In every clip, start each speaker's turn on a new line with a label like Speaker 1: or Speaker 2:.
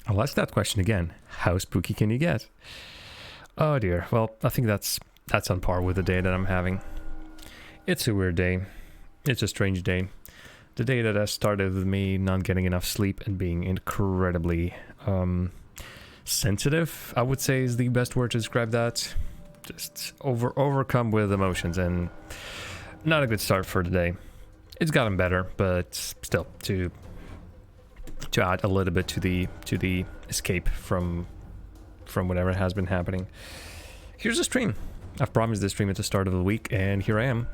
Speaker 1: I'll ask that question again. How spooky can you get? Oh dear. Well, I think that's on par with the day that I'm having. It's a weird day. It's a strange day. The day that has started with me not getting enough sleep and being incredibly sensitive, I would say is the best word to describe that. Just overcome with emotions, and not a good start for the day. It's gotten better, but still, to add a little bit to the escape from whatever has been happening. Here's a stream. I've promised this stream at the start of the week, and here I am.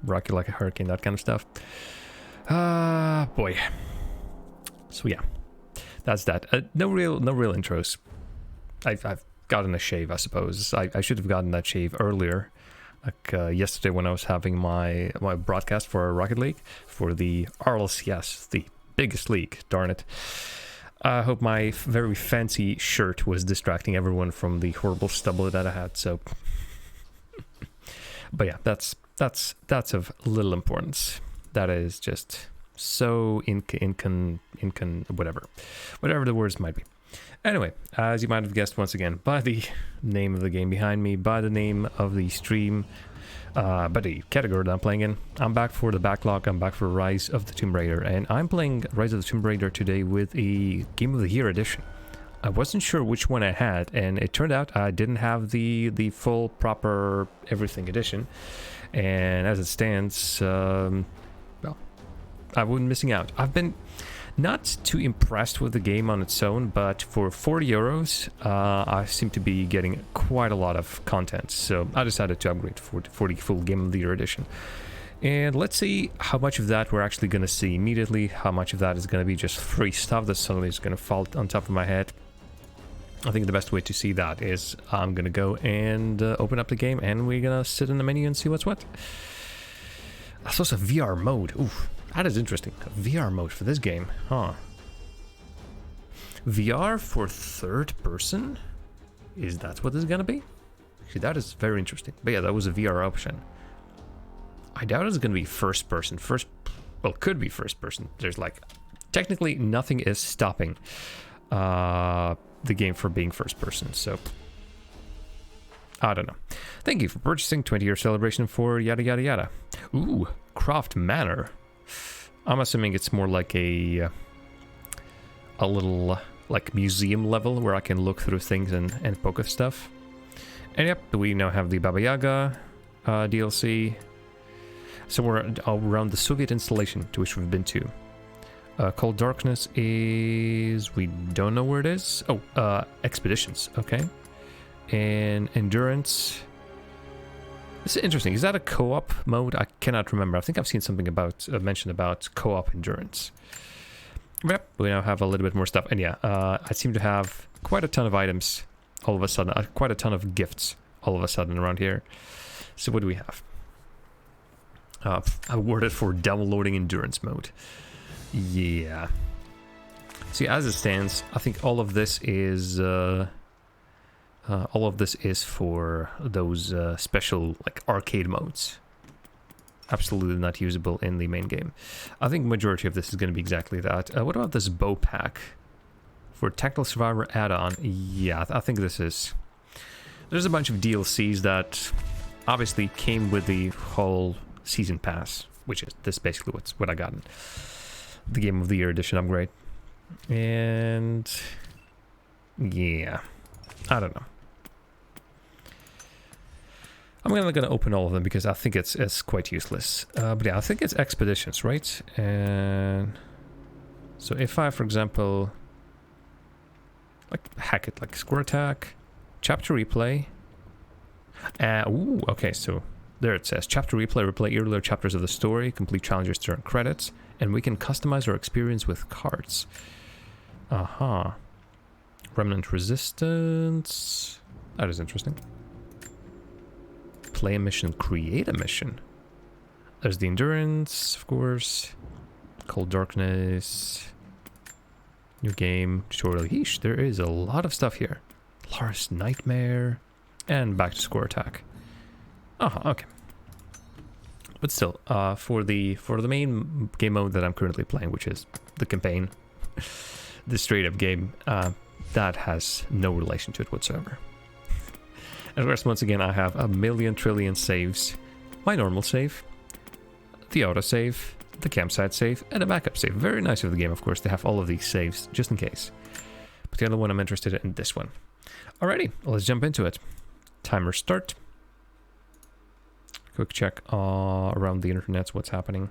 Speaker 1: Rock you like a hurricane, that kind of stuff. Boy. So yeah, that's that. No real intros. I've gotten a shave, I suppose. I should have gotten that shave earlier. Like yesterday when I was having my broadcast for Rocket League for the RLCS, the biggest league, darn it. I hope my very fancy shirt was distracting everyone from the horrible stubble that I had, so... But yeah, that's of little importance. That is just so whatever the words might be. Anyway, as you might have guessed once again, by the name of the game behind me, by the name of the stream, by the category that I'm playing in, I'm back for the Backlog, I'm back for Rise of the Tomb Raider, and I'm playing Rise of the Tomb Raider today with a Game of the Year edition. I wasn't sure which one I had, and it turned out I didn't have the full, proper, everything edition, and as it stands, well, I've been missing out. I've been not too impressed with the game on its own, but for 40 euros, I seem to be getting quite a lot of content, so I decided to upgrade for the full Game of the Year edition. And let's see how much of that we're actually going to see immediately, how much of that is going to be just free stuff that suddenly is going to fall on top of my head. I think the best way to see that is I'm going to go and open up the game, and we're going to sit in the menu and see what's what. That's also VR mode. Oof. That is interesting. VR mode for this game, huh? VR for third person? Is that what this is gonna be? Actually, that is very interesting. But yeah, that was a VR option. I doubt it's gonna be first person. Well, could be first person. There's like, technically nothing is stopping the game from being first person, so... I don't know. Thank you for purchasing 20-year celebration for yada yada yada. Ooh, Croft Manor. I'm assuming it's more like a little like museum level where I can look through things and poke at stuff. And yep, we now have the Baba Yaga DLC. Somewhere around the Soviet installation to which we've been to. Cold Darkness is... we don't know where it is. Oh, Expeditions, okay. And Endurance... this is interesting. Is that a co-op mode? I cannot remember. I think I've seen something about mentioned about co-op endurance. Yep, we now have a little bit more stuff. And yeah, I seem to have quite a ton of items all of a sudden. Quite a ton of gifts all of a sudden around here. So what do we have? Awarded for downloading endurance mode. Yeah. See, as it stands, I think all of this is... all of this is for those special like arcade modes. Absolutely not usable in the main game. I think majority of this is going to be exactly that. What about this bow pack? For Tactical Survivor add-on? Yeah, I think this is... there's a bunch of DLCs that obviously came with the whole season pass, which is this basically what I got in the Game of the Year edition upgrade. And... yeah. I don't know. I'm not going to open all of them because I think it's quite useless. But yeah, I think it's Expeditions, right? And so if I, for example, like hack it, like Square Attack, Chapter Replay. Ooh, okay, so there it says Chapter Replay, replay earlier chapters of the story, complete challenges to earn credits, and we can customize our experience with cards. Aha. Remnant Resistance. That is interesting. Play a mission, create a mission. There's the Endurance, of course. Cold Darkness. New game, tutorial. Yeesh, there is a lot of stuff here. Lars Nightmare. And back to Square Attack. Okay. But still, for the main game mode that I'm currently playing, which is the campaign. the straight up game, that has no relation to it whatsoever. And of course, once again, I have a million trillion saves. My normal save, the autosave, the campsite save, and a backup save. Very nice of the game, of course, to have all of these saves, just in case. But the other one I'm interested in, this one. Alrighty, let's jump into it. Timer start. Quick check around the internet, what's happening.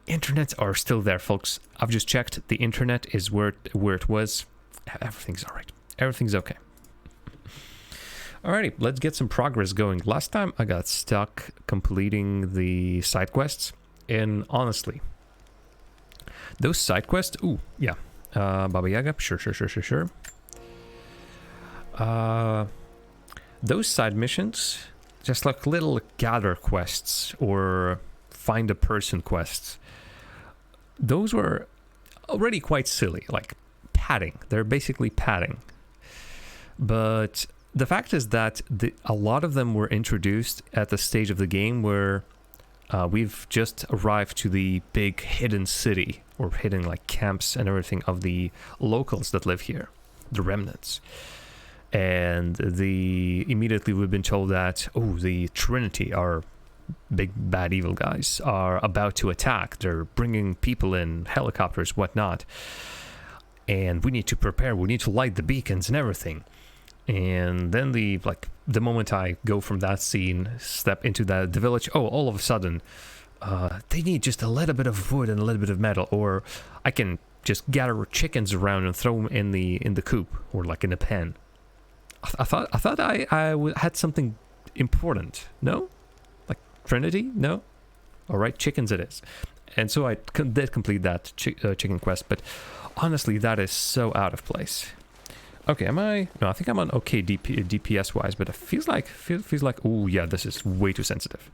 Speaker 1: Internets are still there, folks. I've just checked. The internet is where it was. Everything's alright. Everything's okay. Alrighty, let's get some progress going. Last time I got stuck completing the side quests, and honestly, those side quests, ooh, yeah, Baba Yaga, sure. Those side missions, just like little gather quests or find a person quests, those were already quite silly, like padding. They're basically padding. But the fact is that a lot of them were introduced at the stage of the game where we've just arrived to the big hidden city, or hidden like camps and everything of the locals that live here, the remnants. And immediately we've been told that, oh, the Trinity, our big bad evil guys, are about to attack. They're bringing people in, helicopters, whatnot. And we need to prepare. We need to light the beacons and everything. And then the moment I go from that scene, step into the village, oh, all of a sudden, they need just a little bit of wood and a little bit of metal, or I can just gather chickens around and throw them in the coop, or like in a pen. I thought I had something important. No? Like Trinity? No? Alright, chickens it is. And so I did complete that chicken quest, but honestly, that is so out of place. Okay, am I? No, I think I'm on okay DPS wise, but it feels like, oh yeah, this is way too sensitive.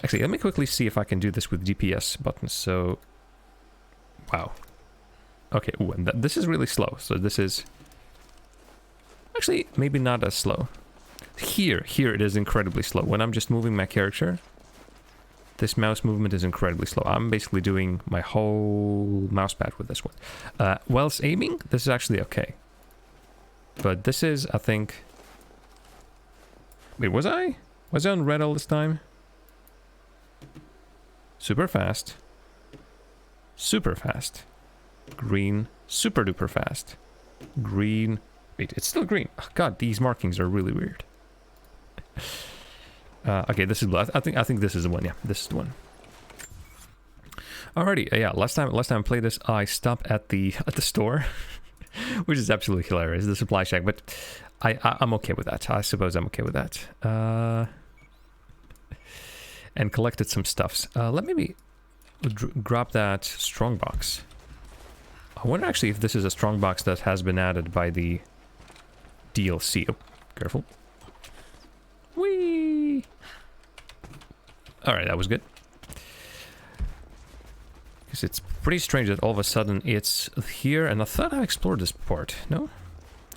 Speaker 1: Actually, let me quickly see if I can do this with DPS buttons. So, wow. Okay, ooh, and this is really slow. So this is actually maybe not as slow. Here it is incredibly slow. When I'm just moving my character, this mouse movement is incredibly slow. I'm basically doing my whole mousepad with this one. Whilst aiming, this is actually okay. But this is, I think... Wait, was I on red all this time? Super fast. Super fast. Green. Super duper fast. Green. Wait, it's still green. Oh, God, these markings are really weird. Okay, this is blue. I think this is the one. Yeah, this is the one. Alrighty, yeah. Last time I played this, I stopped at the store, which is absolutely hilarious. The supply shack, but I'm okay with that. I suppose I'm okay with that. And collected some stuffs. Let me grab that strongbox. I wonder actually if this is a strongbox that has been added by the DLC. Oh, careful. Whee! Alright, that was good. Because it's pretty strange that all of a sudden it's here, and I thought I explored this part. No?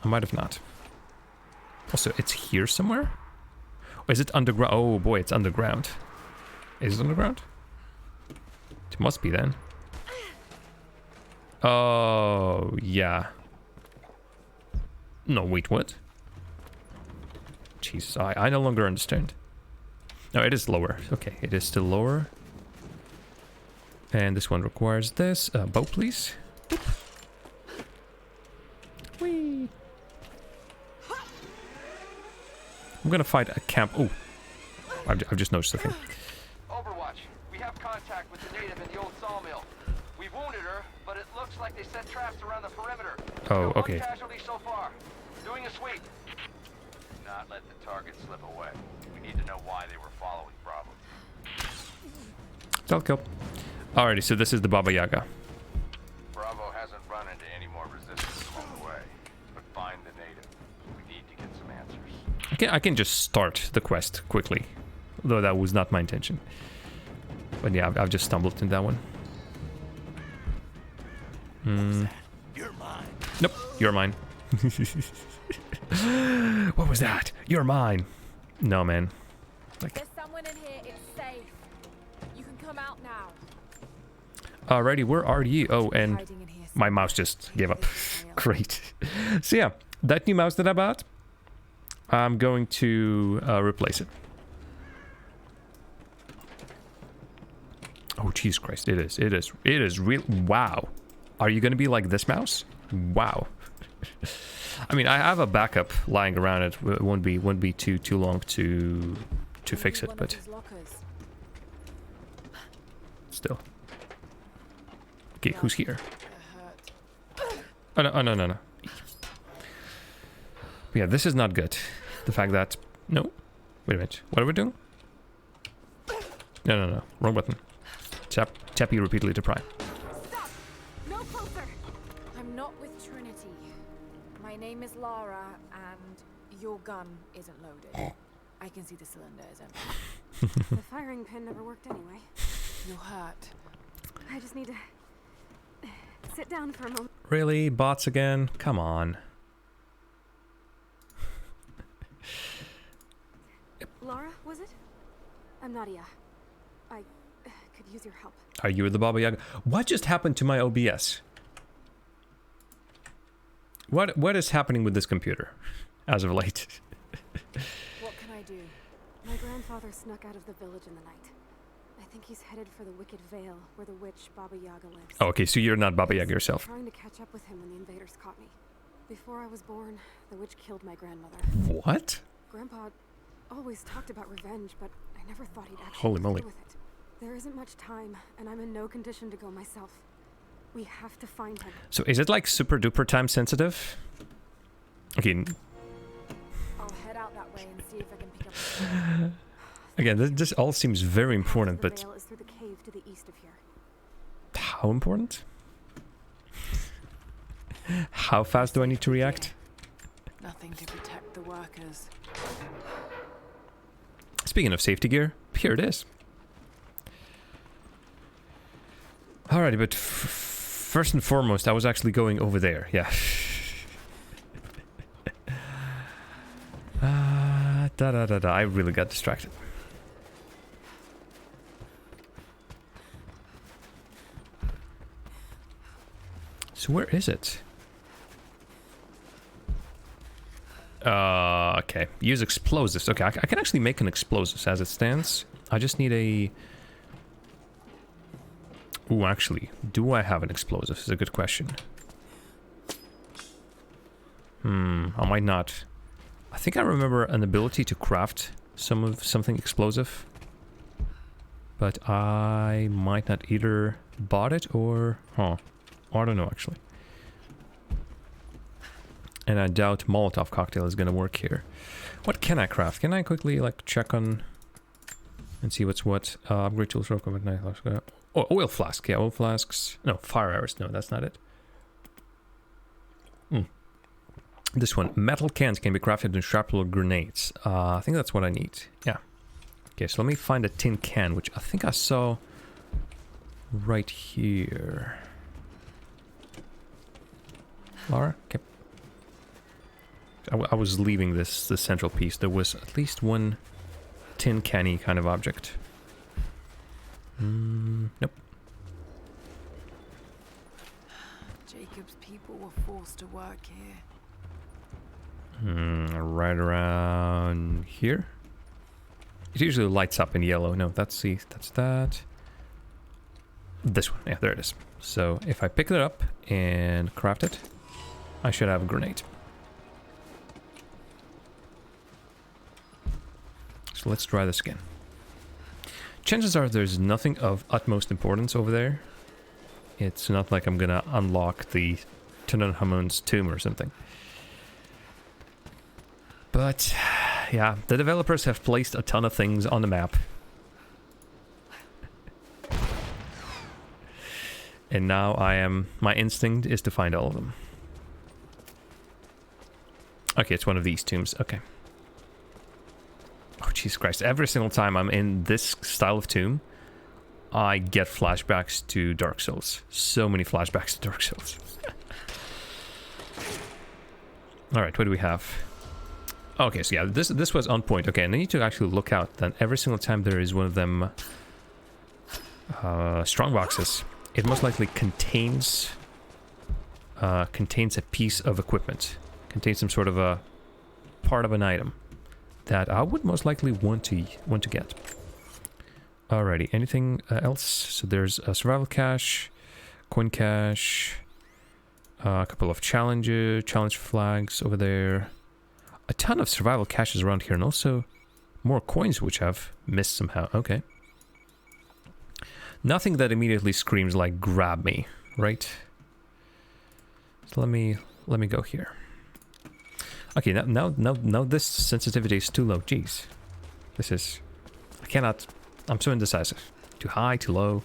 Speaker 1: I might have not. Also, it's here somewhere? Or is it underground? Oh boy, it's underground. Is it underground? It must be then. Oh, yeah. No, wait, what? Jesus, I no longer understand. No, it is lower. Okay, it is still lower. And this one requires this. Bow, please. Whee! I'm gonna fight a camp. Oh, I've just noticed the thing.
Speaker 2: Overwatch, we have contact with the native in the old sawmill. We've wounded her, but it looks like they set traps around the perimeter.
Speaker 1: Oh, okay.
Speaker 2: One casualty so far. Doing a sweep. Not let the target slip away. We need to know why they were following Bravo.
Speaker 1: I'll kill. Alrighty, so this is the Baba Yaga.
Speaker 2: Bravo hasn't run into any more resistance along the way, but find the native. We need to get some answers.
Speaker 1: I can just start the quest quickly, though that was not my intention. But yeah, I've just stumbled into that one.
Speaker 2: You're mine.
Speaker 1: Nope, you're mine. What was that? You're mine. No, man. Like,
Speaker 3: there's someone in here. It's safe. You can come out now.
Speaker 1: alrighty, where are you? Oh, and
Speaker 3: Hiding in here
Speaker 1: My mouse just gave up. Great. So yeah, that new mouse that I bought, I'm going to replace it. Oh, Jesus Christ. It is real. Wow. Are you going to be like this mouse? Wow. I mean, I have a backup lying around. It won't be too long to fix it, but still. Okay, who's here? Oh no, oh, no. Yeah, this is not good. The fact that... No. Wait a minute. What are we doing? No. Wrong button. Tap you repeatedly to prime.
Speaker 3: Stop! No closer! I'm not with Trinity. My name is Lara, and your gun isn't loaded. I can see the cylinder is empty. The firing pin never worked anyway. You're hurt. I just need to sit down for a moment.
Speaker 1: Really? Bots again? Come on.
Speaker 3: Lara, was it? I'm Nadia. I could use your help.
Speaker 1: Are you the Baba Yaga? What just happened to my OBS? What is happening with this computer as of late?
Speaker 3: What can I do? My grandfather snuck out of the village in the night. I think he's headed for the Wicked Vale, where the witch Baba Yaga lives.
Speaker 1: Oh, okay, so you're not Baba Yaga yourself.
Speaker 3: I'm trying to catch up with him when the invaders caught me. Before I was born, the witch killed my grandmother.
Speaker 1: What?
Speaker 3: Grandpa always talked about revenge, but I never thought he'd actually
Speaker 1: Holy moly.
Speaker 3: deal with it. There isn't much time, and I'm in no condition to go myself. We have to find him.
Speaker 1: So is it like super duper time sensitive? Okay.
Speaker 3: I'll head out that way and see if I can pick up.
Speaker 1: Again, this all seems very important,
Speaker 3: The
Speaker 1: but
Speaker 3: Vale is through the cave to the east of here.
Speaker 1: how important? How fast do I need to react?
Speaker 4: Nothing to protect the workers.
Speaker 1: Speaking of safety gear, here it is. Alrighty, but first and foremost, I was actually going over there. Yeah. I really got distracted. So where is it? Okay. Use explosives. Okay, I can actually make an explosives as it stands. I just need a... Ooh, actually, do I have an explosive? Is a good question. I might not. I think I remember an ability to craft something explosive. But I might not either bought it or... Huh. I don't know, actually. And I doubt Molotov cocktail is gonna work here. What can I craft? Can I quickly, like, check on... and see what's what? Upgrade tools, rope, combat, oh, oil flask. Yeah, oil flasks. No, fire arrows. No, that's not it. This one. Metal cans can be crafted in shrapnel grenades. I think that's what I need. Yeah. Okay, so let me find a tin can, which I think I saw right here. Lara? Okay. I was leaving this central piece. There was at least one tin canny kind of object. Nope.
Speaker 4: Jacob's people were forced to work here.
Speaker 1: Right around here. It usually lights up in yellow. No, that's that. This one. Yeah, there it is. So if I pick it up and craft it, I should have a grenade. So let's try this again. Chances are there's nothing of utmost importance over there. It's not like I'm gonna unlock the Tutankhamun's tomb or something. But, yeah, the developers have placed a ton of things on the map. And now my instinct is to find all of them. Okay, it's one of these tombs, okay. Oh, Jesus Christ. Every single time I'm in this style of tomb, I get flashbacks to Dark Souls. So many flashbacks to Dark Souls. Alright, what do we have? Okay, so yeah, this was on point. Okay, and I need to actually look out. Then every single time there is one of them strong boxes, it most likely contains contains a piece of equipment. Contains some sort of a part of an item that I would most likely want to get. Alrighty, anything else? So there's a survival cache, coin cache, a couple of challenge flags over there, a ton of survival caches around here, and also more coins which I've missed somehow. Okay. Nothing that immediately screams like grab me, right? So let me go here. Okay, now this sensitivity is too low. Jeez. This is... I cannot... I'm so indecisive. Too high, too low.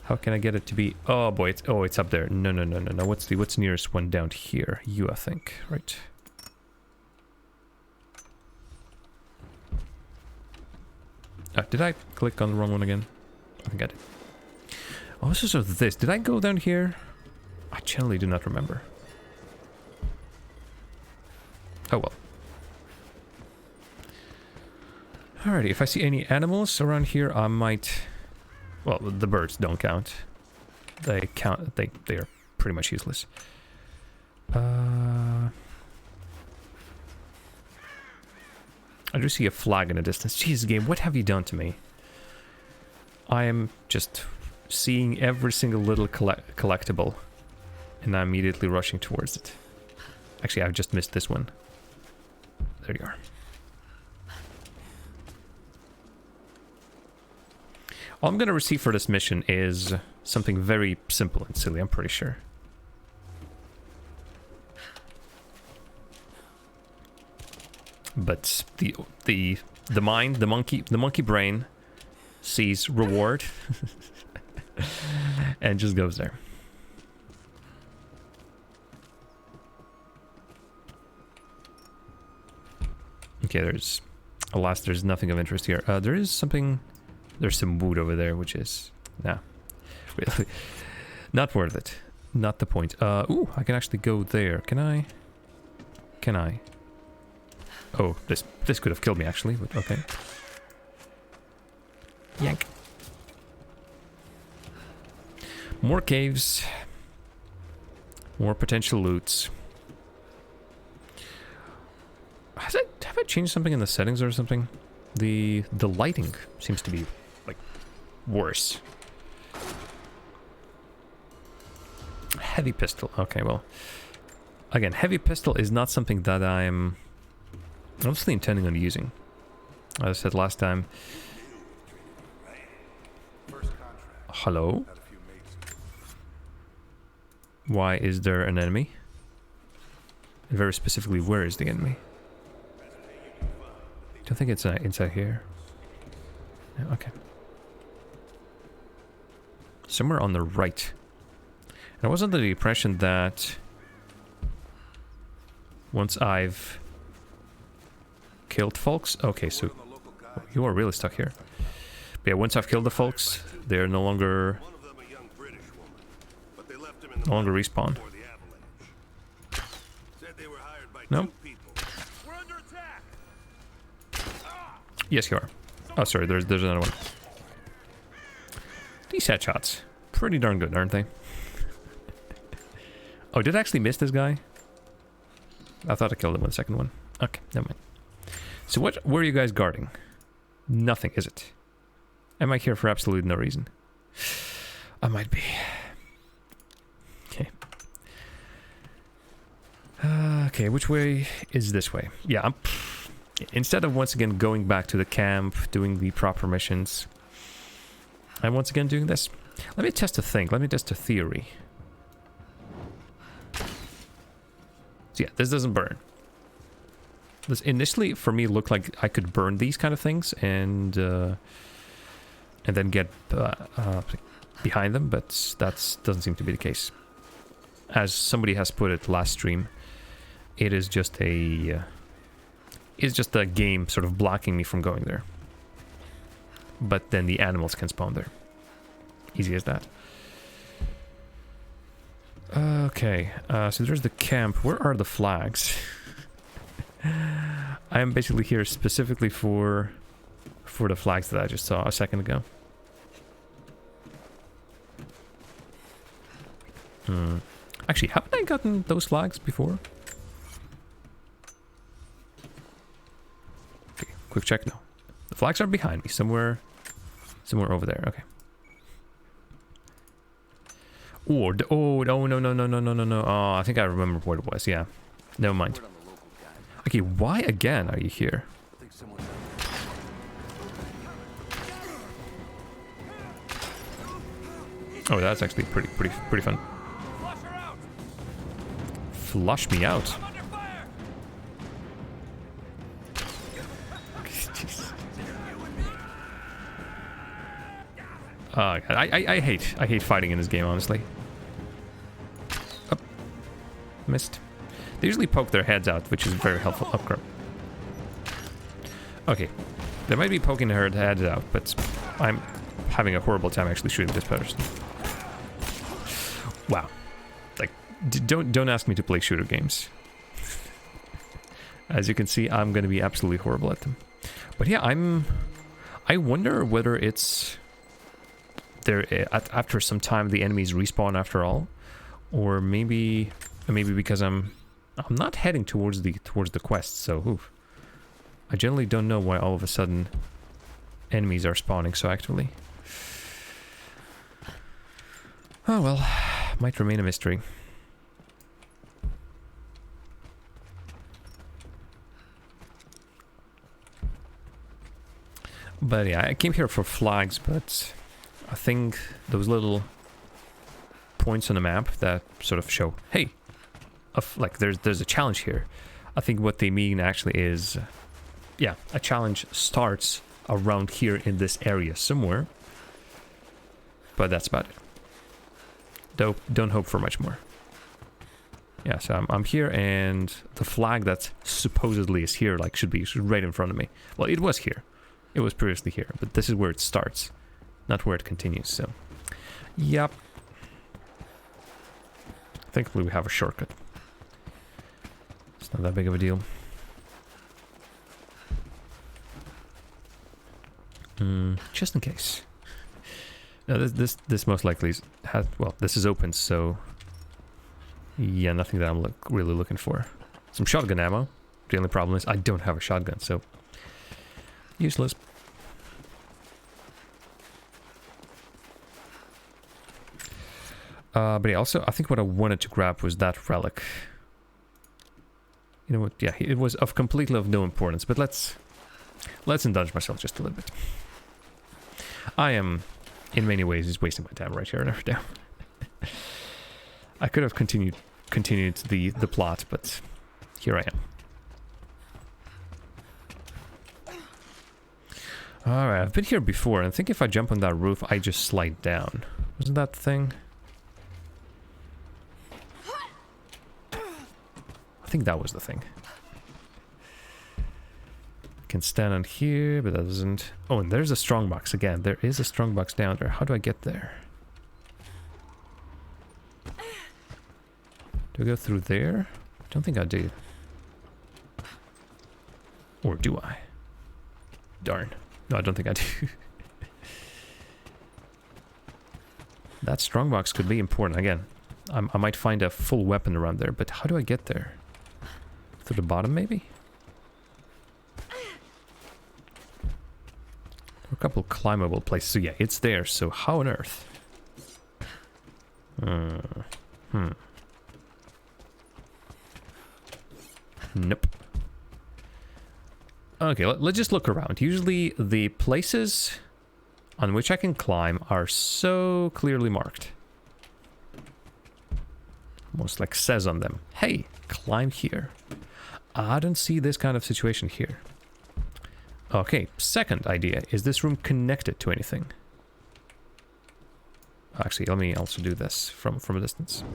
Speaker 1: How can I get it to be... Oh boy, it's up there. No. What's nearest one down here? You, I think, right? Did I click on the wrong one again? I think I did. Oh, so this. Did I go down here? I generally do not remember. Oh well. Alrighty, if I see any animals around here, I might... Well, the birds don't count. They count... They are pretty much useless. I do see a flag in the distance. Jeez, game, what have you done to me? I am just seeing every single little collectible, and I'm immediately rushing towards it. Actually, I've just missed this one. There you are. All I'm going to receive for this mission is something very simple and silly, I'm pretty sure. But the mind, the monkey brain sees reward and just goes there. Okay, there's nothing of interest here. There is something, there's some wood over there, which is, nah, really, not worth it. Not the point. Ooh, I can actually go there. Can I? Can I? Oh, this could have killed me actually, but okay. Yank. More caves. More potential loots. Have I changed something in the settings or something? The lighting seems to be like worse. Heavy pistol. Okay, well, again, heavy pistol is not something that I'm honestly intending on using. As I said last time. Hello? Why is there an enemy? And very specifically, where is the enemy? Don't think it's inside here. Yeah, okay. Somewhere on the right. And I was under the impression that once I've killed folks... Okay, so you are really stuck here. But yeah, once I've killed the folks, they're no longer respawn. No? Yes, you are. Oh, sorry, there's another one. These headshots. Pretty darn good, aren't they? Oh, did I actually miss this guy? I thought I killed him with the second one. Okay, never mind. So what were you guys guarding? Nothing, is it? Am I here for absolutely no reason? I might be. Okay. Okay, which way is this way? Yeah, instead of once again going back to the camp, doing the proper missions, I'm once again doing this. Let me test a thing. Let me test a theory. So yeah, this doesn't burn. This initially, for me, looked like I could burn these kind of things and then get behind them, but that doesn't seem to be the case. As somebody has put it last stream, it is just a game sort of blocking me from going there. But then the animals can spawn there. Easy as that. Okay, so there's the camp. Where are the flags? I am basically here specifically for the flags that I just saw a second ago. Actually, haven't I gotten those flags before? Okay, quick check. No, the flags are behind me, somewhere over there. Okay. Oh, no. Oh, I think I remember what it was. Yeah, never mind. Okay, why again are you here? Oh, that's actually pretty fun. Flush me out. God, I hate fighting in this game, honestly. Oh, missed. They usually poke their heads out, which is very helpful. Oh, crap. Okay, they might be poking their heads out, but I'm having a horrible time actually shooting this person. Wow, like don't ask me to play shooter games. As you can see, I'm gonna be absolutely horrible at them. But yeah, I wonder whether it's there after some time the enemies respawn after all, or maybe because I'm not heading towards the quest. So oof. I generally don't know why all of a sudden enemies are spawning so actively. Oh well, might remain a mystery. But yeah, I came here for flags, but I think those little points on the map that sort of show, hey, like there's a challenge here. I think what they mean actually is, yeah, a challenge starts around here in this area somewhere. But that's about it. Don't hope for much more. Yeah, so I'm here, and the flag that supposedly is here, like, should be right in front of me. Well, it was here. It was previously here, but this is where it starts, not where it continues, so... Yep. Thankfully we have a shortcut. It's not that big of a deal. Just in case. No, this most likely has, well, this is open, so yeah, nothing that I'm really looking for. Some shotgun ammo. The only problem is I don't have a shotgun, so useless. But yeah, also I think what I wanted to grab was that relic. You know what? Yeah, it was completely of no importance, but let's indulge myself just a little bit. I am, in many ways, is wasting my time right here and now. I could have continued the plot, but here I am. Alright, I've been here before, and I think if I jump on that roof, I just slide down. Wasn't that the thing? I think that was the thing. Can stand on here, but that doesn't... Oh, and there's a strongbox again. There is a strongbox down there. How do I get there? Do I go through there? I don't think I do. Or do I? Darn. No, I don't think I do. That strongbox could be important. Again, I might find a full weapon around there, but how do I get there? Through the bottom, maybe? A couple climbable places. So yeah, it's there. So how on earth? Nope. Okay, let's just look around. Usually the places on which I can climb are so clearly marked. Almost like says on them, hey, climb here. I don't see this kind of situation here. Okay, second idea. Is this room connected to anything? Actually, let me also do this from a distance.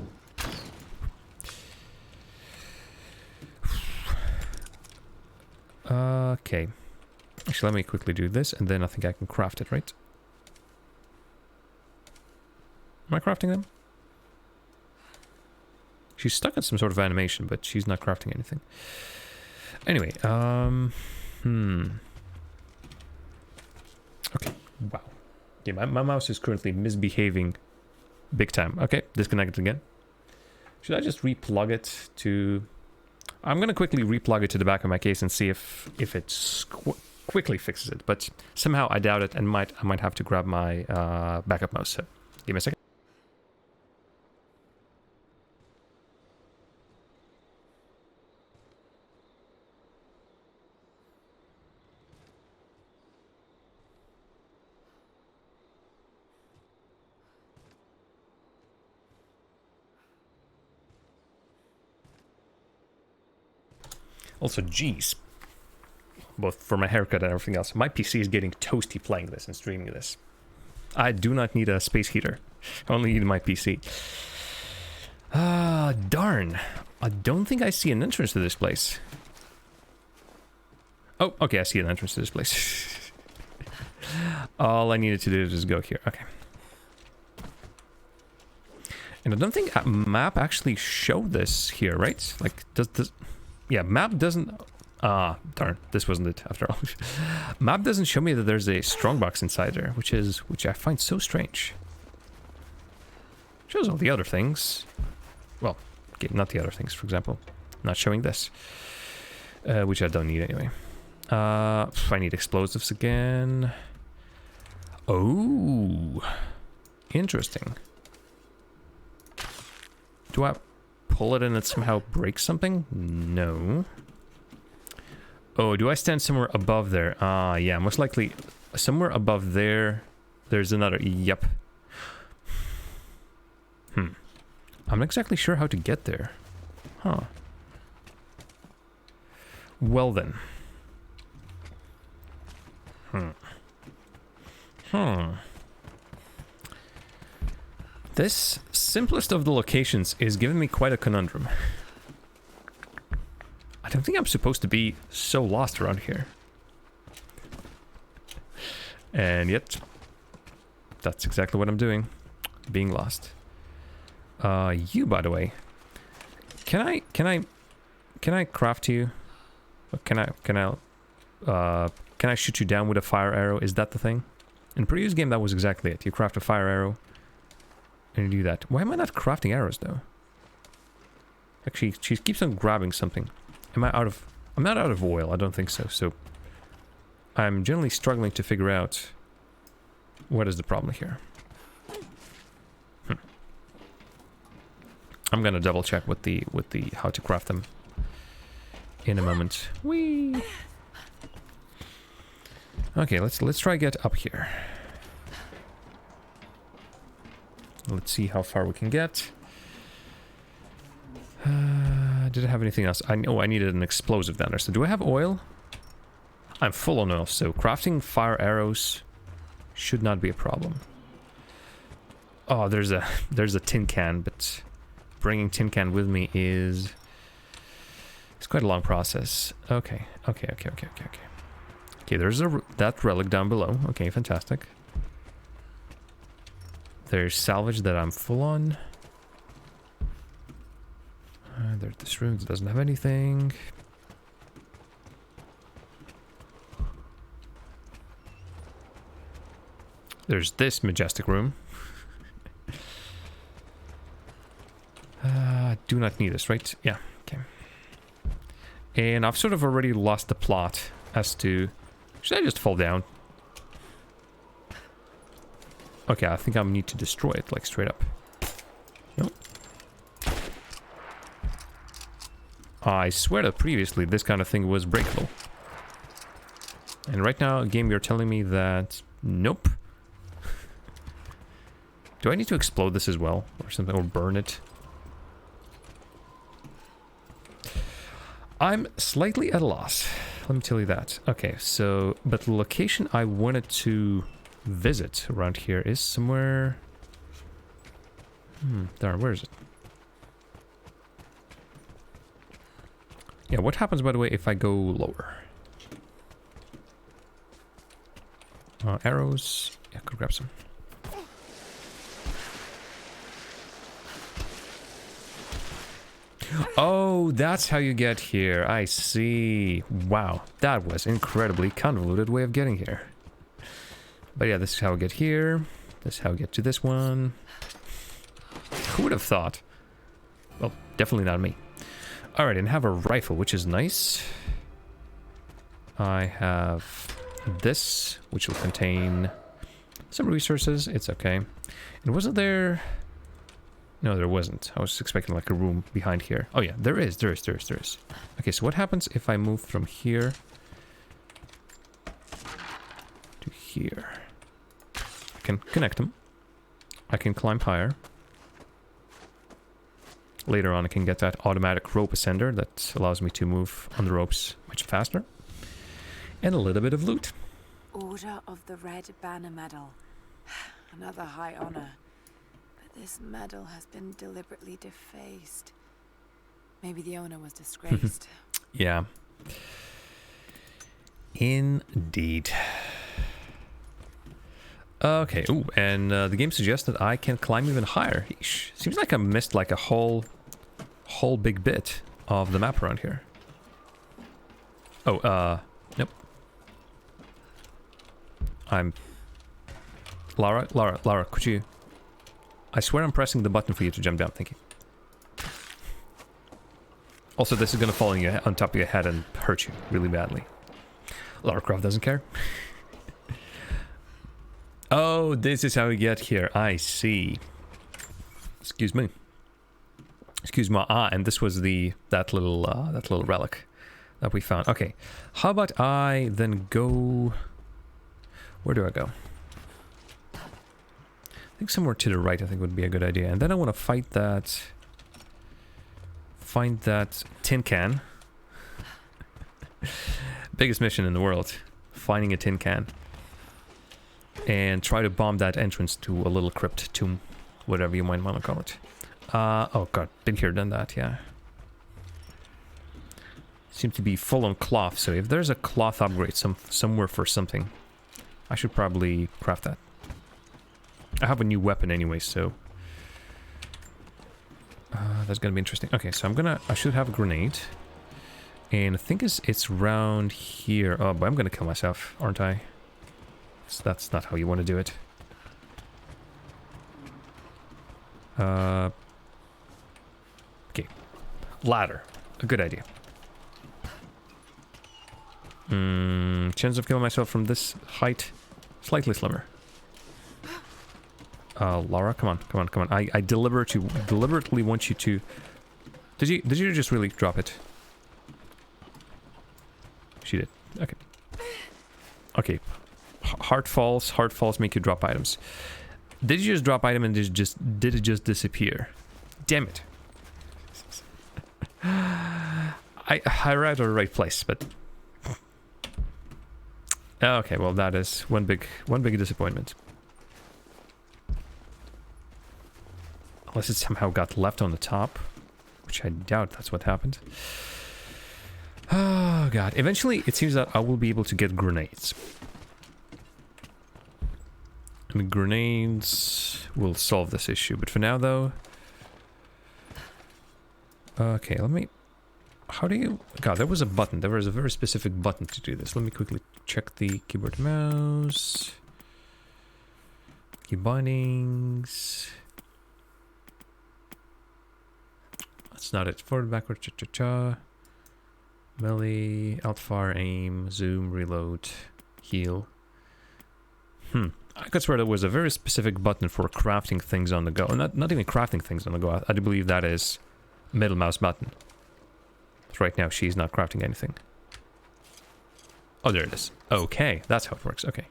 Speaker 1: Okay. Actually, let me quickly do this, and then I think I can craft it, right? Am I crafting them? She's stuck in some sort of animation, but she's not crafting anything. Anyway, Okay, wow. Yeah, my mouse is currently misbehaving big time. Okay, disconnected again. Should I just replug it to... I'm going to quickly replug it to the back of my case and see if it quickly fixes it. But somehow I doubt it, and I might have to grab my backup mouse. So give me a second. Also, geez, both for my haircut and everything else, my PC is getting toasty playing this and streaming this. I do not need a space heater. I only need my PC. Darn. I don't think I see an entrance to this place. Oh, okay, I see an entrance to this place. All I needed to do is just go here. Okay. And I don't think a map actually showed this here, right? Like, does this... Yeah, map doesn't... darn, this wasn't it after all. Map doesn't show me that there's a strongbox inside there, which I find so strange. Shows all the other things. Well, okay, not the other things, for example. Not showing this. Which I don't need anyway. I need explosives again. Oh, interesting. Do I pull it and it somehow breaks something? No. Oh, do I stand somewhere above there? Yeah, most likely somewhere above there. There's another. Yep. I'm not exactly sure how to get there. Huh. Well then. This simplest of the locations is giving me quite a conundrum. I don't think I'm supposed to be so lost around here. And yet, that's exactly what I'm doing. Being lost. You, by the way. Can I craft you? Can I shoot you down with a fire arrow? Is that the thing? In previous game, that was exactly it. You craft a fire arrow, and you do that. Why am I not crafting arrows, though? Actually, she keeps on grabbing something. Am I out of... I'm not out of oil. I don't think so. So, I'm generally struggling to figure out what is the problem here. I'm gonna double check with the how to craft them in a moment. Whee! Okay, let's try get up here. Let's see how far we can get. Did I have anything else? I needed an explosive down there. So do I have oil? I'm full on oil, so crafting fire arrows should not be a problem. Oh, there's a tin can, but bringing tin can with me is... It's quite a long process. Okay, there's that relic down below. Okay, fantastic. There's salvage that I'm full on. There's this room that doesn't have anything. There's this majestic room. Do not need this, right? Yeah, okay. And I've sort of already lost the plot as to... Should I just fall down? Okay, I think I need to destroy it, like, straight up. Nope. I swear that previously this kind of thing was breakable. And right now, game, you're telling me that... Nope. Do I need to explode this as well? Or something, or burn it? I'm slightly at a loss. Let me tell you that. Okay, so... But the location I wanted to visit around here is somewhere... Darn, where is it? Yeah, what happens, by the way, if I go lower? Arrows. Yeah, could grab some. Oh, that's how you get here. I see. Wow, that was incredibly convoluted way of getting here. But yeah, this is how I get here. This is how I get to this one. Who would have thought? Well, definitely not me. Alright, and have a rifle, which is nice. I have this, which will contain some resources. It's okay. And wasn't there... No, there wasn't. I was expecting like a room behind here. Oh yeah, there is. Okay, so what happens if I move from here to here? I can connect them. I can climb higher. Later on, I can get that automatic rope ascender that allows me to move on the ropes much faster. And a little bit of loot.
Speaker 4: Order of the Red Banner Medal. Another high honor. But this medal has been deliberately defaced. Maybe the owner was disgraced.
Speaker 1: Yeah. Indeed. Okay, ooh, and the game suggests that I can climb even higher. Eesh. Seems like I missed like a whole big bit of the map around here. Oh, nope. Lara, could you... I swear I'm pressing the button for you to jump down, thank you. Also, this is gonna fall on top of your head and hurt you really badly. Lara Croft doesn't care. Oh, this is how we get here. I see. Excuse me. Excuse me. Ah, and this was that little relic that we found. Okay. How about I then go... Where do I go? I think somewhere to the right I think would be a good idea. And then I want to find that tin can. Biggest mission in the world. Finding a tin can. And try to bomb that entrance to a little crypt tomb. Whatever you might want to call it. Oh god, been here, done that, yeah. Seem to be full on cloth, so if there's a cloth upgrade somewhere for something, I should probably craft that. I have a new weapon anyway, so... that's gonna be interesting. Okay, so I should have a grenade. And I think it's round here. Oh, but I'm gonna kill myself, aren't I? So that's not how you want to do it. Okay. Ladder. A good idea. Chance of killing myself from this height, slightly slimmer. Lara, come on. I deliberately want you to... Did you just really drop it? She did. Okay. Okay. Hard falls make you drop items. Did you just drop item and did it just disappear? Damn it. I arrived at the right place, but... Okay, well that is one big disappointment. Unless it somehow got left on the top, which I doubt that's what happened. Oh god. Eventually it seems that I will be able to get grenades. And grenades will solve this issue, but for now though... Okay, let me... How do you... God, there was a button. There was a very specific button to do this. Let me quickly check the keyboard and mouse. Key bindings. That's not it. Forward, backward, cha-cha-cha. Melee, alt fire, aim, zoom, reload, heal. I could swear there was a very specific button for crafting things on the go. Not even crafting things on the go. I do believe that is middle mouse button. So right now she's not crafting anything. Oh, there it is. Okay, that's how it works. Okay.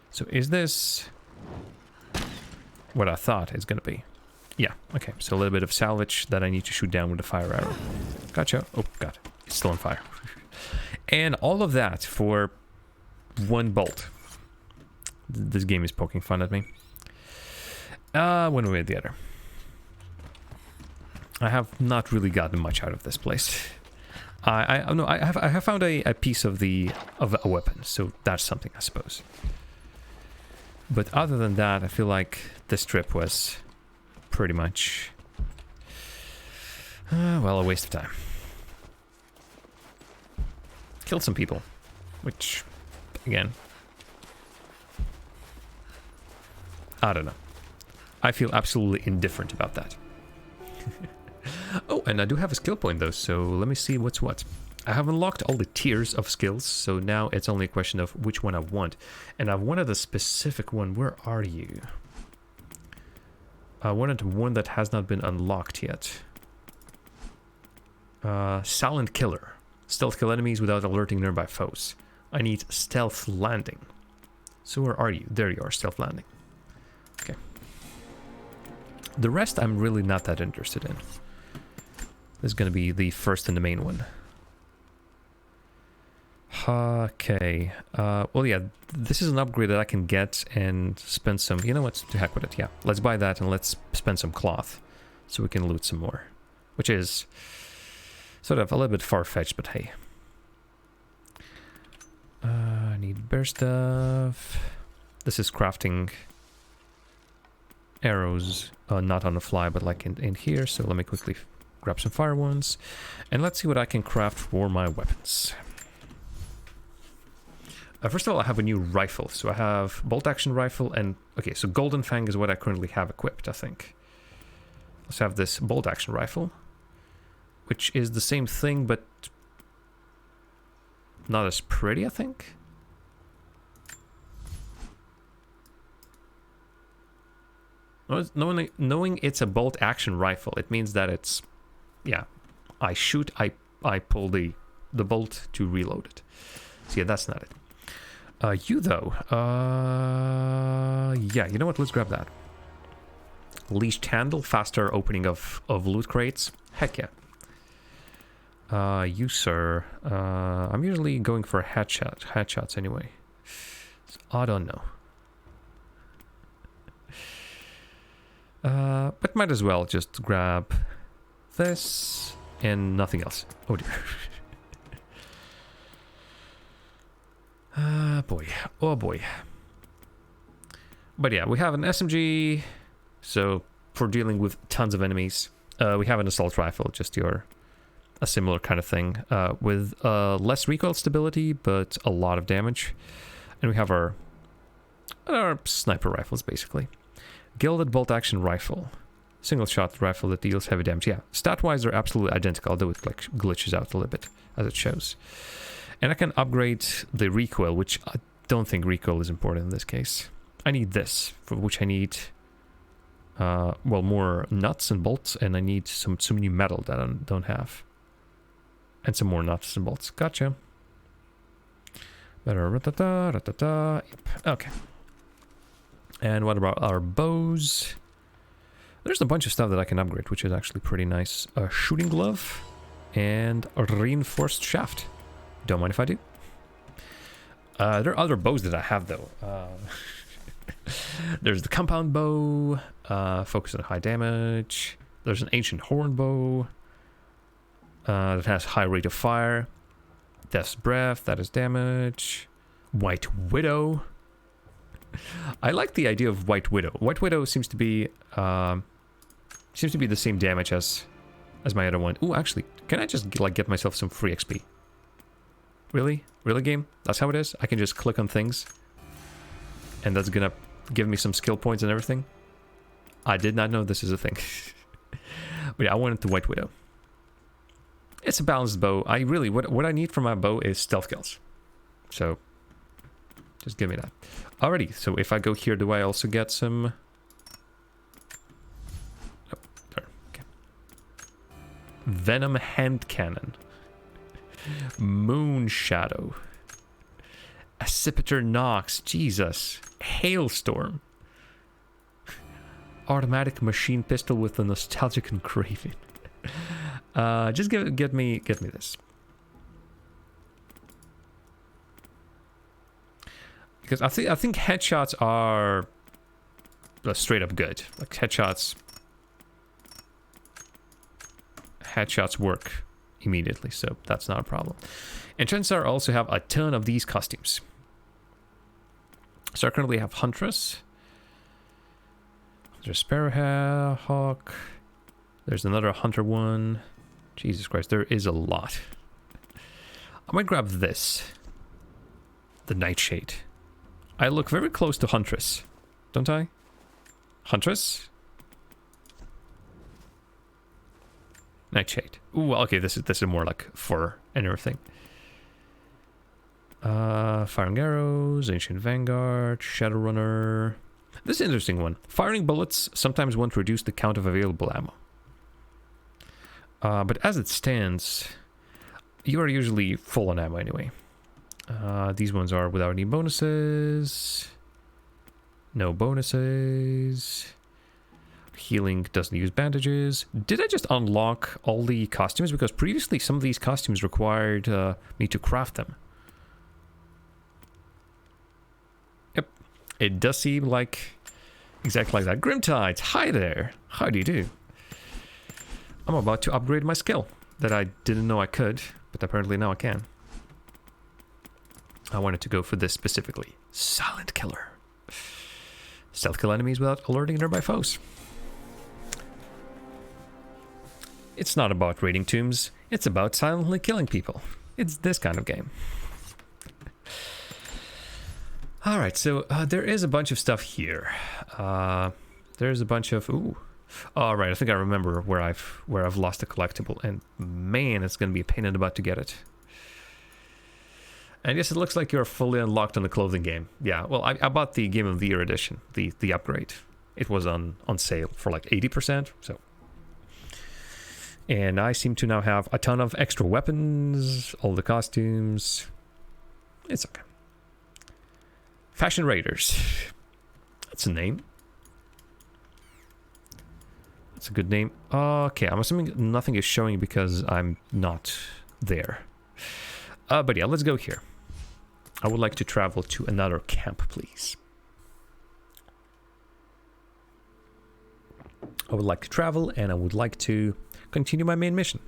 Speaker 1: So is this what I thought it's gonna be? Yeah, okay. So a little bit of salvage that I need to shoot down with a fire arrow. Gotcha. Oh, God. It's still on fire. And all of that for one bolt. This game is poking fun at me. One way or the other. I have not really gotten much out of this place. I have found a piece of a weapon, so that's something, I suppose. But other than that, I feel like this trip was pretty much well, a waste of time. Killed some people, which again, I don't know. I feel absolutely indifferent about that. and I do have a skill point though, so let me see what's what. I have unlocked all the tiers of skills, so now it's only a question of which one I want. And I wanted a specific one. Where are you? I wanted one that has not been unlocked yet. Silent Killer. Stealth kill enemies without alerting nearby foes. I need Stealth Landing. So where are you? There you are, Stealth Landing. Okay. The rest I'm really not that interested in. This is going to be the first and the main one. Okay. Well, yeah, this is an upgrade that I can get and spend some... You know what? To heck with it, yeah. Let's buy that and let's spend some cloth so we can loot some more. Which is sort of a little bit far-fetched, but hey. I need bear stuff. This is crafting arrows, not on the fly, but like in here. So let me quickly grab some fire ones. And let's see what I can craft for my weapons. First of all, I have a new rifle. So I have bolt action rifle and... Okay, so Golden Fang is what I currently have equipped, I think. Let's have this bolt action rifle, which is the same thing, but not as pretty, I think. Knowing it's a bolt action rifle, it means that it's... Yeah, I shoot, I pull the bolt to reload it. So yeah, that's not it. You though, yeah, you know what, let's grab that. Leashed handle, faster opening of loot crates, heck yeah. You sir, I'm usually going for headshots anyway, so I don't know. But might as well just grab this and nothing else. Oh dear. Boy. Oh boy. But yeah, we have an SMG, so for dealing with tons of enemies. We have an assault rifle, just a similar kind of thing, with less recoil stability, but a lot of damage. And we have our sniper rifles, basically. Gilded bolt action rifle. Single shot rifle that deals heavy damage. Yeah, stat-wise they're absolutely identical, although it like glitches out a little bit, as it shows. And I can upgrade the recoil, which I don't think recoil is important in this case. I need this, for which I need, well, more nuts and bolts, and I need some new metal that I don't have. And some more nuts and bolts. Gotcha. Okay. And what about our bows? There's a bunch of stuff that I can upgrade, which is actually pretty nice. A shooting glove and a reinforced shaft. Don't mind if I do. There are other bows that I have, though. There's the compound bow, focus on high damage. There's an ancient horn bow that has high rate of fire. Death's breath, that is damage. White Widow. I like the idea of White Widow. White Widow seems to be the same damage as my other one. Ooh, actually, can I just like get myself some free XP? Really? Really, game? That's how it is? I can just click on things and that's gonna give me some skill points and everything? I did not know this is a thing. But yeah, I wanted the White Widow. It's a balanced bow. What I need from my bow is stealth kills. So, just give me that. Alrighty, so if I go here, do I also get some... Oh, there, okay. Venom hand cannon. Moon Shadow. Accipiter Nox. Jesus. Hailstorm. Automatic machine pistol with a nostalgic engraving. Just get me this. Because I think headshots are straight up good. Like headshots work immediately, so that's not a problem. And chances are also have a ton of these costumes. So I currently have Huntress. There's Sparrowhawk. There's another Hunter one. Jesus Christ, there is a lot. I might grab this. The Nightshade. I look very close to Huntress, don't I? Huntress? Nightshade. Ooh, okay, this is more like fur and everything. Firing arrows, Ancient Vanguard, Shadowrunner. This is an interesting one. Firing bullets sometimes won't reduce the count of available ammo. But as it stands, you are usually full on ammo anyway. These ones are without any bonuses. No bonuses. Healing doesn't use bandages. Did I just unlock all the costumes? Because previously some of these costumes required me to craft them. Yep. It does seem like exactly like that. Grimtides, hi there. How do you do? I'm about to upgrade my skill that I didn't know I could, but apparently now I can. I wanted to go for this specifically. Silent Killer. Stealth kill enemies without alerting nearby foes. It's not about raiding tombs, it's about silently killing people. It's this kind of game. Alright, so there is a bunch of stuff here. There's a bunch of... Ooh. Alright, I think I remember where I've lost a collectible, and man, it's gonna be a pain in the butt to get it. And yes, it looks like you're fully unlocked on the clothing game. Yeah, well, I bought the Game of the Year edition, the upgrade. It was on sale for like 80%, so... And I seem to now have a ton of extra weapons, all the costumes. It's okay. Fashion Raiders. That's a name. That's a good name. Okay, I'm assuming nothing is showing because I'm not there. But yeah, let's go here. I would like to travel to another camp, please. I would like to travel, and I would like to continue my main mission.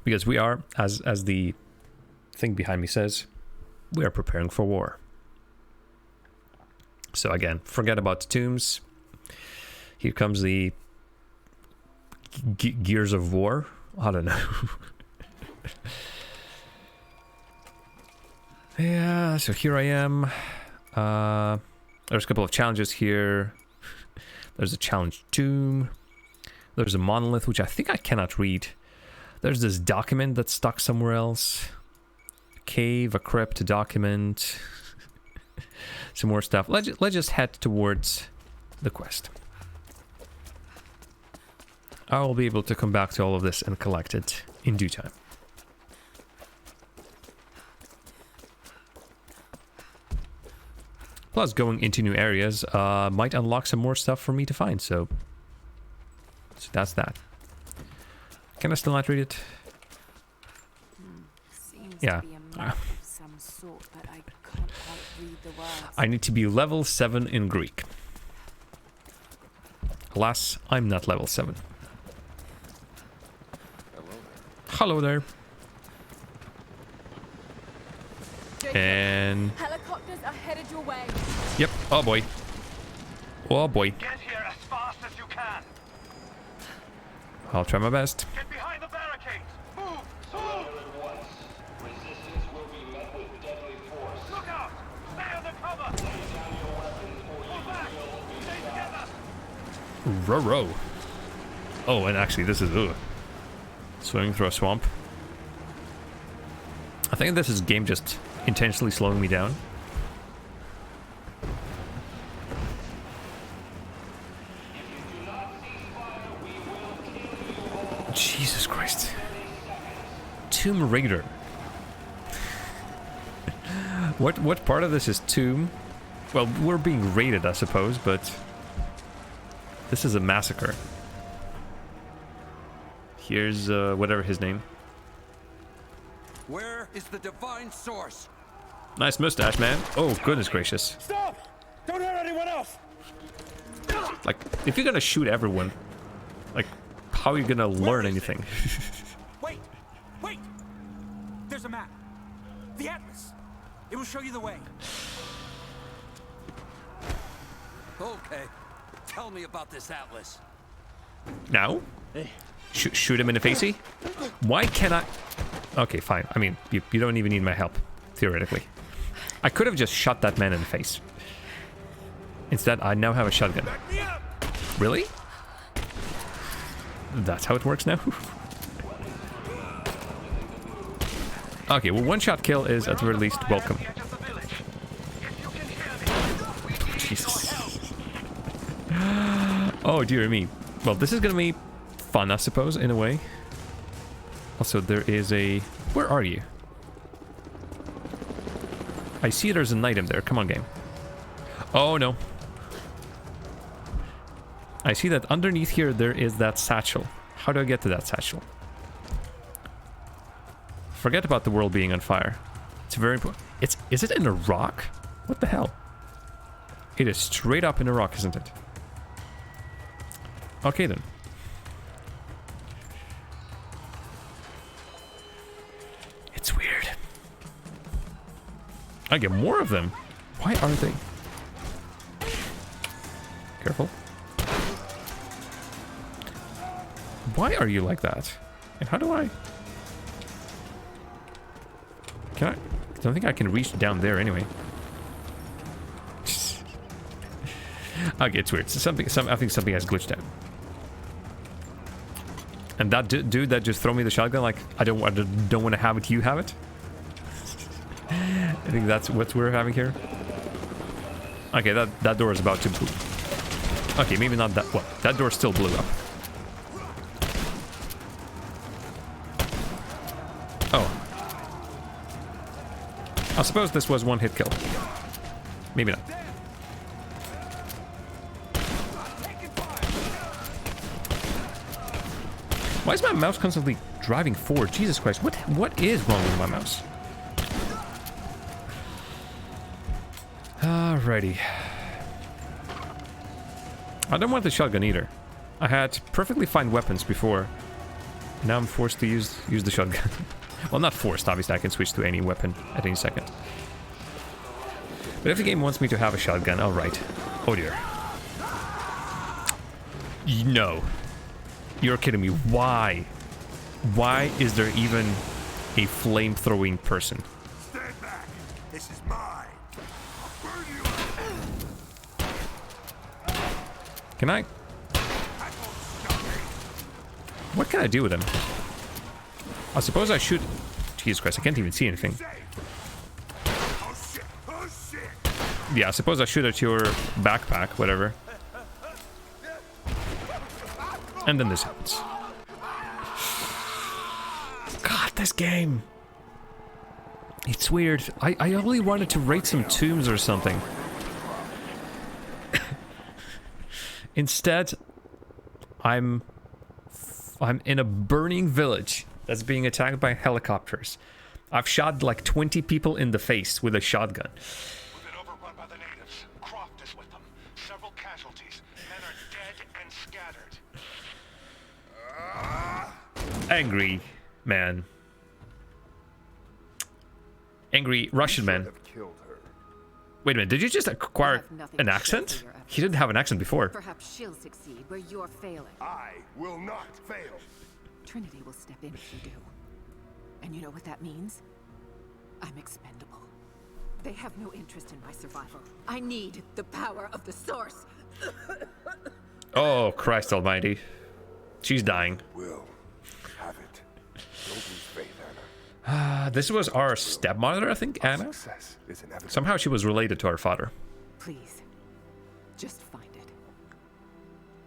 Speaker 1: Because we are, as the thing behind me says, we are preparing for war. So again, forget about the tombs. Here comes the gears of war. I don't know. Yeah, so here I am. There's a couple of challenges here. There's a challenge tomb. There's a monolith, which I think I cannot read. There's this document that's stuck somewhere else. A cave, a crypt, a document. Some more stuff. Let's just head towards the quest. I will be able to come back to all of this and collect it in due time. Plus, going into new areas might unlock some more stuff for me to find, so that's that. Can I still not read it?
Speaker 4: Seems
Speaker 1: Yeah.
Speaker 4: to be a map of some sort, but I can't quite read the words.
Speaker 1: I need to be level 7 in Greek. Alas, I'm not level 7. Hello there. And...
Speaker 3: Helicopters are headed your way.
Speaker 1: Yep. Oh boy. Oh boy.
Speaker 2: Get here as fast as you can.
Speaker 1: I'll try my best.
Speaker 2: Get behind the barricades. Move. Move.
Speaker 5: Resistance will be met with deadly force.
Speaker 2: Look out. Stay under cover.
Speaker 5: Lay down your weapons or
Speaker 2: Pull
Speaker 5: you
Speaker 2: back.
Speaker 5: will be
Speaker 2: Stay
Speaker 5: shot.
Speaker 2: together.
Speaker 1: Row. Oh, and actually this is... Ugh. Swimming through a swamp. I think this is game just intentionally slowing me down. Jesus Christ. Tomb Raider. What part of this is Tomb? Well, we're being raided, I suppose, but this is a massacre. Here's whatever his name.
Speaker 6: Where is the divine source?
Speaker 1: Nice mustache, man. Oh, goodness gracious.
Speaker 6: Stop! Don't hurt anyone else!
Speaker 1: Like, if you're gonna shoot everyone, like, how are you gonna learn anything?
Speaker 6: Wait! Wait! There's a map. The Atlas. It will show you the way. Okay. Tell me about this Atlas.
Speaker 1: Now? Shoot him in the facey? Why can't I... Okay, fine. I mean, you don't even need my help, theoretically. I could have just shot that man in the face. Instead, I now have a shotgun.
Speaker 6: Back me up!
Speaker 1: Really? That's how it works now. Okay, well, one-shot kill is at the very least welcome. Jesus. Oh, dear me. Well, this is gonna be fun, I suppose, in a way. Also, there is a... Where are you? I see there's an item there. Come on, game. Oh, no. I see that underneath here there is that satchel. How do I get to that satchel? Forget about the world being on fire. It's very important. Is it in a rock? What the hell? It is straight up in a rock, isn't it? Okay then. It's weird. I get more of them. Why are they? Careful. Why are you like that? And how do I... Can I don't think I can reach down there anyway. Okay, it's weird. So I think something has glitched out. And that dude that just throw me the shotgun, like, I don't want to have it, you have it. I think that's what we're having here. Okay, that door is about to blow. Okay, maybe not that. Well, that door still blew up. Oh. I suppose this was one hit kill. Maybe not. Why is my mouse constantly driving forward? Jesus Christ, what is wrong with my mouse? Alrighty. I don't want the shotgun either. I had perfectly fine weapons before. Now I'm forced to use the shotgun. Well, not forced, obviously I can switch to any weapon at any second. But if the game wants me to have a shotgun, alright. Oh dear. No. You're kidding me. Why? Why is there even a flame-throwing person?
Speaker 7: Stand back. This is mine. Burn you.
Speaker 1: Can I? What can I do with him? I suppose I should... Jesus Christ, I can't even see anything.
Speaker 7: Oh shit. Oh shit.
Speaker 1: Yeah, I suppose I shoot at your backpack, whatever. And then this happens. God, this game. It's weird. I only wanted to raid some tombs or something. Instead, I'm in a burning village that's being attacked by helicopters. I've shot like 20 people in the face with a shotgun.
Speaker 5: We've been overrun by the natives. Croft is with them. Several casualties. Men are dead and scattered.
Speaker 1: Angry man. Angry Russian man. Wait a minute, did you just acquire an accent? He didn't have an accent before.
Speaker 4: Perhaps she'll succeed where you're failing.
Speaker 7: I will not fail.
Speaker 4: Trinity will step in if you do. And you know what that means? I'm expendable. They have no interest in my survival. I need the power of the source.
Speaker 1: Oh, Christ almighty. She's dying.
Speaker 7: Will have it. Don't lose faith, Anna.
Speaker 1: This was our stepmother, I think, Anna?
Speaker 7: Success is inevitable.
Speaker 1: Somehow she was related to our father.
Speaker 4: Please, just find it.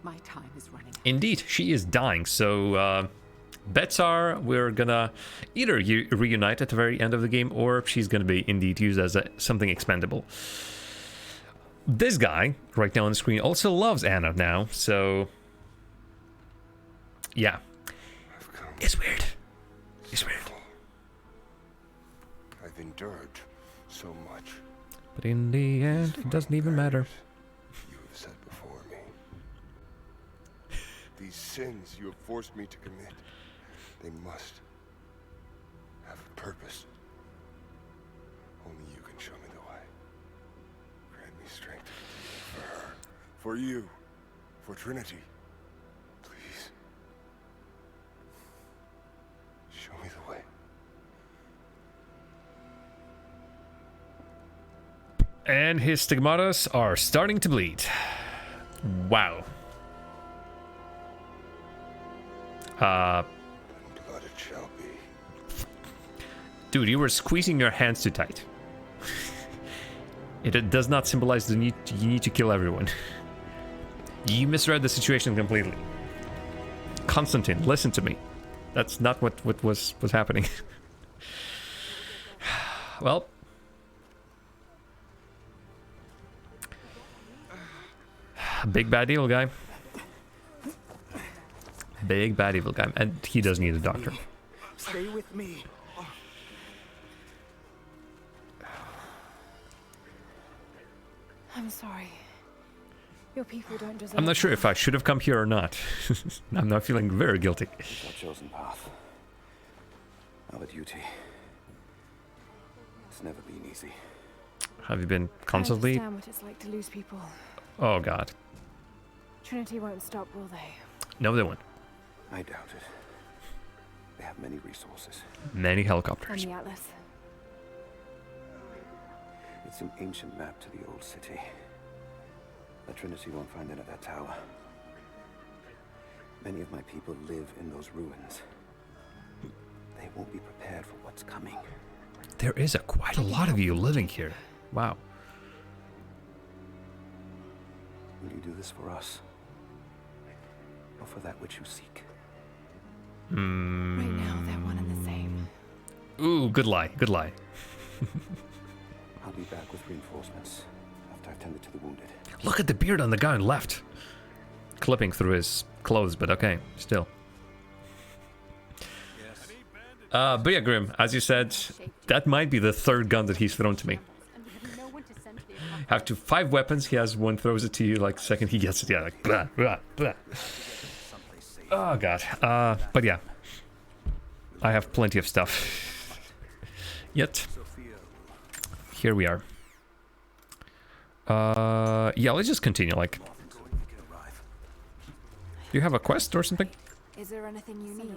Speaker 4: My time is running out.
Speaker 1: Indeed, she is dying, so bets are we're gonna either reunite at the very end of the game, or she's gonna be indeed used as something expendable. This guy, right now on the screen, also loves Anna now, so... Yeah. It's weird. It's weird.
Speaker 7: I've endured so much.
Speaker 1: But in the end, it doesn't even matter.
Speaker 7: You have said before me. These sins you have forced me to commit, they must have a purpose. Only you can show me the way. Grant me strength for her, for you, for Trinity. Please. Show me the way.
Speaker 1: And his stigmatas are starting to bleed. Wow. Uh,
Speaker 7: Blood it shall be.
Speaker 1: dude, you were squeezing your hands too tight. It does not symbolize the need. You need to kill everyone. You misread the situation completely. Constantine, listen to me. That's not what was happening. Well. Big bad evil guy. Big bad evil guy. And he does need a doctor.
Speaker 6: Stay with me.
Speaker 3: I'm sorry. Your people don't deserve.
Speaker 1: I'm not sure if I should have come here or not. I'm not feeling very guilty.
Speaker 8: It's our chosen path. Our duty. It's never been easy.
Speaker 1: Have you been
Speaker 3: I
Speaker 1: constantly?
Speaker 3: understand what it's like to lose people.
Speaker 1: Oh god.
Speaker 3: Trinity won't stop, will they?
Speaker 1: No, they won't.
Speaker 8: I doubt it. They have many resources.
Speaker 1: Many
Speaker 3: And
Speaker 1: helicopters.
Speaker 3: the Atlas.
Speaker 8: It's an ancient map to the old city. The Trinity won't find it at that tower. Many of my people live in those ruins. They won't be prepared for what's coming.
Speaker 1: There is quite a lot of you living here. Wow.
Speaker 8: Will you do this for us? Or for that which you seek?
Speaker 3: Right now, they're one and the same.
Speaker 1: Ooh, good lie. Good lie.
Speaker 8: I'll be back with reinforcements after I've tended to the wounded.
Speaker 1: Look at the beard on the guy on the left. Clipping through his clothes, but okay, still. But yeah, Grim, as you said, that might be the third gun that he's thrown to me. Have to 5 weapons, he has one, throws it to you, like, second he gets it, yeah, like, blah, blah, blah. Oh, God. But yeah. I have plenty of stuff. Yet. Here we are. Yeah, let's just continue, like. Do you have a quest or something?
Speaker 4: Is there anything you need?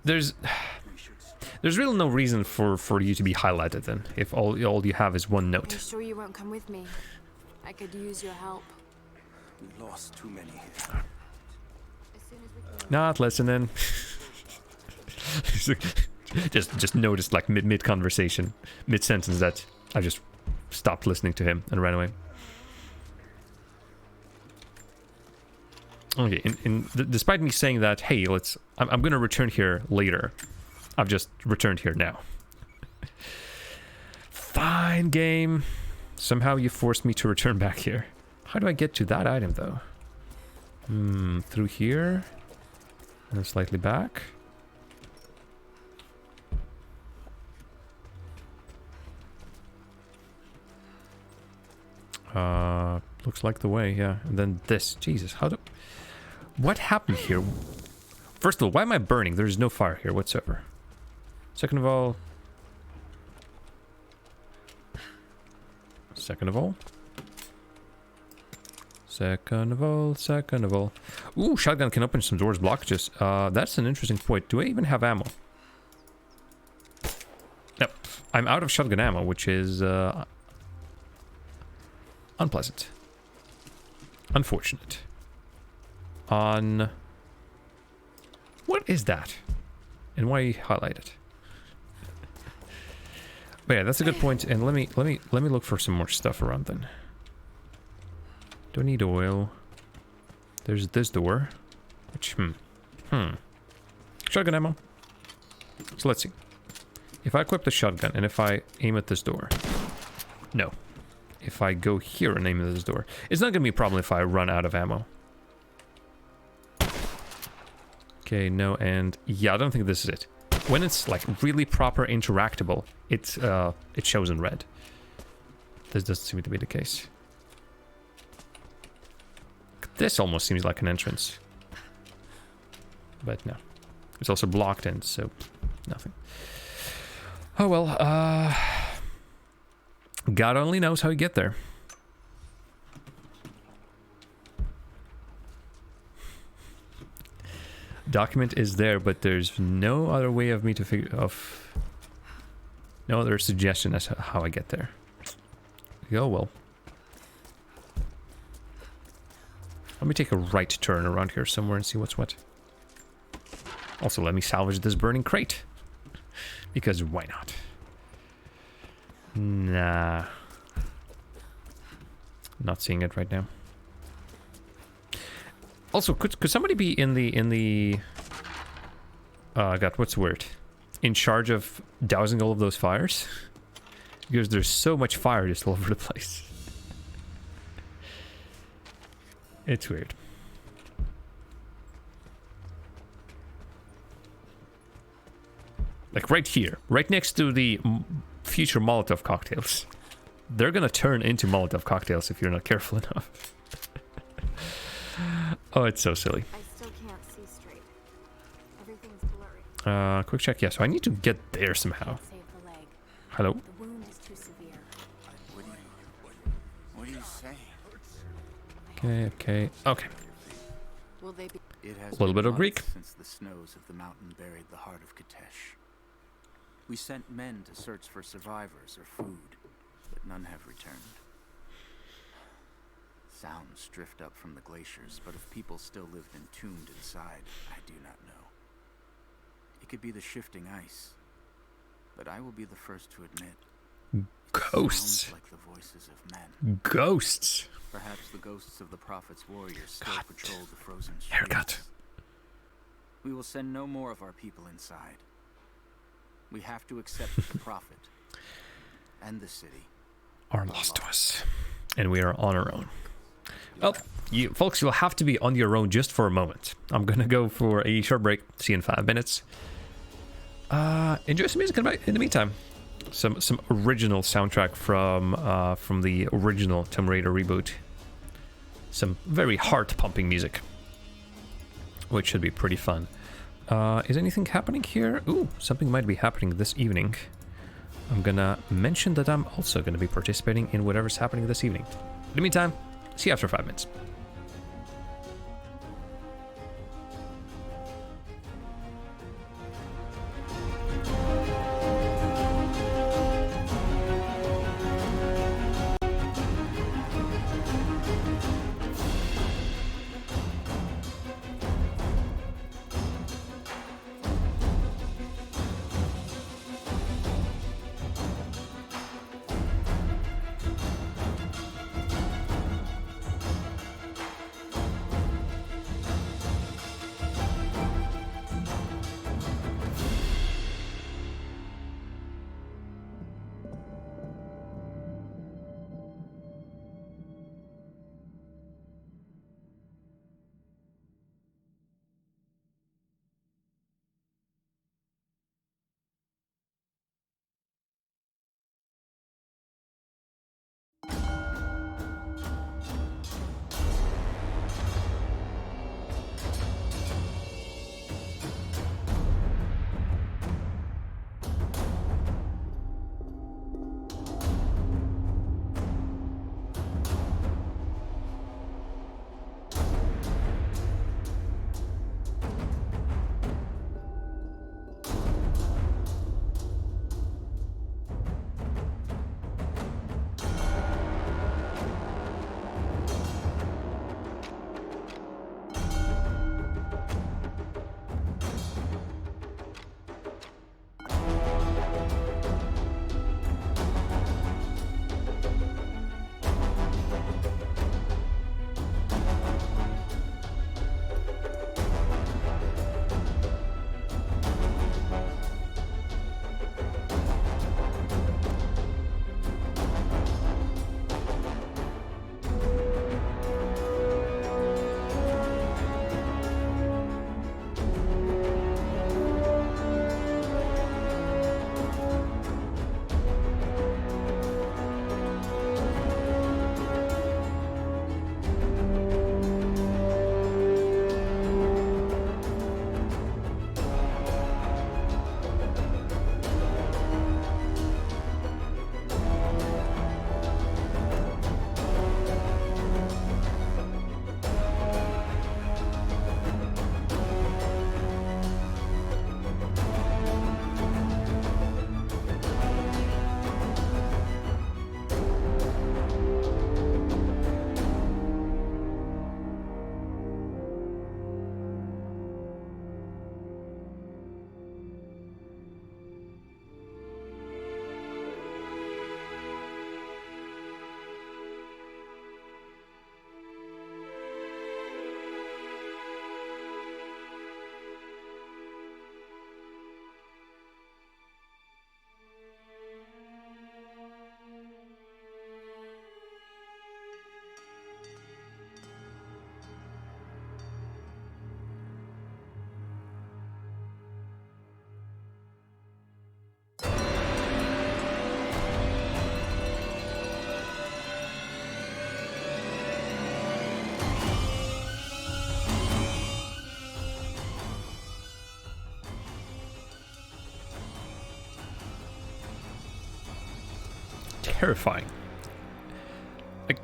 Speaker 1: There's really no reason for you to be highlighted then, if all you have is one
Speaker 4: Are you
Speaker 1: note.
Speaker 4: sure you won't come with me? I could use your help.
Speaker 8: We lost too many here.
Speaker 1: Not listening. just noticed like mid conversation, mid sentence that I just stopped listening to him and ran away. Okay, despite me saying that, hey, I'm gonna return here later. I've just returned here now. Fine, game. Somehow you forced me to return back here. How do I get to that item, though? Through here? And then slightly back? Looks like the way, yeah. And then this. Jesus, what happened here? First of all, why am I burning? There's no fire here whatsoever. Second of all... Ooh, shotgun can open some doors, blockages. That's an interesting point. Do I even have ammo? No, I'm out of shotgun ammo, which is unpleasant. Unfortunate. What is that? And why highlight it? But yeah, that's a good point. And let me look for some more stuff around then. Do I need oil? There's this door. Which shotgun ammo. So let's see. If I equip the shotgun and if I aim at this door. No. If I go here and aim at this door. It's not gonna be a problem if I run out of ammo. Okay, no, and yeah, I don't think this is it. When it's like really proper interactable, it shows in red. This doesn't seem to be the case. This almost seems like an entrance. But no. It's also blocked in, so nothing. Oh well, God only knows how you get there. Document is there, but there's no other way of me to figure of no other suggestion as to how I get there. Oh well. Let me take a right turn around here somewhere and see what's what. Also, let me salvage this burning crate. Because why not? Nah. Not seeing it right now. Also, could somebody be in the God, what's the word? In charge of dousing all of those fires? Because there's so much fire just all over the place. It's weird. Like right here, right next to the future Molotov cocktails. They're gonna turn into Molotov cocktails if you're not careful enough. Oh, it's so silly.
Speaker 3: I still can't see straight. Everything's blurry.
Speaker 1: Quick check. Yeah, so I need to get there somehow.
Speaker 3: Save the leg.
Speaker 1: Hello?
Speaker 3: The wound is too severe.
Speaker 6: What are you saying?
Speaker 1: Okay.
Speaker 3: Will they be?
Speaker 6: It has
Speaker 1: A little
Speaker 6: been
Speaker 1: bit of Greek.
Speaker 6: months since the snows of the mountain buried the heart of Katesh. We sent men to search for survivors or food, but none have returned. Sounds drift up from the glaciers, but if people still lived entombed inside, I do not know. It could be the shifting ice, but I will be the first to admit it
Speaker 1: Ghosts.
Speaker 6: sounds like the voices of men.
Speaker 1: Ghosts.
Speaker 6: Perhaps the ghosts of the Prophet's warriors still
Speaker 1: God.
Speaker 6: patrol the frozen streets.
Speaker 1: Haircut.
Speaker 6: We will send no more of our people inside. We have to accept that the Prophet and the city
Speaker 1: Are lost to us. And we are on our own. Well, you folks, you'll have to be on your own just for a moment. I'm gonna go for a short break. See you in 5 minutes. Enjoy some music in the meantime. Some original soundtrack from the original Tomb Raider reboot. Some very heart-pumping music, which should be pretty fun. Is anything happening here? Ooh, something might be happening this evening. I'm gonna mention that I'm also gonna be participating in whatever's happening this evening. In the meantime, see you after 5 minutes. terrifying. Like,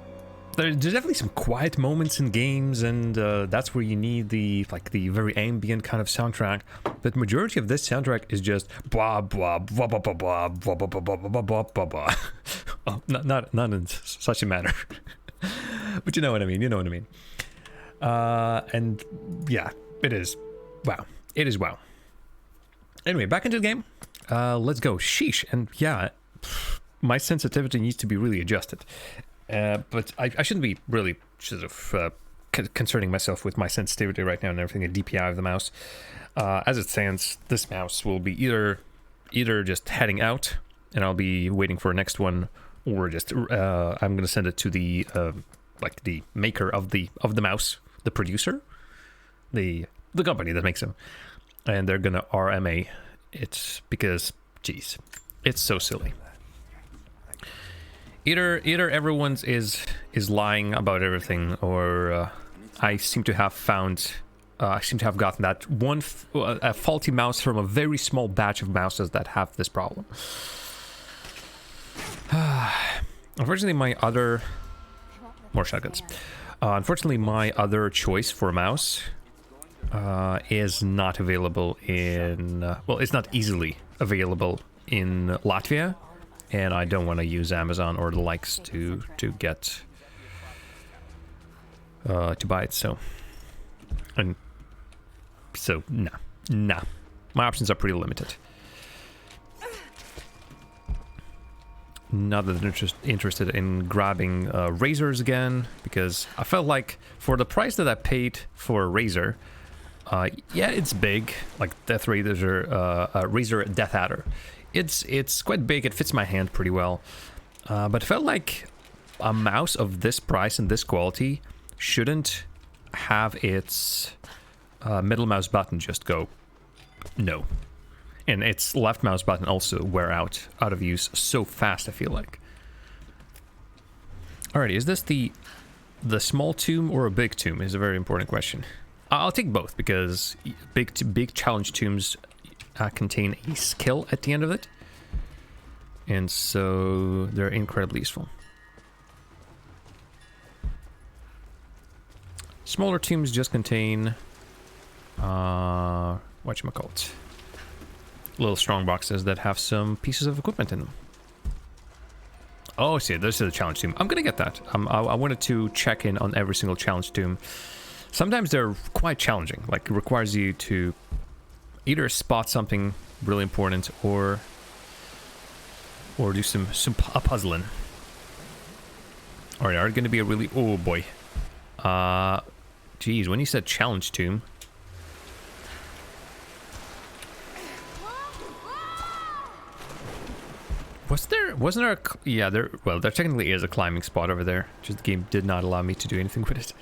Speaker 1: there's definitely some quiet moments in games, and that's where you need the very ambient kind of soundtrack. But majority of this soundtrack is just blah blah blah blah blah blah blah blah blah blah blah blah blah. Oh, not in such a manner, but you know what I mean. You know what I mean. And yeah, it is wow. It is wow. Anyway, back into the game. Let's go. Sheesh. And yeah, my sensitivity needs to be really adjusted. But I shouldn't be really sort of concerning myself with my sensitivity right now and everything, the DPI of the mouse. As it stands, this mouse will be either just heading out and I'll be waiting for a next one, or just I'm going to send it to the the maker of the mouse, the producer, the company that makes them, and they're going to RMA it because, geez, it's so silly. Either everyone's is lying about everything, or I seem to have gotten that one a faulty mouse from a very small batch of mouses that have this problem. Unfortunately, my other more shotguns. Unfortunately, my other choice for a mouse is not available in well, it's not easily available in Latvia. And I don't want to use Amazon or the likes to get to buy it. So nah. My options are pretty limited. Not that I'm interested in grabbing razors again, because I felt like for the price that I paid for a razor, yeah, it's big, like Death Razor, Razor Death Adder. It's quite big, it fits my hand pretty well, but it felt like a mouse of this price and this quality shouldn't have its middle mouse button just go no, and its left mouse button also wear out of use so fast, I feel like. Alrighty, is this the small tomb or a big tomb is a very important question. I'll take both, because big challenge tombs contain a skill at the end of it, and so they're incredibly useful. Smaller tombs just contain whatchamacallit, little strong boxes that have some pieces of equipment in them. Oh, see, this is a challenge tomb. I'm gonna get that. I wanted to check in on every single challenge tomb. Sometimes they're quite challenging, like it requires you to either spot something really important or do some puzzling. Alright, are going to be a really... Oh boy. Geez, when you said challenge tomb... Wasn't there a... Yeah, there technically is a climbing spot over there. Just the game did not allow me to do anything with it.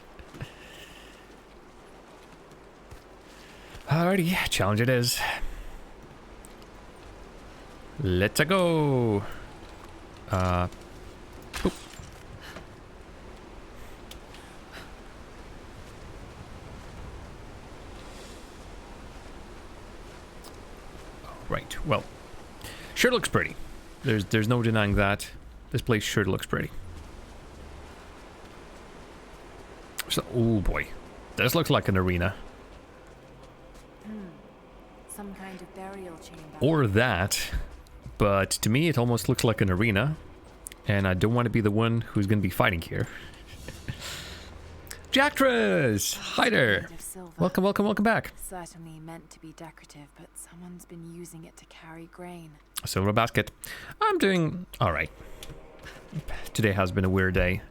Speaker 1: Alrighty, challenge it is. Let's go. Oop. Right. Well, sure looks pretty. There's no denying that. This place sure looks pretty. So, oh boy, this looks like an arena.
Speaker 4: Some kind of burial chamber.
Speaker 1: Or that, but to me it almost looks like an arena, and I don't want to be the one who's going to be fighting here. Jactras! Hi there! Welcome back.
Speaker 4: Certainly meant to be decorative, but someone's been using it to carry grain.
Speaker 1: A silver basket. I'm doing alright. Today has been a weird day.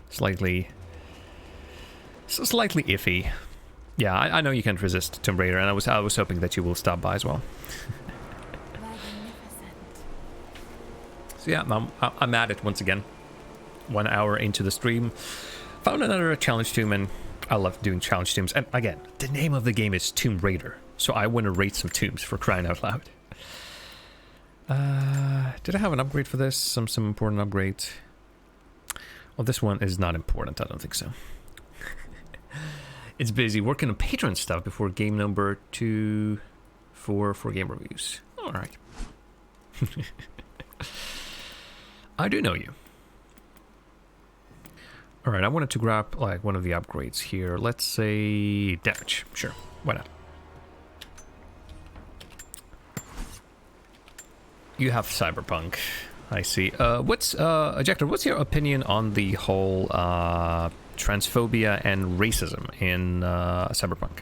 Speaker 1: Slightly iffy. Yeah, I know you can't resist Tomb Raider, and I was hoping that you will stop by as well. So yeah, I'm at it once again. 1 hour into the stream, found another challenge tomb, and I love doing challenge tombs. And again, the name of the game is Tomb Raider, so I want to raid some tombs, for crying out loud. Did I have an upgrade for this? Some important upgrade? Well, this one is not important. I don't think so. It's busy working on Patreon stuff before game number 2 for game reviews. All right. I do know you. Alright, I wanted to grab like one of the upgrades here. Let's say damage. Sure, why not? You have cyberpunk. I see. What's Ejector, what's your opinion on the whole transphobia and racism in cyberpunk?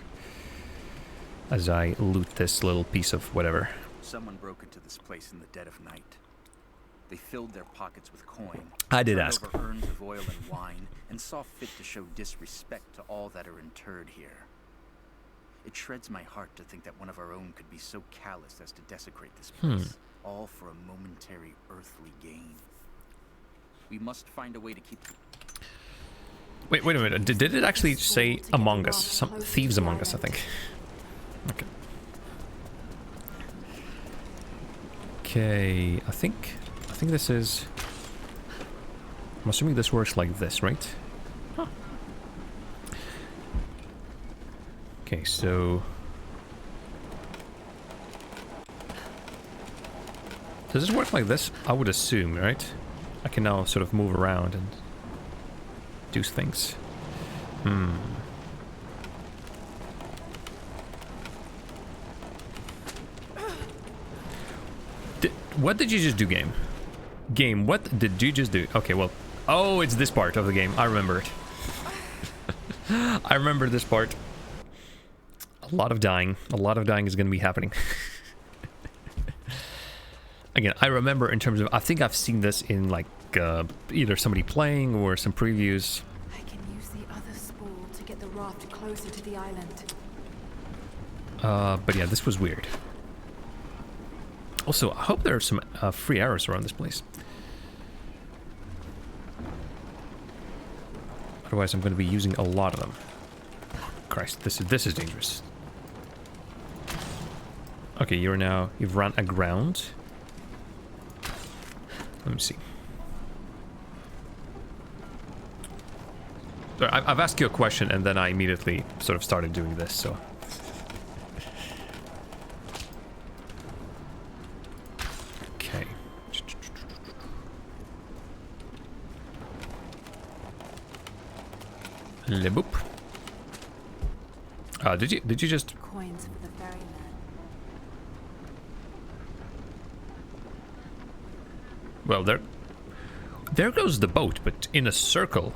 Speaker 1: As I loot this little piece of whatever.
Speaker 6: Someone broke into this place in the dead of night. They filled their pockets with coin.
Speaker 1: I did
Speaker 6: turned
Speaker 1: ask.
Speaker 6: over urns of oil and wine, and saw fit to show disrespect to all that are interred here. It shreds my heart to think that one of our own could be so callous as to desecrate this place, all for a momentary earthly gain. We must find a way to keep...
Speaker 1: Wait a minute. Did it actually say Among Us? Some Thieves Among Us, I think. Okay. Okay, I think this is... I'm assuming this works like this, right? Huh. Okay, so... Does this work like this? I would assume, right? I can now sort of move around and do things. What did you just do, game? Game, what did you just do? Okay, well... Oh, it's this part of the game. I remember it. I remember this part. A lot of dying. A lot of dying is going to be happening. Again, I remember in terms of... I think I've seen this in, like, either somebody playing or some previews.
Speaker 4: I can use the other spool to get the raft closer to the island.
Speaker 1: But yeah, this was weird. Also, I hope there are some free arrows around this place. Otherwise, I'm going to be using a lot of them. Christ, this is dangerous. Okay, you've run aground. Let me see. Sorry, I've asked you a question and then I immediately sort of started doing this, so... Okay. Le boop. Did you just...
Speaker 4: Coins for the ferryman.
Speaker 1: Well, there goes the boat, but in a circle,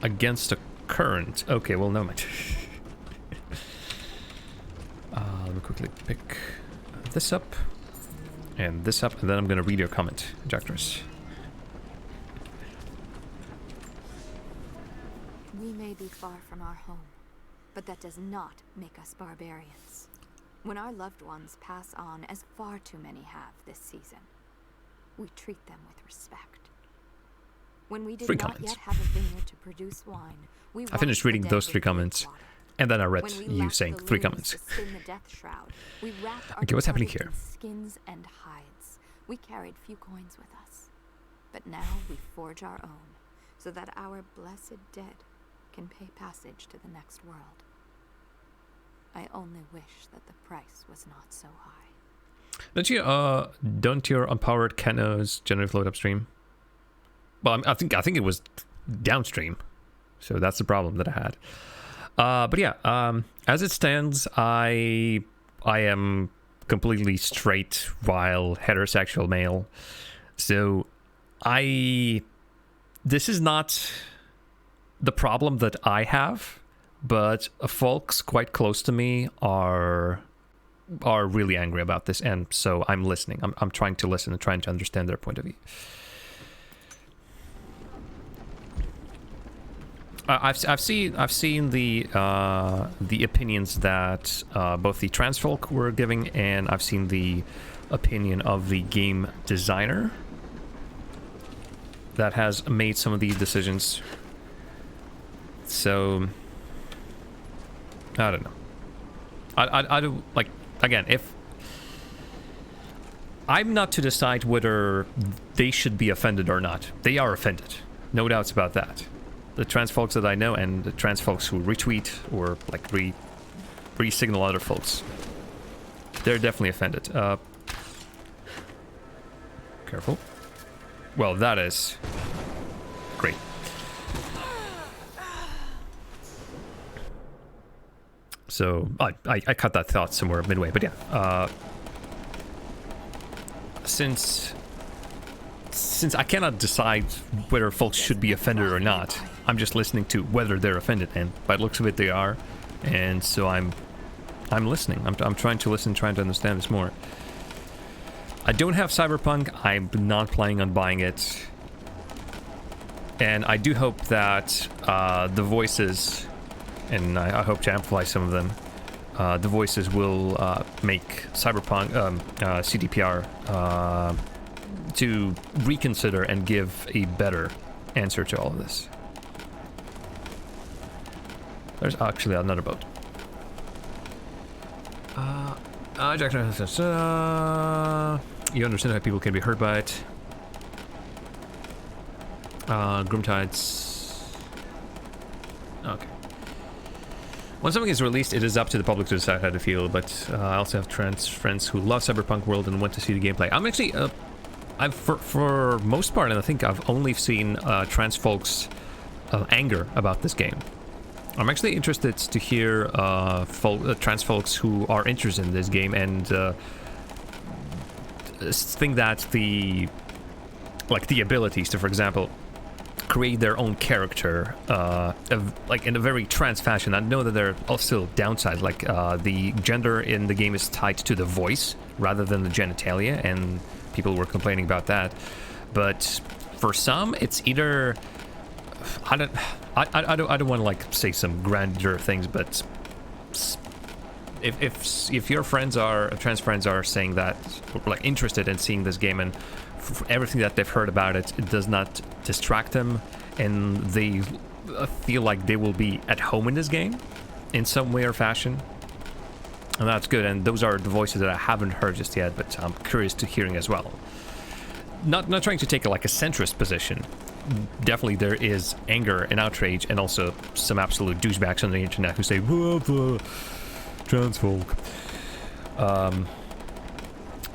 Speaker 1: against a current. Okay, well, no mind. Let me quickly pick this up, and this up, and then I'm gonna read your comment, Jackers.
Speaker 9: We may be far from our home, but that does not make us barbarians. When our loved ones pass on, as far too many have this season, we treat them with respect. When we did not yet have a vineyard to produce wine,
Speaker 1: I finished reading those 3 comments, and then I read you saying 3 comments. Okay, what's happening here?
Speaker 9: Skins and hides. We carried few coins with us, but now we forge our own, so that our blessed dead can pay passage to the next world. I only wish that the price was not so high.
Speaker 1: Don't your unpowered canoes generally float upstream? Well, I think it was downstream, so that's the problem that I had. But yeah, as it stands, I am completely straight while heterosexual male, so this is not the problem that I have, but folks quite close to me are really angry about this, and so I'm listening. I'm trying to listen and trying to understand their point of view. I've seen the opinions that both the trans folk were giving, and I've seen the opinion of the game designer that has made some of these decisions. So I don't know. I do, like, again, if I'm not to decide whether they should be offended or not. They are offended, no doubts about that. The trans folks that I know and the trans folks who retweet or like re-signal other folks, they're definitely offended. Careful. Well, that is great. So I cut that thought somewhere midway, but yeah. Since I cannot decide whether folks should be offended or not, I'm just listening to whether they're offended, and by the looks of it, they are. And so I'm listening. I'm trying to listen, trying to understand this more. I don't have Cyberpunk. I'm not planning on buying it. And I do hope that the voices, and I hope to amplify some of them, the voices will make Cyberpunk, CDPR, to reconsider and give a better answer to all of this. There's actually another boat. You understand how people can be hurt by it. Grimtides. Okay. When something is released, it is up to the public to decide how to feel, but I also have trans friends who love Cyberpunk World and want to see the gameplay. I'm actually, for most part, and I think I've only seen trans folks' anger about this game. I'm actually interested to hear trans folks who are interested in this game and think that the abilities to, for example, create their own character, like in a very trans fashion. I know that there are also downsides, like the gender in the game is tied to the voice rather than the genitalia, and people were complaining about that. But for some, it's either I don't want to like say some grander things, but if your friends are trans friends are saying that, like, interested in seeing this game, and everything that they've heard about it, it does not distract them, and they feel like they will be at home in this game in some way or fashion, and that's good. And those are the voices that I haven't heard just yet, but I'm curious to hearing as well. Not trying to take a centrist position. Definitely there is anger and outrage, and also some absolute douchebags on the internet who say, whoa, trans folk.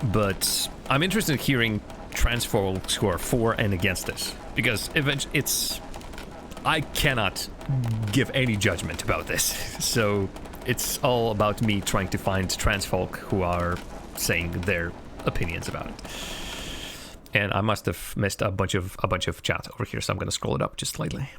Speaker 1: But I'm interested in hearing trans folks who are for and against this, because I cannot give any judgment about this. So it's all about me trying to find trans folk who are saying their opinions about it. And I must have missed a bunch of chat over here, so I'm going to scroll it up just slightly.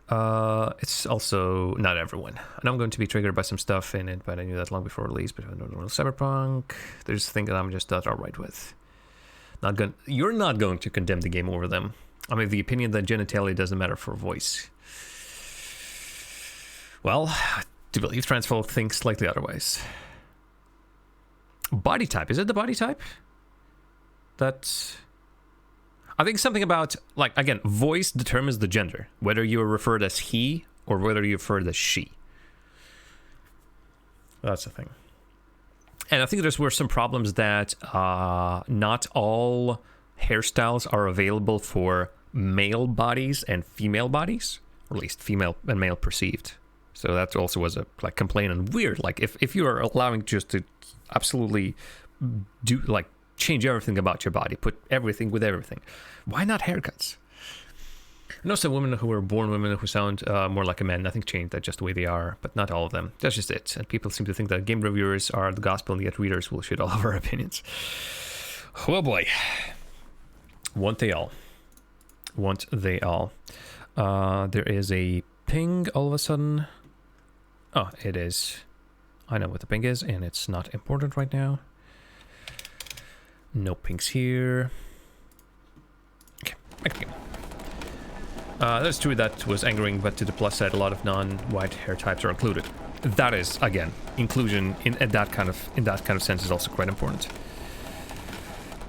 Speaker 1: It's also not everyone. I know I'm going to be triggered by some stuff in it, but I knew that long before release. But I don't know, Cyberpunk, there's things that I'm just not alright with. You're not going to condemn the game over them. I mean, the opinion that genitalia doesn't matter for voice. Well, to believe trans folk think slightly otherwise. Body type, is it the body type? That's... I think something about, like, again, voice determines the gender. Whether you are referred as he or whether you're referred as she. That's the thing. And I think were some problems that not all hairstyles are available for male bodies and female bodies. Or at least female and male perceived. So that also was a complaint, and weird. Like, if you are allowing just to absolutely do, like, change everything about your body, put everything with everything, why not haircuts? I know some women who are born women who sound more like a man. Nothing changed, that's just the way they are, but not all of them. That's just it. And people seem to think that game reviewers are the gospel, and yet readers will shit all over our opinions. Oh boy. Want they all. There is a ping all of a sudden. Oh, it is. I know what the ping is, and it's not important right now. No pings here. Okay, back to the game. That's true, that was angering, but to the plus side, a lot of non-white hair types are included. That is, again, inclusion in that kind of sense is also quite important.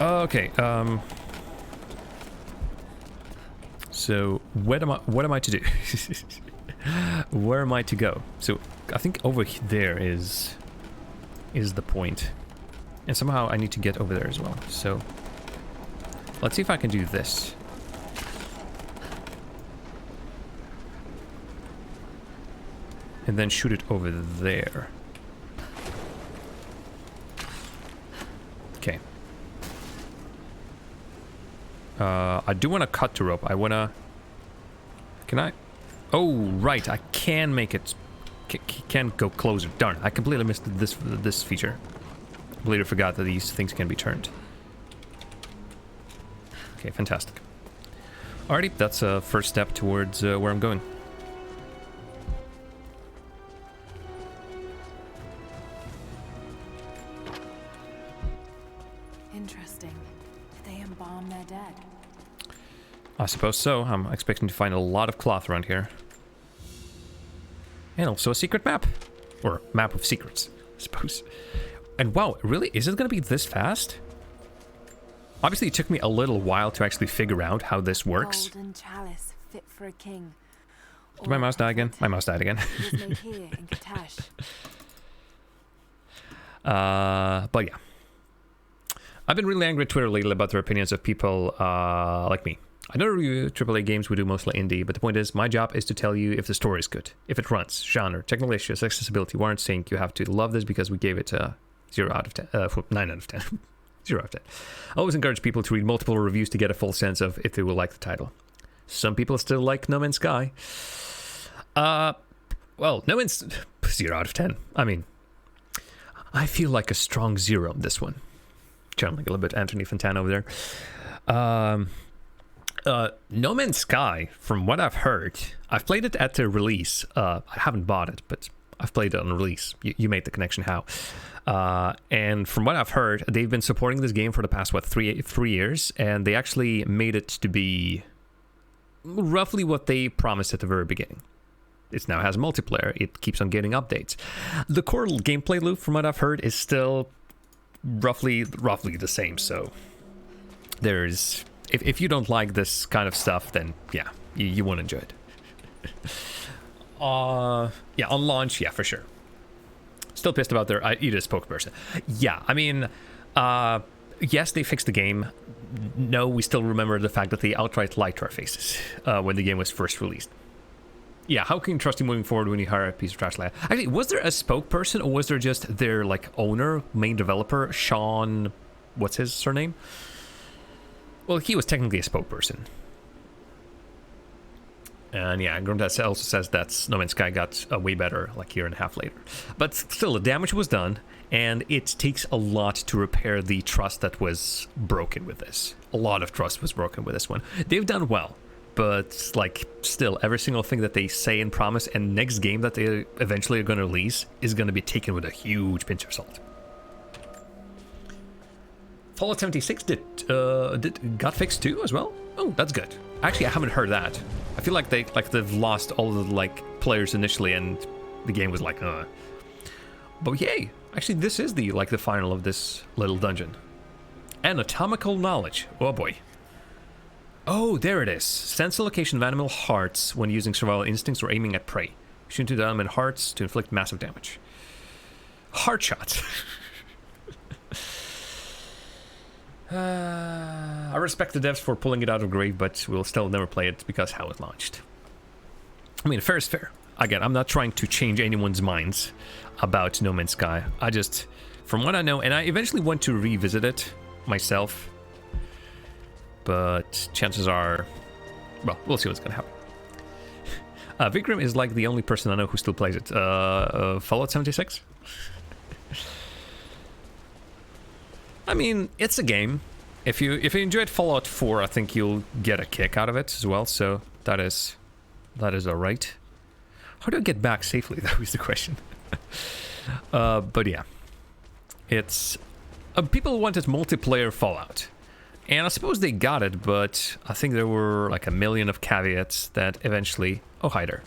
Speaker 1: Okay. So what am I to do? Where am I to go? So I think over there is the point. And somehow I need to get over there as well. So let's see if I can do this. And then shoot it over there. Okay. I do want to cut the rope. I want to... Can I? Oh, right. I can make it... Can go closer. Darn, I completely missed this feature. Completely forgot that these things can be turned. Okay, fantastic. Alrighty, that's a first step towards where I'm going.
Speaker 4: Interesting. Did they embalm their dead?
Speaker 1: I suppose so. I'm expecting to find a lot of cloth around here. And also a secret map. Or map of secrets, I suppose. And wow, really? Is it going to be this fast? Obviously, it took me a little while to actually figure out how this works.
Speaker 4: Golden chalice fit for a king.
Speaker 1: Did my mouse die again? My mouse died again.
Speaker 4: It was made here in Katash.
Speaker 1: But yeah. I've been really angry at Twitter lately about their opinions of people like me. I don't review AAA games, we do mostly indie, but the point is, my job is to tell you if the story is good, if it runs, genre, technical issues, accessibility, warrant saying you have to love this because we gave it a 0 out of 10, 9 out of 10. 0 out of 10. I always encourage people to read multiple reviews to get a full sense of if they will like the title. Some people still like No Man's Sky. Well, No Man's... 0 out of 10. I mean, I feel like a strong 0 on this one. Channeling a little bit Anthony Fontana over there. No Man's Sky, from what I've heard, I've played it at the release. I haven't bought it, but I've played it on release. You made the connection how. And from what I've heard, they've been supporting this game for the past, what, three years, and they actually made it to be roughly what they promised at the very beginning. It now has multiplayer. It keeps on getting updates. The core gameplay loop, from what I've heard, is still roughly the same. So there's... If you don't like this kind of stuff, then yeah, you won't enjoy it. Yeah, on launch, yeah, for sure. Still pissed about their Ida spokesperson. Yeah, I mean, yes, they fixed the game. No, we still remember the fact that they outright lied to our faces when the game was first released. Yeah, how can you trust you moving forward when you hire a piece of trash like that? Actually, was there a spokesperson, or was there just their like owner, main developer, Sean? What's his surname? Well, he was technically a spokesperson. And yeah, Gruntas also says that No Man's Sky got way better like a year and a half later. But still, the damage was done, and it takes a lot to repair the trust that was broken with this. A lot of trust was broken with this one. They've done well, but like still, every single thing that they say and promise, and next game that they eventually are going to release is going to be taken with a huge pinch of salt. Fallout 76 got fixed too as well. Oh, that's good. Actually, I haven't heard that. I feel like they've lost all the like players initially, and the game was like, But yay! Actually, this is the final of this little dungeon. Anatomical knowledge. Oh boy. Oh, there it is. Sense the location of animal hearts when using survival instincts or aiming at prey. Shoot to the element hearts to inflict massive damage. Heart shots. I respect the devs for pulling it out of grave, but we'll still never play it because how it launched. I mean, fair is fair. Again, I'm not trying to change anyone's minds about No Man's Sky. I just, from what I know, and I eventually want to revisit it myself, but chances are, well, we'll see what's gonna happen. Vikram is like the only person I know who still plays it. Fallout 76? I mean, it's a game. If you enjoyed Fallout 4, I think you'll get a kick out of it as well. So that is alright. How do I get back safely? That was the question. But yeah, it's people wanted multiplayer Fallout, and I suppose they got it. But I think there were like a million of caveats that eventually, oh hi there,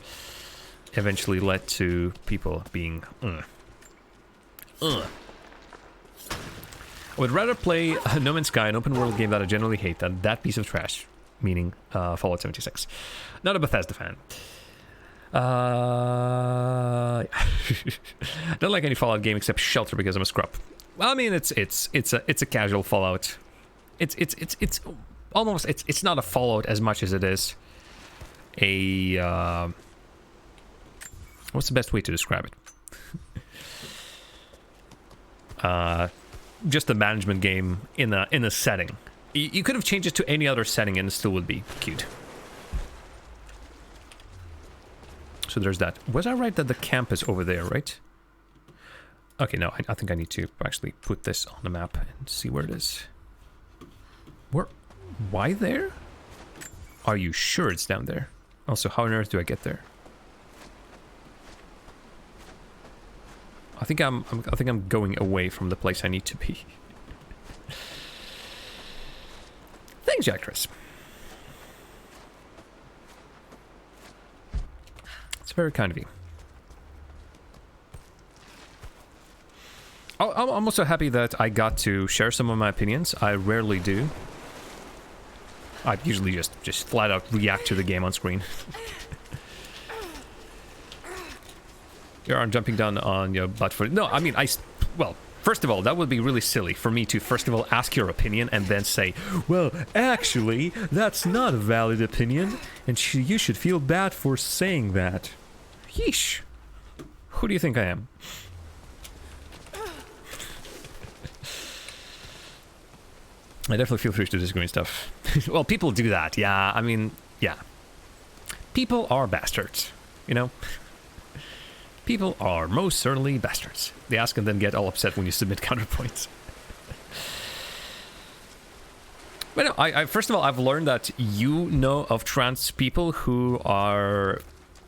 Speaker 1: eventually led to people being. I would rather play No Man's Sky, an open world game that I generally hate, than that piece of trash, meaning Fallout 76. Not a Bethesda fan. Don't like any Fallout game except Shelter because I'm a scrub. Well, I mean, it's a casual Fallout. It's almost it's not a Fallout as much as it is a what's the best way to describe it? Just a management game in a setting. You could have changed it to any other setting and it still would be cute. So there's that. Was I right that the camp is over there, right? Okay, no, I think I need to actually put this on the map and see where it is. Where? Why there? Are you sure it's down there? Also, how on earth do I get there? I think I'm going away from the place I need to be. Thanks, Jack Chris. It's very kind of you. I'm also happy that I got to share some of my opinions. I rarely do. I usually just flat out react to the game on screen. You're jumping down on your butt for... No, I mean, well, first of all, that would be really silly for me to, first of all, ask your opinion and then say, well, actually, that's not a valid opinion, and you should feel bad for saying that. Yeesh. Who do you think I am? I definitely feel free to disagree and stuff. Well, people do that, yeah, I mean, yeah. People are bastards, you know? People are most certainly bastards. They ask and then get all upset when you submit counterpoints. But no, I first of all, I've learned that you know of trans people who are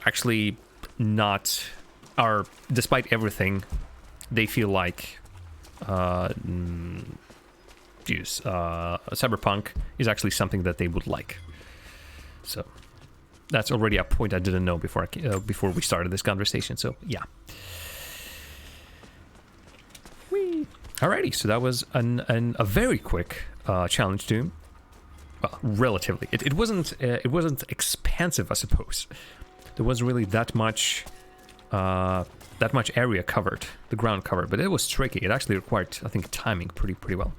Speaker 1: actually not... are, despite everything, they feel like... cyberpunk is actually something that they would like. So that's already a point I didn't know before we started this conversation. So yeah. Whee. Alrighty, so that was a very quick challenge to, well, relatively. It wasn't expansive, I suppose. There wasn't really that much area covered, the ground covered, but it was tricky. It actually required, I think, timing pretty well.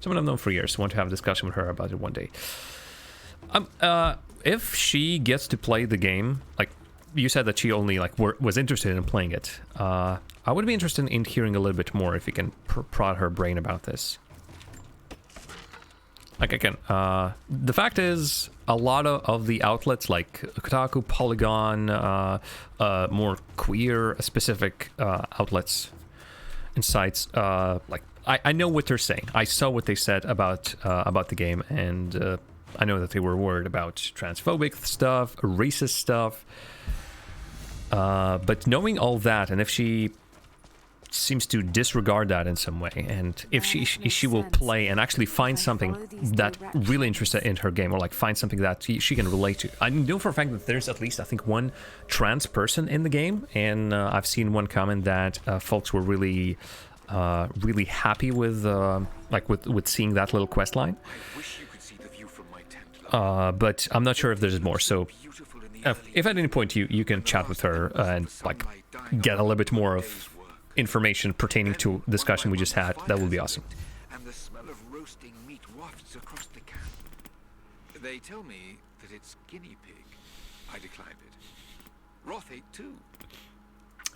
Speaker 1: Someone I've known for years. Want to have a discussion with her about it one day. If she gets to play the game, like you said that she only was interested in playing it, I would be interested in hearing a little bit more if you can prod her brain about this. Like again, the fact is, a lot of the outlets like Kotaku, Polygon, more queer specific outlets and sites, like I know what they're saying. I saw what they said about the game, and I know that they were worried about transphobic stuff, racist stuff. But knowing all that, and if she seems to disregard that in some way, and if she will play and actually find something that really interests her in her game, or like find something that she can relate to. I know for a fact that there's at least, I think, one trans person in the game, and I've seen one comment that folks were really happy with with seeing that little quest line. But I'm not sure if there's more. So if at any point you can chat with her and like get a little bit more of information pertaining to discussion we just had, that would be awesome.
Speaker 10: And the smell of roasting meat wafts across the camp. They tell me that it's guinea pig. I declined it. Roth ate too.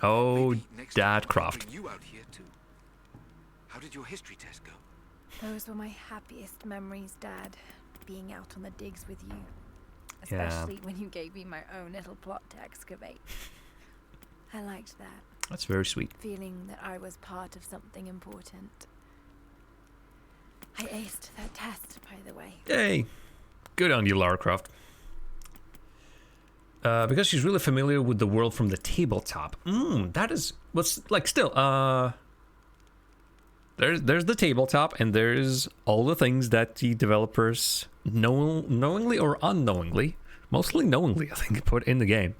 Speaker 1: Oh, Dad Croft.
Speaker 10: You out here too. How did your history test go?
Speaker 3: Those were my happiest memories, Dad. Being out on the digs with you. Especially when you gave me my own little plot to excavate. I liked that.
Speaker 1: That's very sweet.
Speaker 3: Feeling that I was part of something important. I aced that test, by the way.
Speaker 1: Yay! Good on you, Lara Croft. Because she's really familiar with the world from the tabletop. That is... what's like still, There's the tabletop, and there's all the things that the developers knowingly or unknowingly, mostly knowingly, I think, put in the game,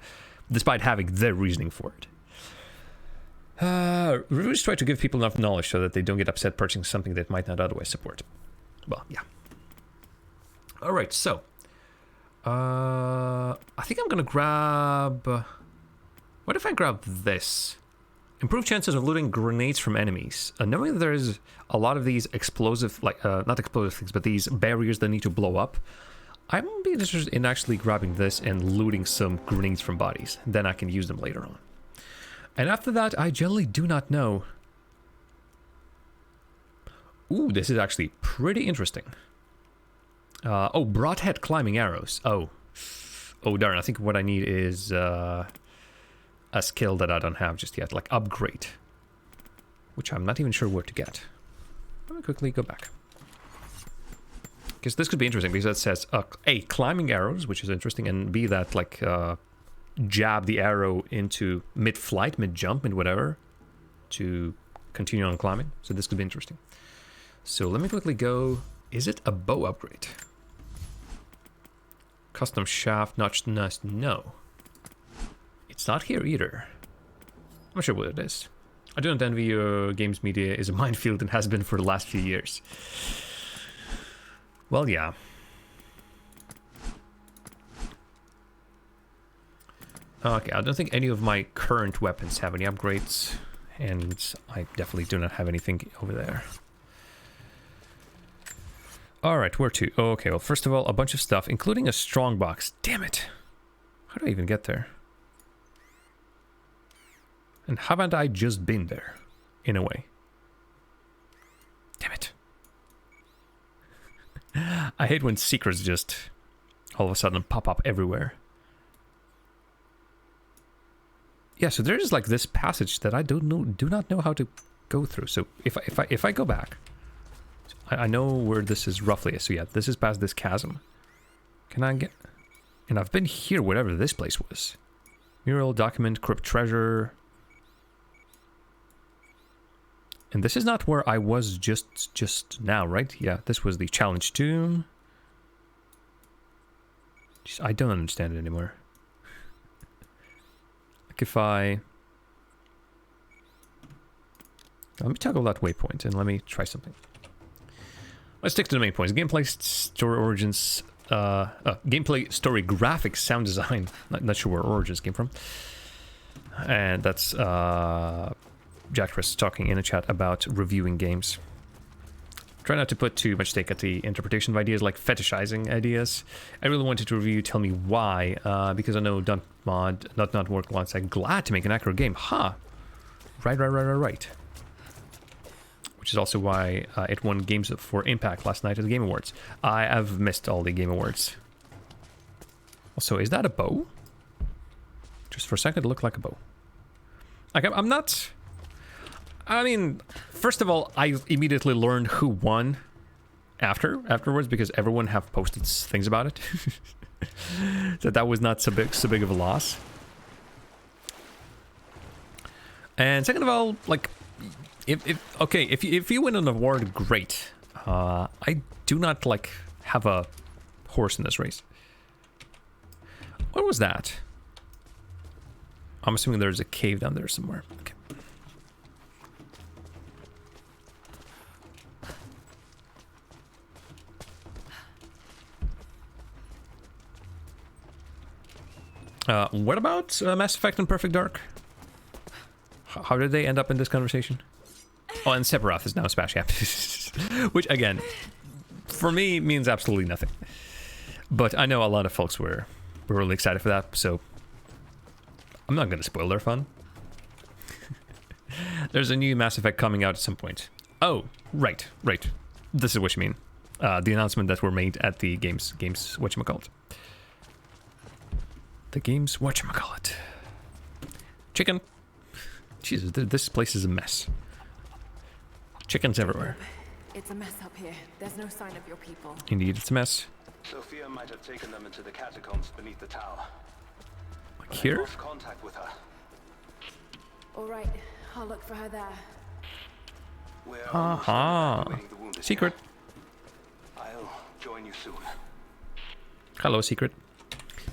Speaker 1: despite having their reasoning for it. Reviewers try to give people enough knowledge so that they don't get upset purchasing something that might not otherwise support. Well, yeah. Alright, so. I think I'm gonna grab... what if I grab this? Improved chances of looting grenades from enemies. Knowing that there's a lot of these explosive, not explosive things, but these barriers that need to blow up, I'm gonna be interested in actually grabbing this and looting some grenades from bodies. Then I can use them later on. And after that, I generally do not know. Ooh, this is actually pretty interesting. Oh, broadhead climbing arrows. Oh. Oh, darn. I think what I need is a skill that I don't have just yet. Like upgrade. Which I'm not even sure where to get. Let me quickly go back. Because this could be interesting because it says A, climbing arrows, which is interesting, and B, that like jab the arrow into mid-flight, mid-jump, mid-whatever to continue on climbing. So this could be interesting. So let me quickly go. Is it a bow upgrade? Custom shaft, notched nest. No. It's not here either. I'm not sure what it is. I do not envy your games media is a minefield and has been for the last few years. Well, yeah. Okay, I don't think any of my current weapons have any upgrades. And I definitely do not have anything over there. Alright, where to? Oh, okay, well, first of all, a bunch of stuff, including a strong box. Damn it. How do I even get there? And haven't I just been there? In a way. Damn it. I hate when secrets just all of a sudden pop up everywhere. Yeah, so there is like this passage that I do not know how to go through. So if I go back, I know where this is roughly. So yeah, this is past this chasm. Can I get? And I've been here, whatever this place was. Mural, document, crypt treasure. And this is not where I was just now, right? Yeah, this was the challenge tomb. Jeez, I don't understand it anymore. Like if I... Let me toggle that waypoint and let me try something. Let's stick to the main points. Gameplay, story, origins... gameplay, story, graphics, sound design. Not sure where origins came from. And that's... Jack Chris talking in the chat about reviewing games. Try not to put too much stake at the interpretation of ideas, like fetishizing ideas. I really wanted to review, tell me why, because I know .mod not work alongside glad to make an accurate game. Huh. Right. Which is also why it won Games for Impact last night at the Game Awards. I have missed all the Game Awards. Also, is that a bow? Just for a second, it looked like a bow. Like, I'm not... I mean, first of all, I immediately learned who won afterwards because everyone have posted things about it. So that was not so big of a loss. And second of all, like, if you win an award, great. I do not like have a horse in this race. What was that? I'm assuming there's a cave down there somewhere. Okay. What about Mass Effect and Perfect Dark? How did they end up in this conversation? Oh, and Sephiroth is now Smash, yeah. Which, again, for me, means absolutely nothing. But I know a lot of folks were really excited for that, so I'm not going to spoil their fun. There's a new Mass Effect coming out at some point. Oh, right. This is what you mean. The announcement that were made at the games whatchamacallit. The games whatchamacallit. Chicken. Jesus, this place is a mess. Chickens everywhere.
Speaker 3: It's a mess up here. There's no sign of your people.
Speaker 1: Indeed, it's a mess.
Speaker 8: Sophia might have taken them into the catacombs beneath the tower.
Speaker 1: Like here?
Speaker 8: Lost contact with her.
Speaker 3: All right, I'll look for her there.
Speaker 1: Secret.
Speaker 8: I'll join you soon.
Speaker 1: Hello, Secret.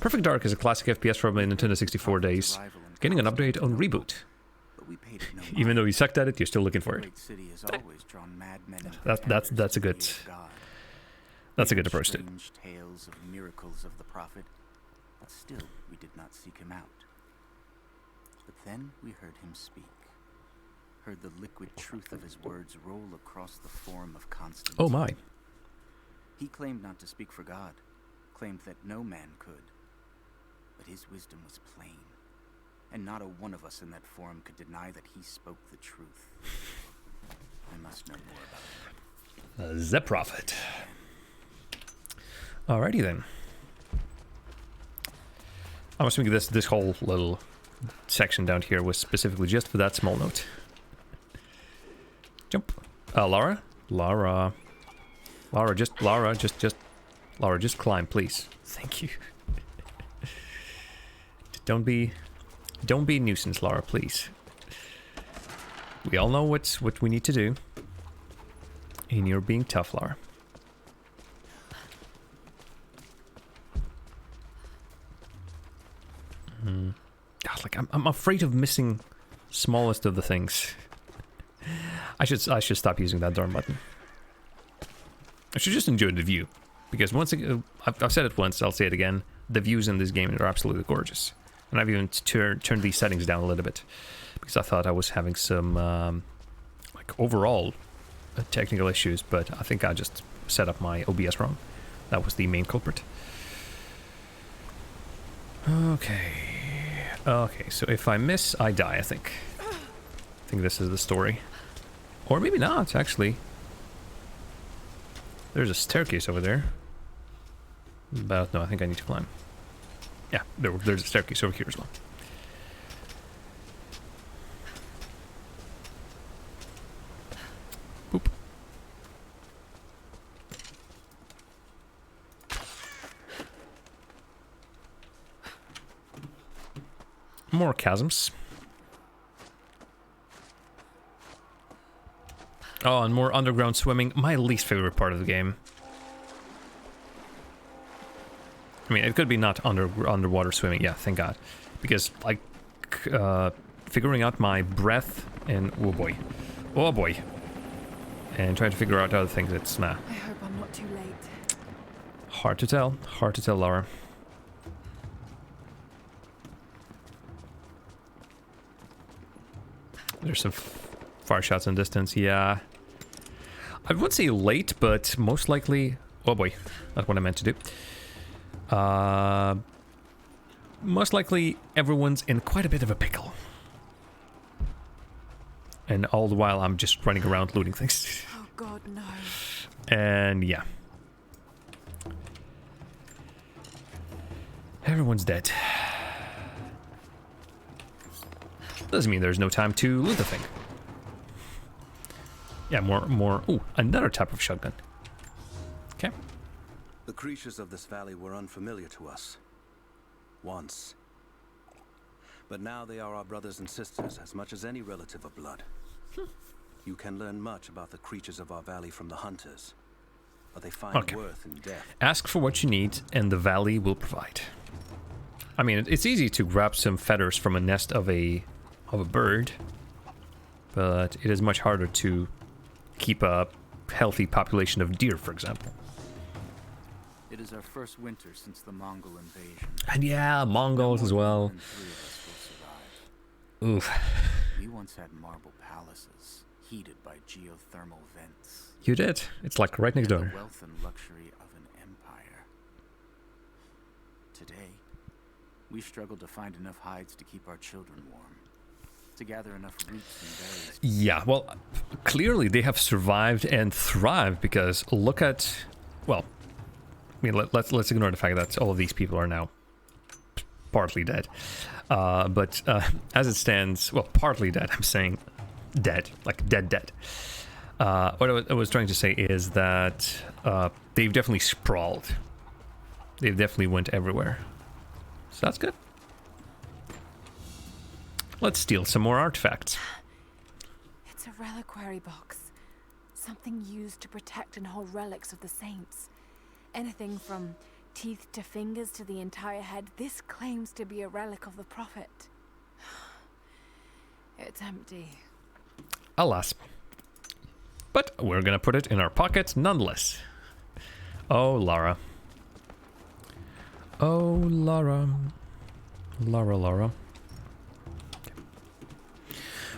Speaker 1: Perfect Dark is a classic FPS from the Nintendo 64 days. Getting an update on Reboot. Even though you sucked at it, you're still looking for it. That's a good approach to it.
Speaker 6: Tales of miracles of the prophet, but still we did not seek him out. But then we heard him speak. Heard the liquid truth of his words roll across the form of Constantine.
Speaker 1: Oh my.
Speaker 6: He claimed not to speak for God, claimed that no man could. But his wisdom was plain, and not a one of us in that forum could deny that he spoke the truth. I must know more about him.
Speaker 1: The Prophet. Alrighty then. I'm assuming this whole little section down here was specifically just for that small note. Jump. Lara? Lara, just climb, please. Thank you. Don't be a nuisance, Lara, please. We all know what we need to do. And you're being tough, Lara. God, like I'm afraid of missing smallest of the things. I should stop using that darn button. I should just enjoy the view, because once again, I've said it once, I'll say it again. The views in this game are absolutely gorgeous, and I've even turned these settings down a little bit because I thought I was having some like overall technical issues, but I think I just set up my OBS wrong. That was the main culprit. Okay, so if I miss, I die, I think. I think this is the story. Or maybe not, actually. There's a staircase over there. But no, I think I need to climb. Yeah, there's a staircase over here as well. Boop. More chasms. Oh, and more underground swimming. My least favorite part of the game. I mean, it could be not underwater swimming. Yeah, thank God. Because, like, figuring out my breath and... Oh, boy. Oh, boy. And trying to figure out other things, it's... Nah.
Speaker 4: I hope I'm not too late.
Speaker 1: Hard to tell. Hard to tell, Laura. There's some fire shots in distance. Yeah. I would say late, but most likely... Oh boy, not what I meant to do. Most likely everyone's in quite a bit of a pickle. And all the while I'm just running around looting things.
Speaker 4: Oh God, no.
Speaker 1: And yeah. Everyone's dead. Doesn't mean there's no time to loot the thing. Yeah, more. Ooh, another type of shotgun. Okay.
Speaker 8: The creatures of this valley were unfamiliar to us. Once. But now they are our brothers and sisters as much as any relative of blood. You can learn much about the creatures of our valley from the hunters. But they find worth in death.
Speaker 1: Ask for what you need, and the valley will provide. I mean, it's easy to grab some feathers from a nest of a bird, but it is much harder to keep a healthy population of deer, for example.
Speaker 6: It is our first winter since the Mongol invasion.
Speaker 1: And yeah, Mongols as well. Oof.
Speaker 6: We once had marble palaces, heated by geothermal vents.
Speaker 1: You did. It's like right next door.
Speaker 6: The wealth and luxury of an empire. Today, we struggle to find enough hides to keep our children warm. To gather enough roots and berries.
Speaker 1: Yeah, well, clearly they have survived and thrived, because look at, well, I mean, let's ignore the fact that all of these people are now partly dead. But as it stands, well, partly dead, I'm saying dead, like dead. What I was trying to say is that they've definitely sprawled. They've definitely went everywhere. So that's good. Let's steal some more artifacts.
Speaker 4: It's a reliquary box. Something used to protect and hold relics of the saints. Anything from teeth to fingers to the entire head. This claims to be a relic of the prophet. It's empty.
Speaker 1: Alas. But we're gonna put it in our pockets nonetheless. Oh, Lara. Oh, Lara. Lara.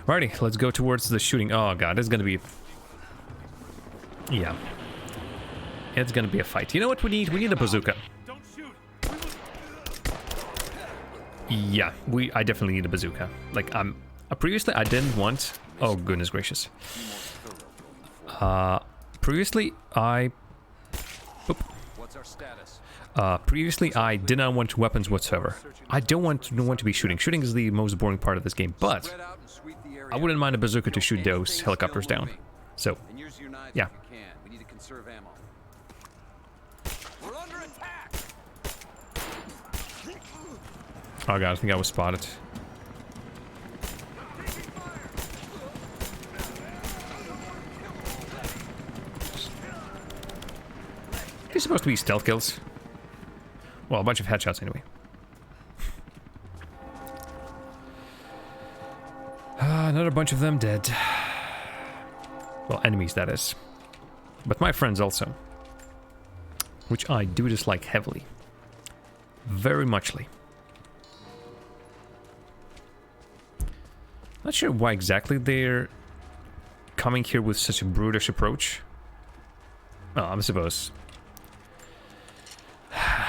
Speaker 1: Alrighty, let's go towards the shooting. Oh god, it's gonna be... Yeah. It's gonna be a fight. You know what we need? We need a bazooka.
Speaker 5: Don't shoot.
Speaker 1: Yeah, I definitely need a bazooka. Like, previously I didn't want... Oh, goodness gracious. Previously I... Oop.
Speaker 8: What's our
Speaker 1: Previously, I did not want weapons whatsoever. I don't want to be shooting. Shooting is the most boring part of this game, but I wouldn't mind a bazooka to shoot those helicopters down. So, yeah.
Speaker 8: We need to conserve ammo. We're under attack.
Speaker 1: Oh god, I think I was spotted. These are supposed to be stealth kills. Well, a bunch of headshots anyway. Another bunch of them dead. Well, enemies, that is. But my friends also. Which I do dislike heavily. Very muchly. Not sure why exactly they're coming here with such a brutish approach. Well, I suppose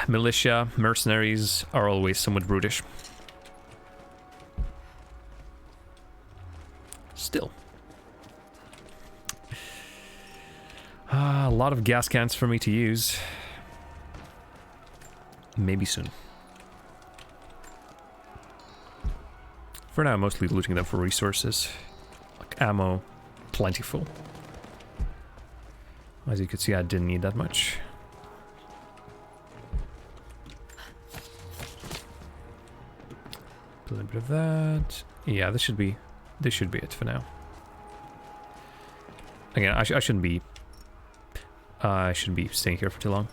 Speaker 1: militia, mercenaries are always somewhat brutish. Still. A lot of gas cans for me to use. Maybe soon. For now, I'm mostly looting them for resources. Like ammo, plentiful. As you can see, I didn't need that much. A little bit of that. Yeah, this should be it for now. Again, I shouldn't be staying here for too long.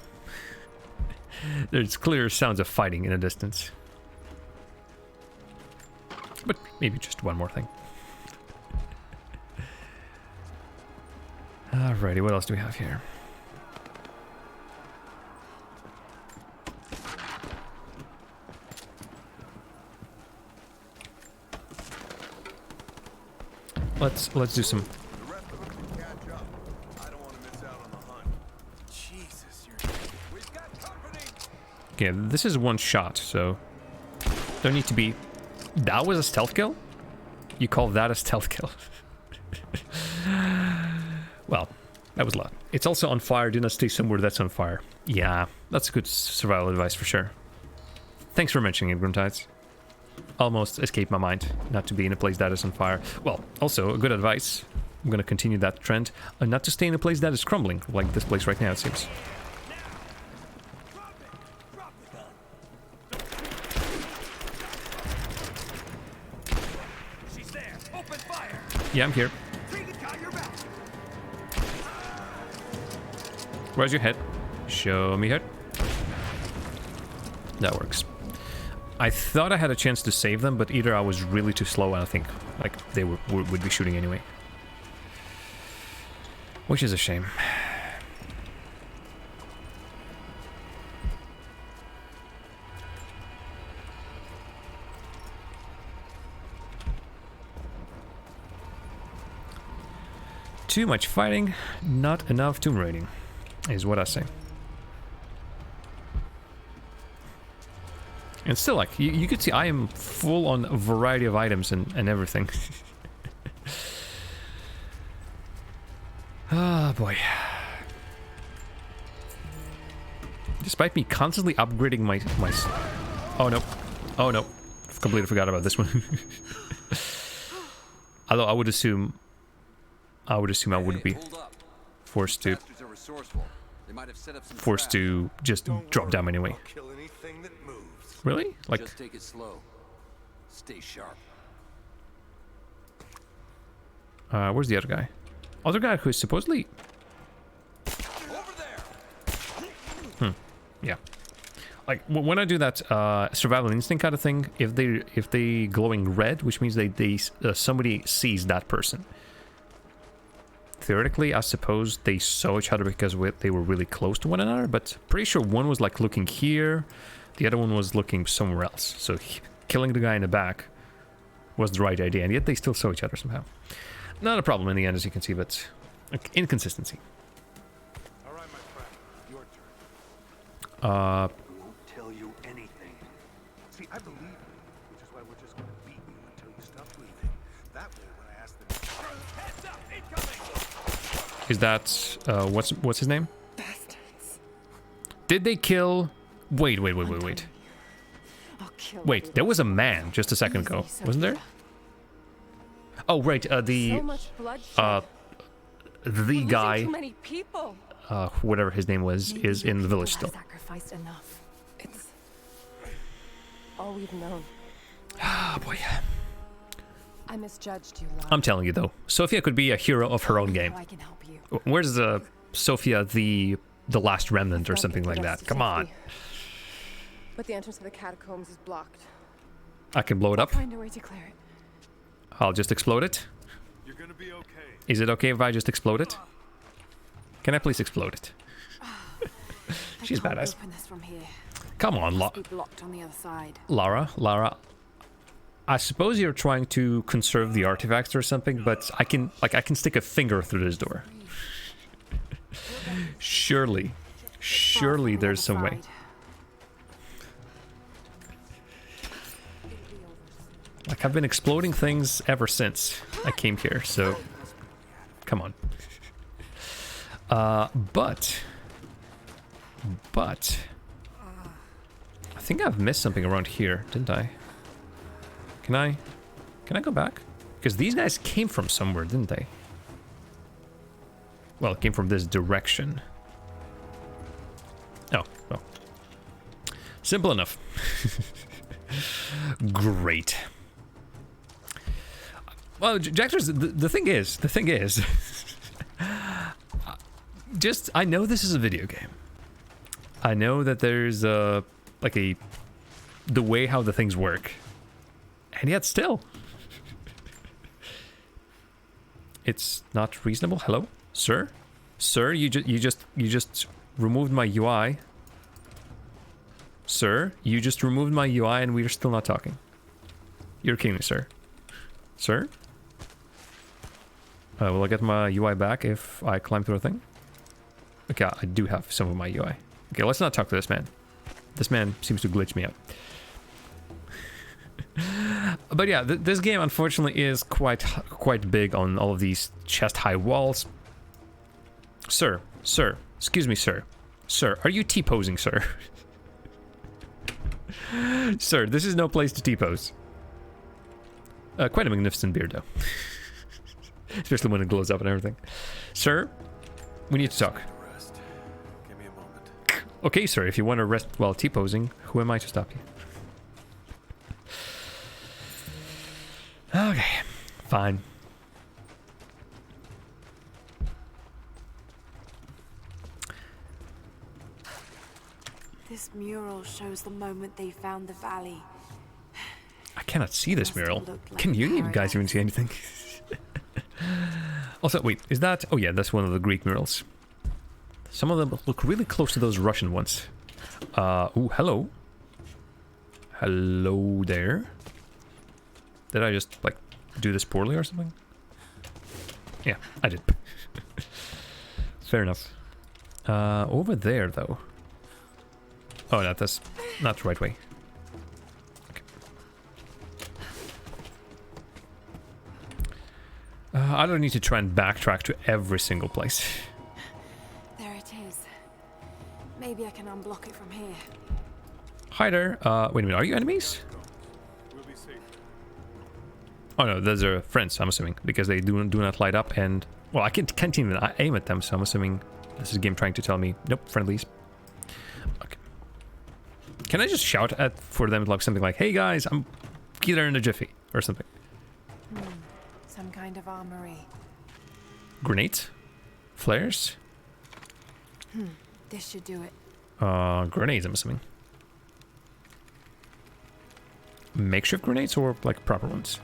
Speaker 1: There's clear sounds of fighting in the distance. But maybe just one more thing. Alrighty, what else do we have here? Let's do some. Okay, this is one shot, so don't need to be. That was a stealth kill? You call that a stealth kill? Well, that was a lot. It's also on fire. Do not stay somewhere that's on fire. Yeah, that's good survival advice for sure. Thanks for mentioning it, Grimtides. Almost escaped my mind not to be in a place that is on fire. Well, also, good advice. I'm gonna continue that trend. Not to stay in a place that is crumbling, like this place right now, it seems. Yeah, I'm here. Where's your head? Show me head. That works. I thought I had a chance to save them, but either I was really too slow, and I think like they would be shooting anyway. Which is a shame. Too much fighting, not enough tomb raiding, is what I say. And still, like, you could see I am full on a variety of items and everything. Ah, boy. Despite me constantly upgrading my... Oh, no. Oh, no. I've completely forgot about this one. Although I would assume I would be forced to just drop down anyway. Really? Like,
Speaker 8: just take it slow. Stay sharp.
Speaker 1: Where's the other guy? Other guy who is supposedly...
Speaker 8: Over there.
Speaker 1: Yeah. Like, when I do that survival instinct kind of thing, if they glowing red, which means somebody sees that person. Theoretically, I suppose they saw each other because they were really close to one another, but pretty sure one was like looking here, the other one was looking somewhere else. So killing the guy in the back was the right idea, and yet they still saw each other somehow. Not a problem in the end, as you can see, but inconsistency.
Speaker 5: All right, my friend, your turn.
Speaker 10: I won't tell you anything.
Speaker 5: See, I believe you, which is why we're just gonna beat you until you stop breathing. That way, when I ask them, heads up, incoming.
Speaker 1: Is that what's his name?
Speaker 4: Bastards.
Speaker 1: Did they kill... Wait.
Speaker 4: I'll kill
Speaker 1: Wait, there was a man just a second ago, wasn't there? Oh, right,
Speaker 4: So much bloodshed.
Speaker 1: the guy,
Speaker 4: Too many people.
Speaker 1: whatever his name was,
Speaker 4: Maybe
Speaker 1: is
Speaker 4: your
Speaker 1: in the village
Speaker 4: people
Speaker 1: still.
Speaker 4: have sacrificed enough. It's all we've known.
Speaker 1: Ah, boy.
Speaker 4: I misjudged you, Lara.
Speaker 1: I'm telling you, though, Sophia could be a hero of her own game.
Speaker 4: How I can help you.
Speaker 1: Where's Sophia the last remnant or something like that? Come on.
Speaker 4: But the entrance to the catacombs is blocked.
Speaker 1: I can blow it up.
Speaker 4: Find a way to clear it.
Speaker 1: I'll just explode it.
Speaker 5: You're gonna be okay.
Speaker 1: Is it okay if I just explode it? Can I please explode it? She's
Speaker 3: I can't
Speaker 1: badass.
Speaker 3: open this from here.
Speaker 1: Come on,
Speaker 3: Must be blocked on the other side.
Speaker 1: Lara. I suppose you're trying to conserve the artifacts or something, but I can stick a finger through this door. Surely there's some way. Like, I've been exploding things ever since I came here, so come on. But I think I've missed something around here, didn't I? Can I go back? Because these guys came from somewhere, didn't they? Well, it came from this direction. Oh, well. Simple enough. Great. Well, Jackers, the thing is, just, I know this is a video game. I know that there's the way how the things work. And yet still. It's not reasonable. Hello? Sir? Sir, you just removed my UI. Sir, you just removed my UI and we're still not talking. You're kidding me, sir. Sir? Will I get my UI back if I climb through a thing? Okay, I do have some of my UI. Okay, let's not talk to this man. This man seems to glitch me out. But yeah, this game unfortunately is quite big on all of these chest-high walls. Sir, excuse me, sir. Sir, are you T-posing, sir? Sir, this is no place to T-pose. Quite a magnificent beard, though. Especially when it glows up and everything. Sir, we need to talk.
Speaker 5: Rest. Give me a moment.
Speaker 1: Okay, sir, if you want to rest while T-posing, who am I to stop you? Okay, fine.
Speaker 3: This mural shows the moment they found the valley.
Speaker 1: I cannot see this
Speaker 3: Must
Speaker 1: mural.
Speaker 3: look like
Speaker 1: Can you guys even
Speaker 3: paradise.
Speaker 1: see anything? Also, wait, is that... Oh yeah, that's one of the Greek murals. Some of them look really close to those Russian ones. Ooh, hello. Hello there. Did I just, like, do this poorly or something? Yeah, I did. Fair enough. Over there, though. Oh, no, that's not the right way. Okay. I don't need to try and backtrack to every single place.
Speaker 3: There it is. Maybe I can unblock it from here.
Speaker 1: Hi there. Wait a minute, are you enemies?
Speaker 5: We'll be safe.
Speaker 1: Oh no, those are friends, I'm assuming, because they do not light up and... Well, I can't even aim at them, so I'm assuming this is a game trying to tell me, nope, friendlies. Okay. Can I just shout for them like something like, hey guys, I'm Peter in a jiffy, or something?
Speaker 3: Some kind of armory.
Speaker 1: Grenades? Flares?
Speaker 3: This should do it.
Speaker 1: Grenades, I'm assuming. Makeshift grenades or like proper ones?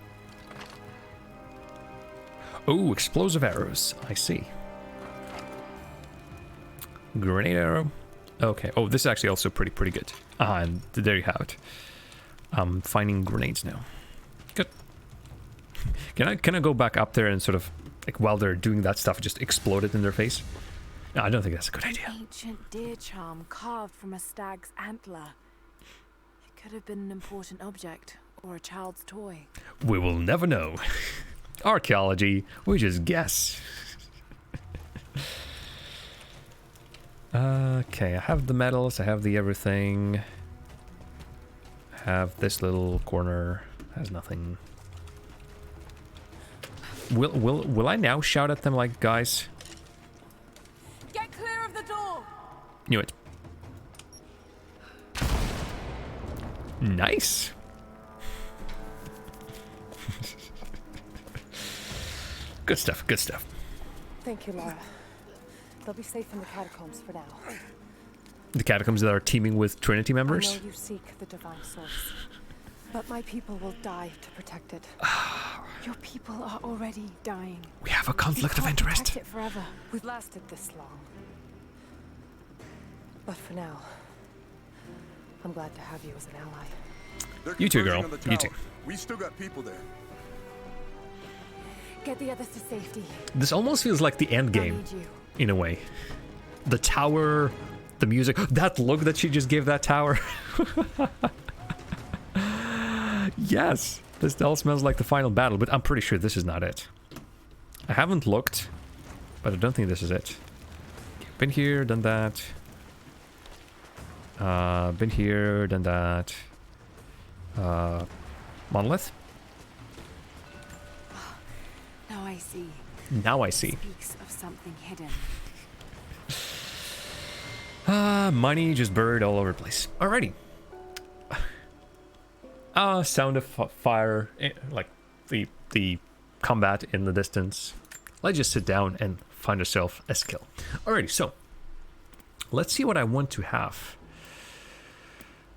Speaker 1: Oh, explosive arrows. I see. Grenade arrow. Okay. Oh, this is actually also pretty good. And there you have it. I'm finding grenades now. Good. Can I go back up there and sort of, like, while they're doing that stuff, just explode it in their face? No, I don't think that's a good idea.
Speaker 3: Ancient deer charm carved from a stag's antler. It could have been an important object or a child's toy.
Speaker 1: We will never know. Archaeology, we just guess. Okay, I have the medals, I have the everything. I have this little corner, has nothing. Will I now shout at them like, guys?
Speaker 4: Get clear of the door!
Speaker 1: Knew it. Nice. Good stuff, good stuff.
Speaker 11: Thank you, Laura. They'll be safe in the catacombs for now.
Speaker 1: The catacombs that are teeming with Trinity members?
Speaker 11: I know you seek the divine source, but my people will die to protect it.
Speaker 4: Your people are already dying.
Speaker 1: We have a conflict of
Speaker 4: We can't
Speaker 1: interest.
Speaker 4: protect it forever.
Speaker 11: We've lasted this long. But for now, I'm glad to have you as an ally.
Speaker 7: They're
Speaker 1: You too,
Speaker 7: converging
Speaker 1: girl.
Speaker 7: on the
Speaker 1: You
Speaker 7: tower.
Speaker 1: too.
Speaker 7: We still got people there.
Speaker 4: Get the others to safety.
Speaker 1: This almost feels like the end
Speaker 4: I
Speaker 1: game,
Speaker 4: need you.
Speaker 1: in a way. The tower, the music, that look that she just gave that tower. Yes, this all smells like the final battle, but I'm pretty sure this is not it. I haven't looked, but I don't think this is it. Been here, done that. Been here, done that. Monolith?
Speaker 4: Now I see.
Speaker 1: Now I see.
Speaker 4: Speaks of something hidden.
Speaker 1: Money just buried all over the place. Alrighty. Sound of fire, like the combat in the distance. Let's just sit down and find ourselves a skill. Alrighty, so let's see what I want to have.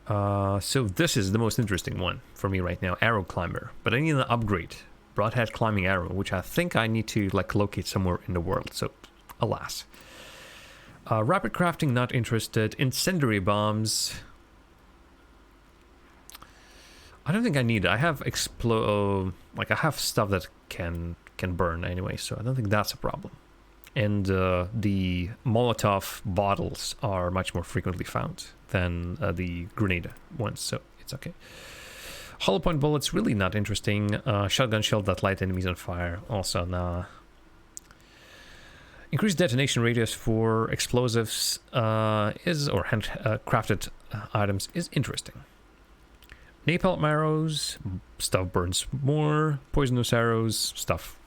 Speaker 1: So this is the most interesting one for me right now, arrow climber. But I need an upgrade, broadhead climbing arrow, which I think I need to like locate somewhere in the world. So, alas. Rapid crafting, not interested. Incendiary bombs. I don't think I need it. I have I have stuff that can burn anyway, so I don't think that's a problem. And the Molotov bottles are much more frequently found than the grenade ones, so it's okay. Hollow point bullets, really not interesting. Shotgun shell that light enemies on fire, also nah. Increased detonation radius for explosives or handcrafted items is interesting. Napalm arrows, stuff burns more. Poisonous arrows, stuff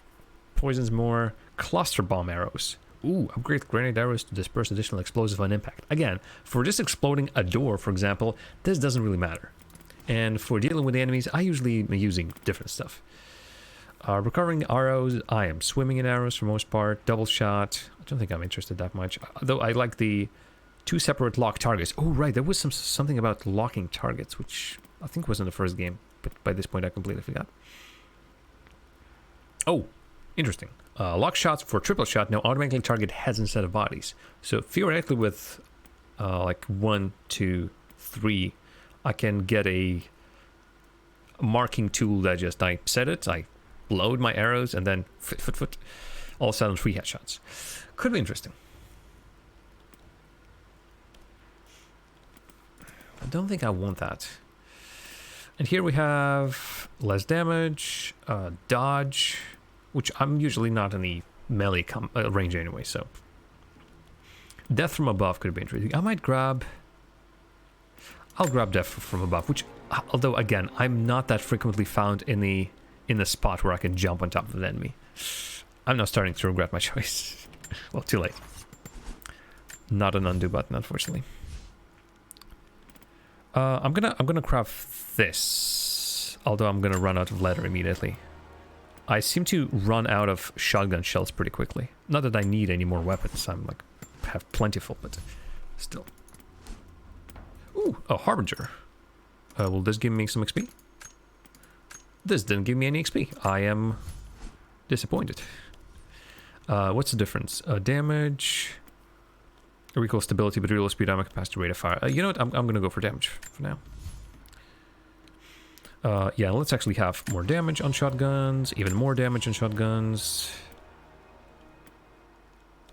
Speaker 1: poisons more. Cluster bomb arrows. Ooh, upgrade grenade arrows to disperse additional explosive on impact. Again, for just exploding a door, for example, this doesn't really matter. And for dealing with the enemies, I usually am using different stuff. Recovering arrows, I am swimming in arrows for most part. Double shot, I don't think I'm interested that much. Though I like the 2 separate lock targets. Oh, right, there was something about locking targets, which I think was in the first game, but by this point I completely forgot. Oh, interesting. Lock shots for triple shot now automatically target heads instead of bodies. So theoretically with like 1, 2, 3, I can get a marking tool that just I set it, I load my arrows, and then foot, all of a sudden 3 headshots. Could be interesting. I don't think I want that. And here we have less damage, dodge, which I'm usually not in the melee range anyway, so. Death from above could be interesting. I'll grab death from above, which, although again, I'm not that frequently found in the spot where I can jump on top of the enemy. I'm now starting to regret my choice. Well, too late. Not an undo button, unfortunately. I'm gonna craft this, although I'm gonna run out of leather immediately. I seem to run out of shotgun shells pretty quickly. Not that I need any more weapons. I'm like have plentiful, but still. Ooh, a harbinger. Will this give me some XP? This didn't give me any XP. I am disappointed. What's the difference? Damage. Recoil stability, but real speed, ammo capacity, rate of fire. You know what? I'm gonna go for damage for now. Yeah, let's actually have more damage on shotguns, even more damage on shotguns.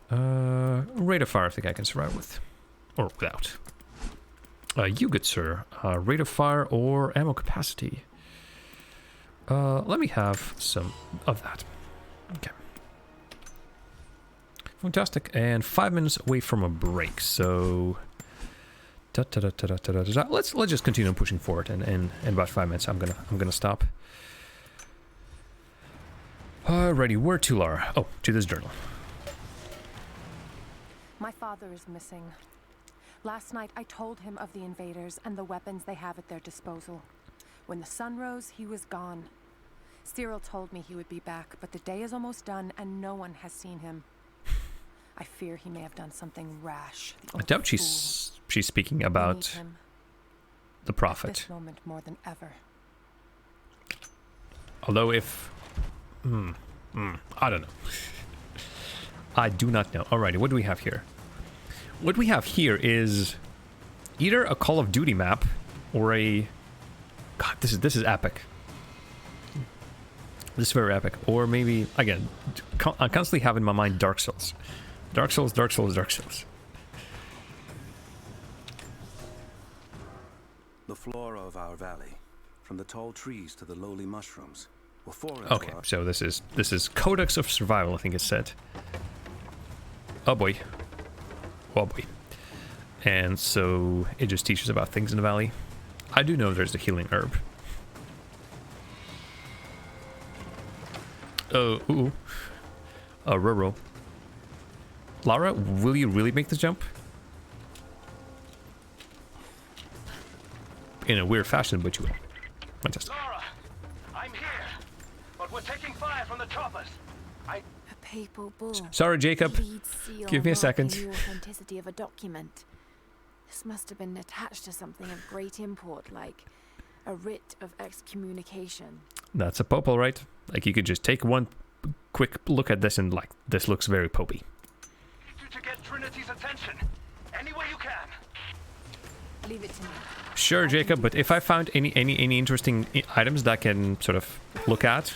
Speaker 1: Rate of fire, I think I can survive with, or without. You good sir, rate of fire or ammo capacity. Let me have some of that. Okay. Fantastic. And 5 minutes away from a break, so... Let's just continue pushing forward, and in about 5 minutes I'm gonna stop. Alrighty, where to, Lara? Oh, to this journal.
Speaker 11: My father is missing. Last night I told him of the invaders and the weapons they have at their disposal. When the sun rose, he was gone. Cyril told me he would be back, but the day is almost done and no one has seen him. I fear he may have done something rash.
Speaker 1: I doubt she's speaking about the Prophet.
Speaker 11: This moment more than ever.
Speaker 1: Although if... I don't know. I do not know. Alrighty, what do we have here? What we have here is either a Call of Duty map or a... God, this is epic. This is very epic. Or maybe, again, I constantly have in my mind Dark Souls. Dark Souls, Dark Souls, Dark Souls.
Speaker 8: The flora of our valley, from the tall trees to the lowly mushrooms, were foreign.
Speaker 1: Okay, so this is Codex of Survival, I think it said. Oh boy. Oh boy. And so it just teaches about things in the valley. I do know there's the healing herb. Oh, ooh. Rural. Lara, will you really make this jump? In a weird fashion, but you will. Fantastic.
Speaker 5: Lara, I'm here, but we're taking fire from the choppers.
Speaker 4: A papal bull.
Speaker 1: Sorry, Jacob. Give me a second.
Speaker 4: The authenticity of a document. This must have been attached to something of great import, like a writ of excommunication.
Speaker 1: That's a pope, all right. Like, you could just take one quick look at this and, like, this looks very popey.
Speaker 5: Need you to get Trinity's attention, any way you can.
Speaker 4: Leave it to me.
Speaker 1: Sure, Jacob, but if I found any interesting items that I can sort of look at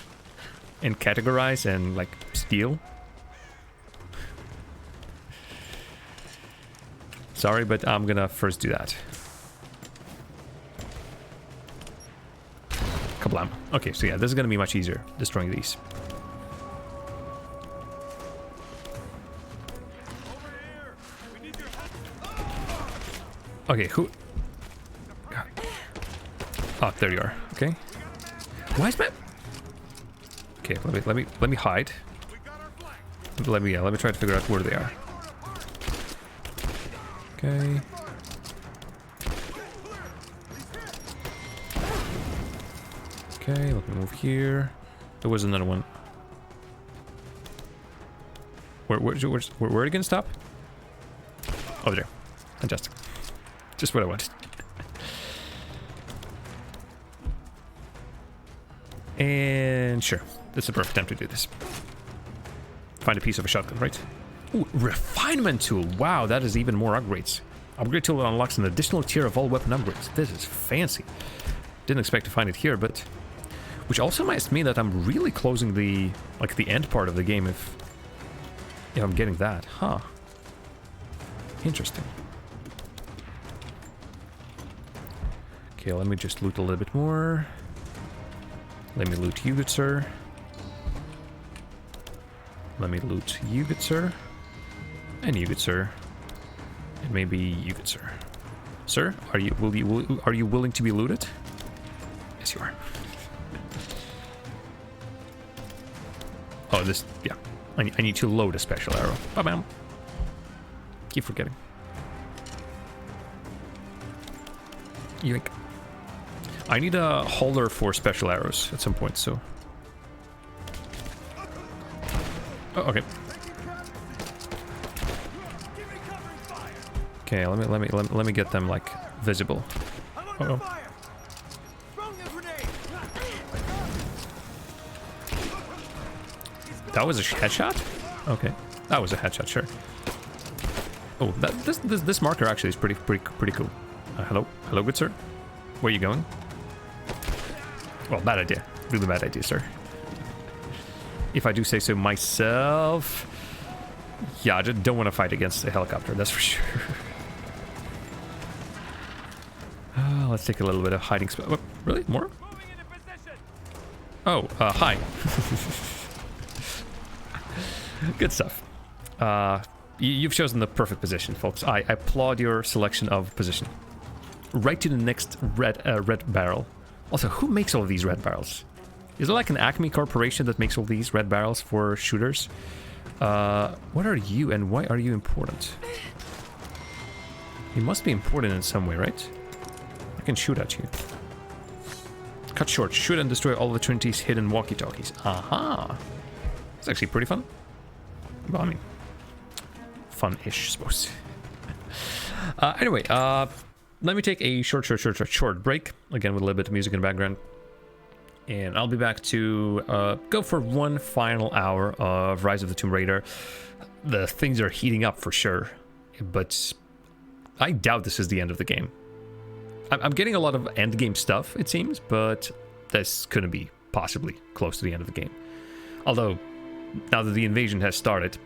Speaker 1: and categorize and, like, steal. Sorry, but I'm gonna first do that. Kablam. Okay, so yeah, this is gonna be much easier, destroying these. Okay, who... God. Oh, there you are. Okay. Why is my... Okay, let me hide. Let me try to figure out where they are. Okay. Okay, let me move here. There was another one. Where are you gonna stop? Over there. Fantastic. Just what I wanted. And sure, this is the perfect time to do this. Find a piece of a shotgun, right? Ooh, refinement tool. Wow, that is even more upgrades. Upgrade tool unlocks an additional tier of all weapon upgrades. This is fancy. Didn't expect to find it here, but which also might mean that I'm really closing the end part of the game if I'm getting that. Huh. Interesting. Okay, let me just loot a little bit more. Let me loot you, good sir. Let me loot you, good sir. And you, good sir. And maybe you, good sir. Sir, are you willing to be looted? Yes, you are. Oh, this, yeah. I need to load a special arrow. Bam. Keep forgetting. Yoink. I need a holder for special arrows at some point, so. Oh, okay. Okay, let me get them like visible. Uh-oh. That was a headshot? Okay, that was a headshot, sure. Oh, this marker actually is pretty cool. Hello, good sir. Where are you going? Well, bad idea. Really bad idea, sir. If I do say so myself. Yeah, I just don't want to fight against a helicopter, that's for sure. Let's take a little bit of hiding spot. Oh, really? More? Oh, hi. Good stuff. You've chosen the perfect position, folks. I applaud your selection of position. Right to the next red barrel. Also, who makes all of these red barrels? Is it like an Acme corporation that makes all these red barrels for shooters? What are you and why are you important? You must be important in some way, right? I can shoot at you. Cut short. Shoot and destroy all of the Trinity's hidden walkie-talkies. Aha! It's actually pretty fun. Well, I mean, fun-ish, I suppose. Anyway, let me take a short break. Again, with a little bit of music in the background. And I'll be back to go for one final hour of Rise of the Tomb Raider. The things are heating up for sure. But I doubt this is the end of the game. I'm getting a lot of endgame stuff, it seems, but this couldn't be possibly close to the end of the game. Although, now that the invasion has started,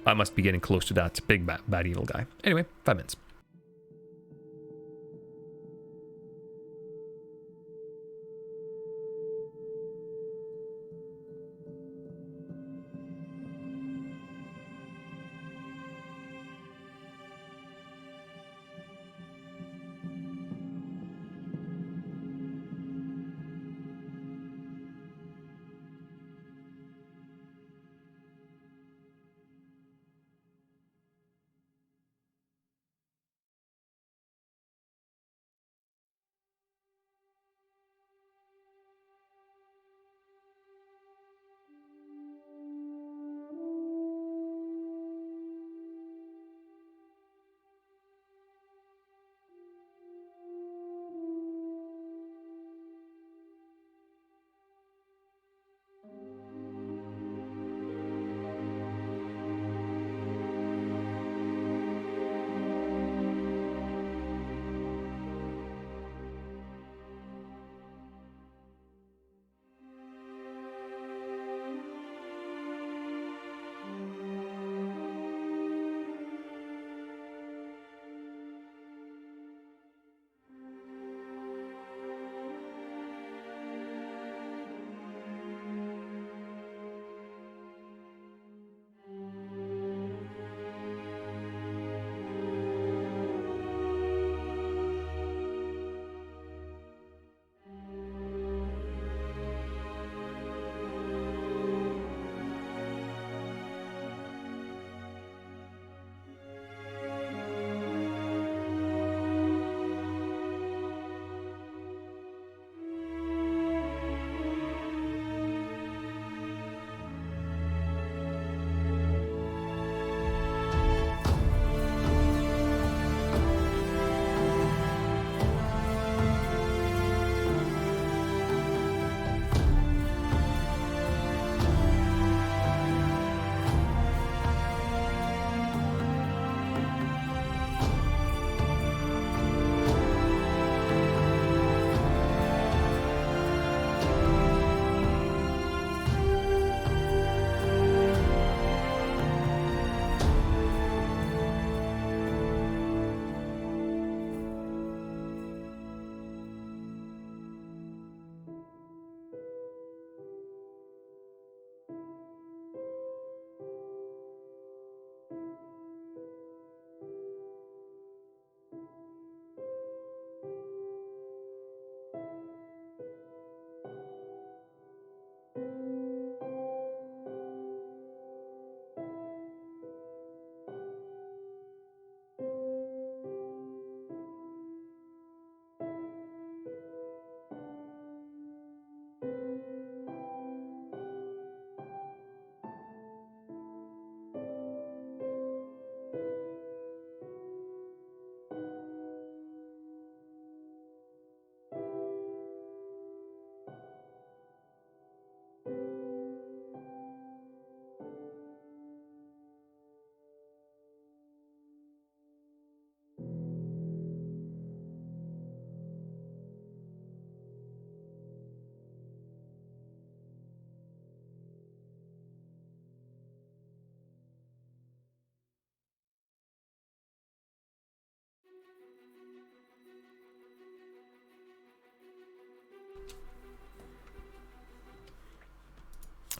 Speaker 1: I must be getting close to that big bad evil guy. Anyway, 5 minutes.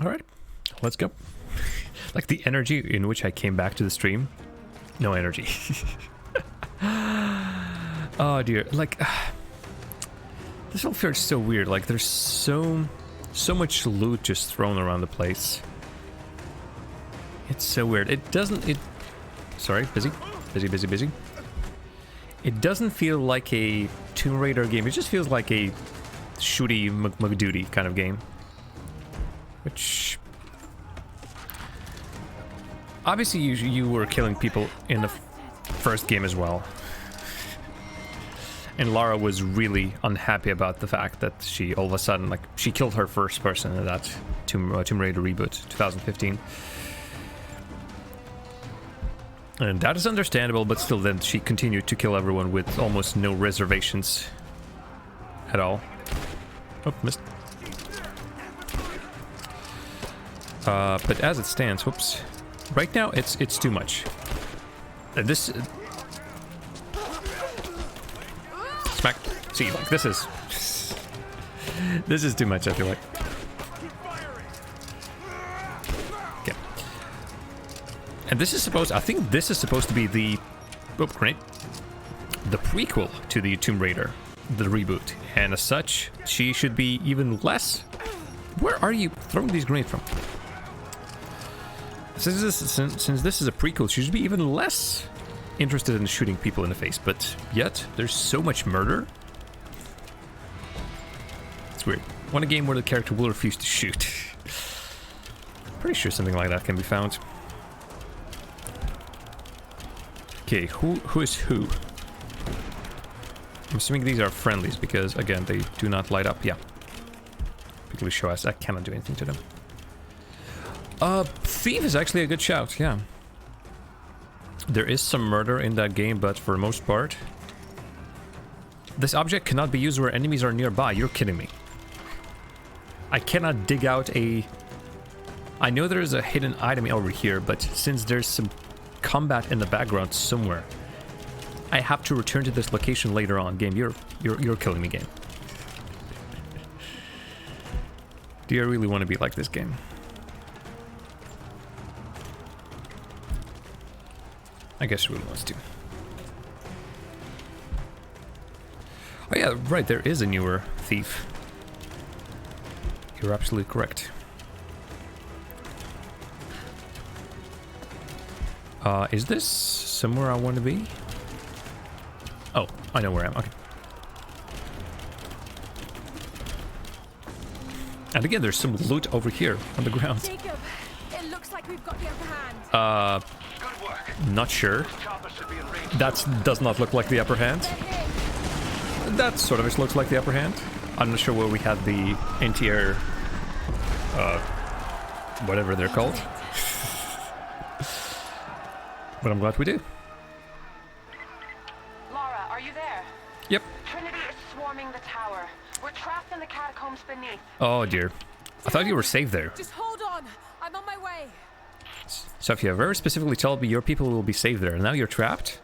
Speaker 1: All right, let's go. Like the energy in which I came back to the stream, no energy. Oh dear, like this whole feels so weird. Like there's so much loot just thrown around the place. It's so weird. It doesn't. Sorry, busy. It doesn't feel like a Tomb Raider game. It just feels like a shooty McDuty kind of game. Which obviously you were killing people in the first game as well. And Lara was really unhappy about the fact that she all of a sudden, like, she killed her first person in that Tomb Raider reboot, 2015. And that is understandable, but still then she continued to kill everyone with almost no reservations at all. Oh, missed. But as it stands, whoops. Right now, it's too much. This... Smack. See, like, this is... this is too much, I feel like. Okay. And this is supposed... I think this is supposed to be the... Oh, great. The prequel to the Tomb Raider. The reboot. And as such, she should be even less... Where are you throwing these grenades from? Since this is a prequel, she should be even less interested in shooting people in the face, but yet there's so much murder. It's weird. Want a game where the character will refuse to shoot. Pretty sure something like that can be found. Okay, who is who? I'm assuming these are friendlies because, again, they do not light up. Yeah. Particularly show us. I cannot do anything to them. Thief is actually a good shout, yeah. There is some murder in that game, but for the most part... This object cannot be used where enemies are nearby. You're kidding me. I cannot dig out a... I know there is a hidden item over here, but since there's some combat in the background somewhere, I have to return to this location later on. Game, you're killing me, game. Do you really want to be like this game? I guess she really wants to. Oh yeah, right, there is a newer thief. You're absolutely correct. Is this somewhere I want to be? Oh, I know where I am, okay. And again, there's some loot over here on the ground.
Speaker 4: Jacob, it looks like we've got the upper hand.
Speaker 1: Not sure. That does not look like the upper hand. That sort of looks like the upper hand. I'm not sure where we had the anti-air... whatever they're called. But I'm glad we do.
Speaker 11: Lara, are you there?
Speaker 1: Yep.
Speaker 11: Trinity is swarming the tower. We're trapped in the catacombs beneath.
Speaker 1: Oh dear. I thought you were safe there.
Speaker 4: Just hold on. I'm on my way.
Speaker 1: Sophia very specifically told me your people will be safe there. Now you're trapped?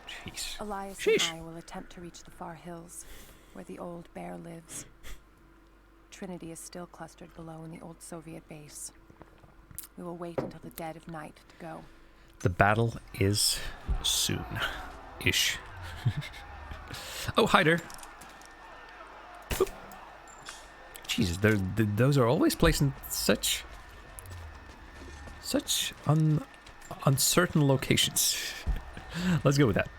Speaker 1: Jeez.
Speaker 11: Elias
Speaker 1: Sheesh.
Speaker 11: and I will attempt to reach the far hills, where the old bear lives. Trinity is still clustered below in the old Soviet base. We will wait until the dead of night to go.
Speaker 1: The battle is soon-ish. Oh, hi there. Oop. Jesus, those are always placed in such uncertain locations. Let's go with that.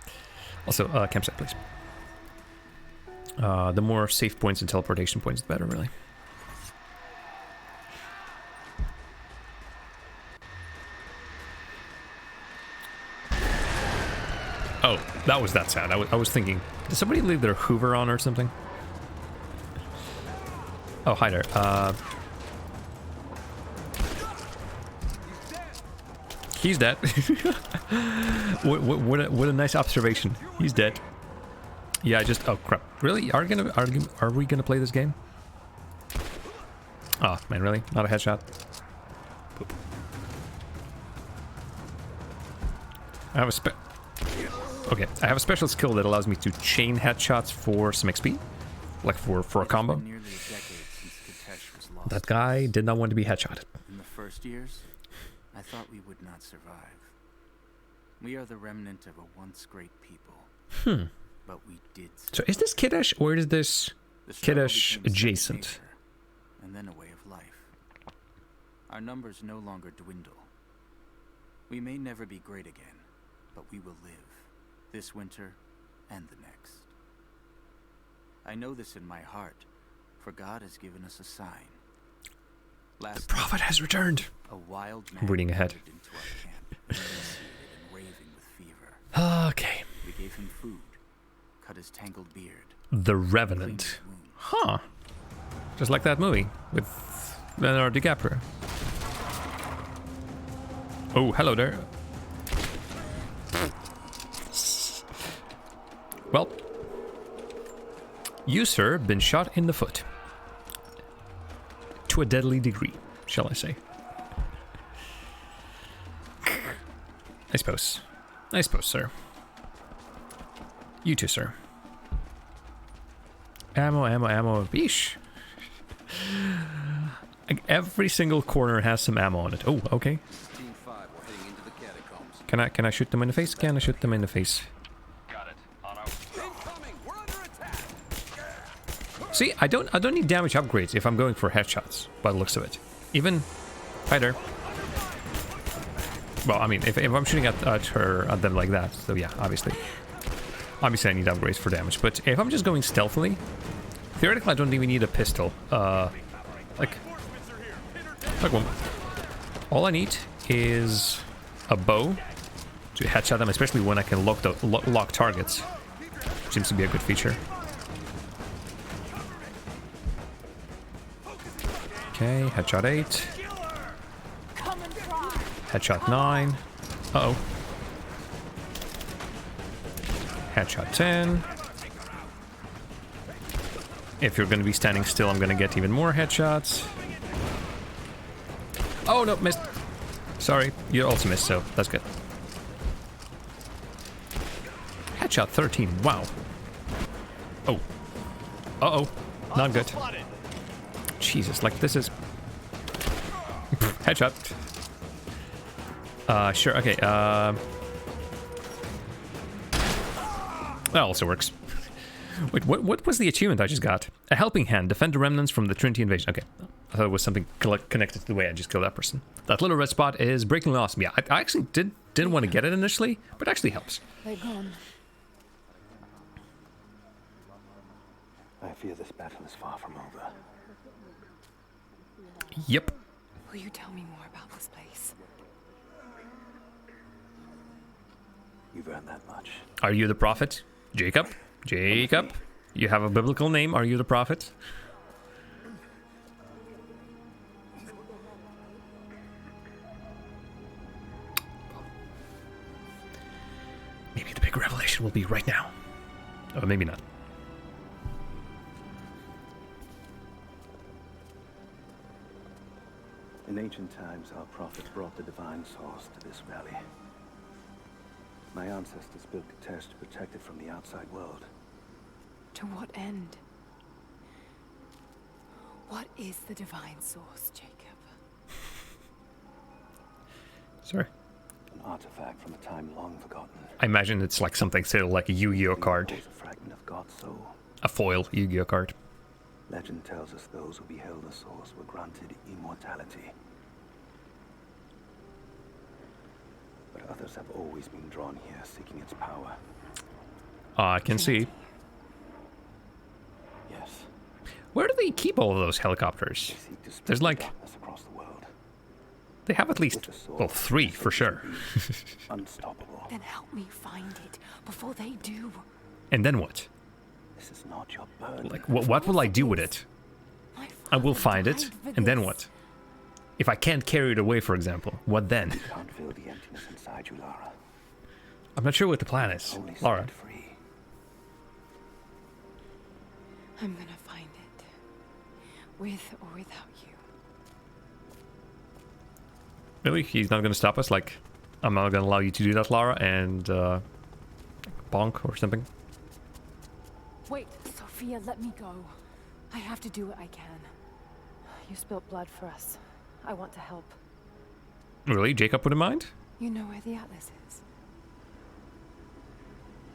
Speaker 1: Also, campsite, please. The more safe points and teleportation points, the better, really. Oh, that was that sound. I was thinking, did somebody leave their Hoover on or something? Oh, hi there. He's dead. what a nice observation. He's dead. Yeah, just... Oh, crap. Really? Are we gonna play this game? Oh, man, really? Not a headshot? Poop. I have a Okay, I have a special skill that allows me to chain headshots for some XP. Like for a combo.
Speaker 6: Nearly a decade since Kitesh was lost.
Speaker 1: That guy did not want to be headshotted.
Speaker 6: In the first years, I thought we would not survive. We are the remnant of a once great people. But we did survive.
Speaker 1: So is this kiddish or is this
Speaker 6: The struggle
Speaker 1: kiddish
Speaker 6: became second
Speaker 1: adjacent?
Speaker 6: nature, and then a way of life. Our numbers no longer dwindle. We may never be great again, but we will live. This winter and the next. I know this in my heart, for God has given us a sign.
Speaker 1: The prophet has returned.
Speaker 6: A wild
Speaker 1: I'm reading ahead.
Speaker 6: wandered into our camp, emaciated and raving with fever.
Speaker 1: Okay.
Speaker 6: We gave him food, cut his tangled beard,
Speaker 1: The
Speaker 6: cleaned
Speaker 1: Revenant.
Speaker 6: his wounds.
Speaker 1: Huh. Just like that movie with Leonardo DiCaprio. Oh, hello there. Well, you, sir, been shot in the foot. To a deadly degree, shall I say. I suppose, sir. You too, sir. Ammo. Yeesh. Like every single corner has some ammo on it. Oh, okay.
Speaker 8: Team 5, we're heading into the catacombs.
Speaker 1: Can I shoot them in the face? Can I shoot them in the face?
Speaker 2: Got it. On our
Speaker 5: Incoming! We're under attack!
Speaker 1: See, I don't need damage upgrades if I'm going for headshots, by the looks of it. Even hi there. Well, I mean, if I'm shooting at them like that, so yeah, obviously I need upgrades for damage. But if I'm just going stealthily, theoretically I don't even need a pistol. Like one. All I need is a bow to headshot them, especially when I can lock targets. Seems to be a good feature. Okay, headshot 8. Headshot 9. Uh-oh. Headshot 10. If you're going to be standing still, I'm going to get even more headshots. Oh, no, missed. Sorry, you also missed, so that's good. Headshot 13, wow. Oh. Uh-oh, not good. Jesus, like this is... Headshot. Sure, okay, that also works. Wait, what was the achievement I just got? A helping hand, defend the remnants from the Trinity invasion. Okay, I thought it was something connected to the way I just killed that person. That little red spot is breaking loss. Yeah, I actually didn't want to get it initially, but it actually helps.
Speaker 4: They're gone.
Speaker 8: I fear this battle is far from over.
Speaker 1: Yep.
Speaker 4: Will you tell me more about this place?
Speaker 8: You've earned that much.
Speaker 1: Are you the prophet? Jacob? Jacob? You have a biblical name. Are you the prophet? Maybe the big revelation will be right now. Or maybe not.
Speaker 8: In ancient times, our prophet brought the divine source to this valley. My ancestors built the test to protect it from the outside world.
Speaker 4: To what end? What is the divine source, Jacob?
Speaker 1: Sorry.
Speaker 8: An artifact from a time long forgotten.
Speaker 1: I imagine it's like something still like a Yu-Gi-Oh card.
Speaker 8: A fragment of God's soul.
Speaker 1: A foil Yu-Gi-Oh card.
Speaker 8: Legend tells us those who beheld the source were granted immortality. But others have always been drawn here, seeking its power.
Speaker 1: I can see.
Speaker 8: Yes.
Speaker 1: Where do they keep all of those helicopters?
Speaker 8: They seek to spread
Speaker 1: There's like...
Speaker 8: darkness across the world.
Speaker 1: They have at least,
Speaker 8: With the source,
Speaker 1: well, 3 for sure.
Speaker 8: Unstoppable.
Speaker 4: Then help me find it before they do.
Speaker 1: And then what?
Speaker 8: This is not your burden.
Speaker 1: Like, what will I do with it? I will find it, and then what? If I can't carry it away, for example, what then?
Speaker 8: You can't feel the emptiness inside you, Lara.
Speaker 1: I'm not sure what the plan is.
Speaker 8: Only set
Speaker 1: Lara.
Speaker 8: free.
Speaker 4: I'm gonna find it. With or without you.
Speaker 1: Really? He's not going to stop us? Like, I'm not going to allow you to do that, Lara, and, bonk or something?
Speaker 11: Wait, Sophia, let me go. I have to do what I can. You spilt blood for us. I want to help.
Speaker 1: Really? Jacob wouldn't mind?
Speaker 11: You know where the Atlas is?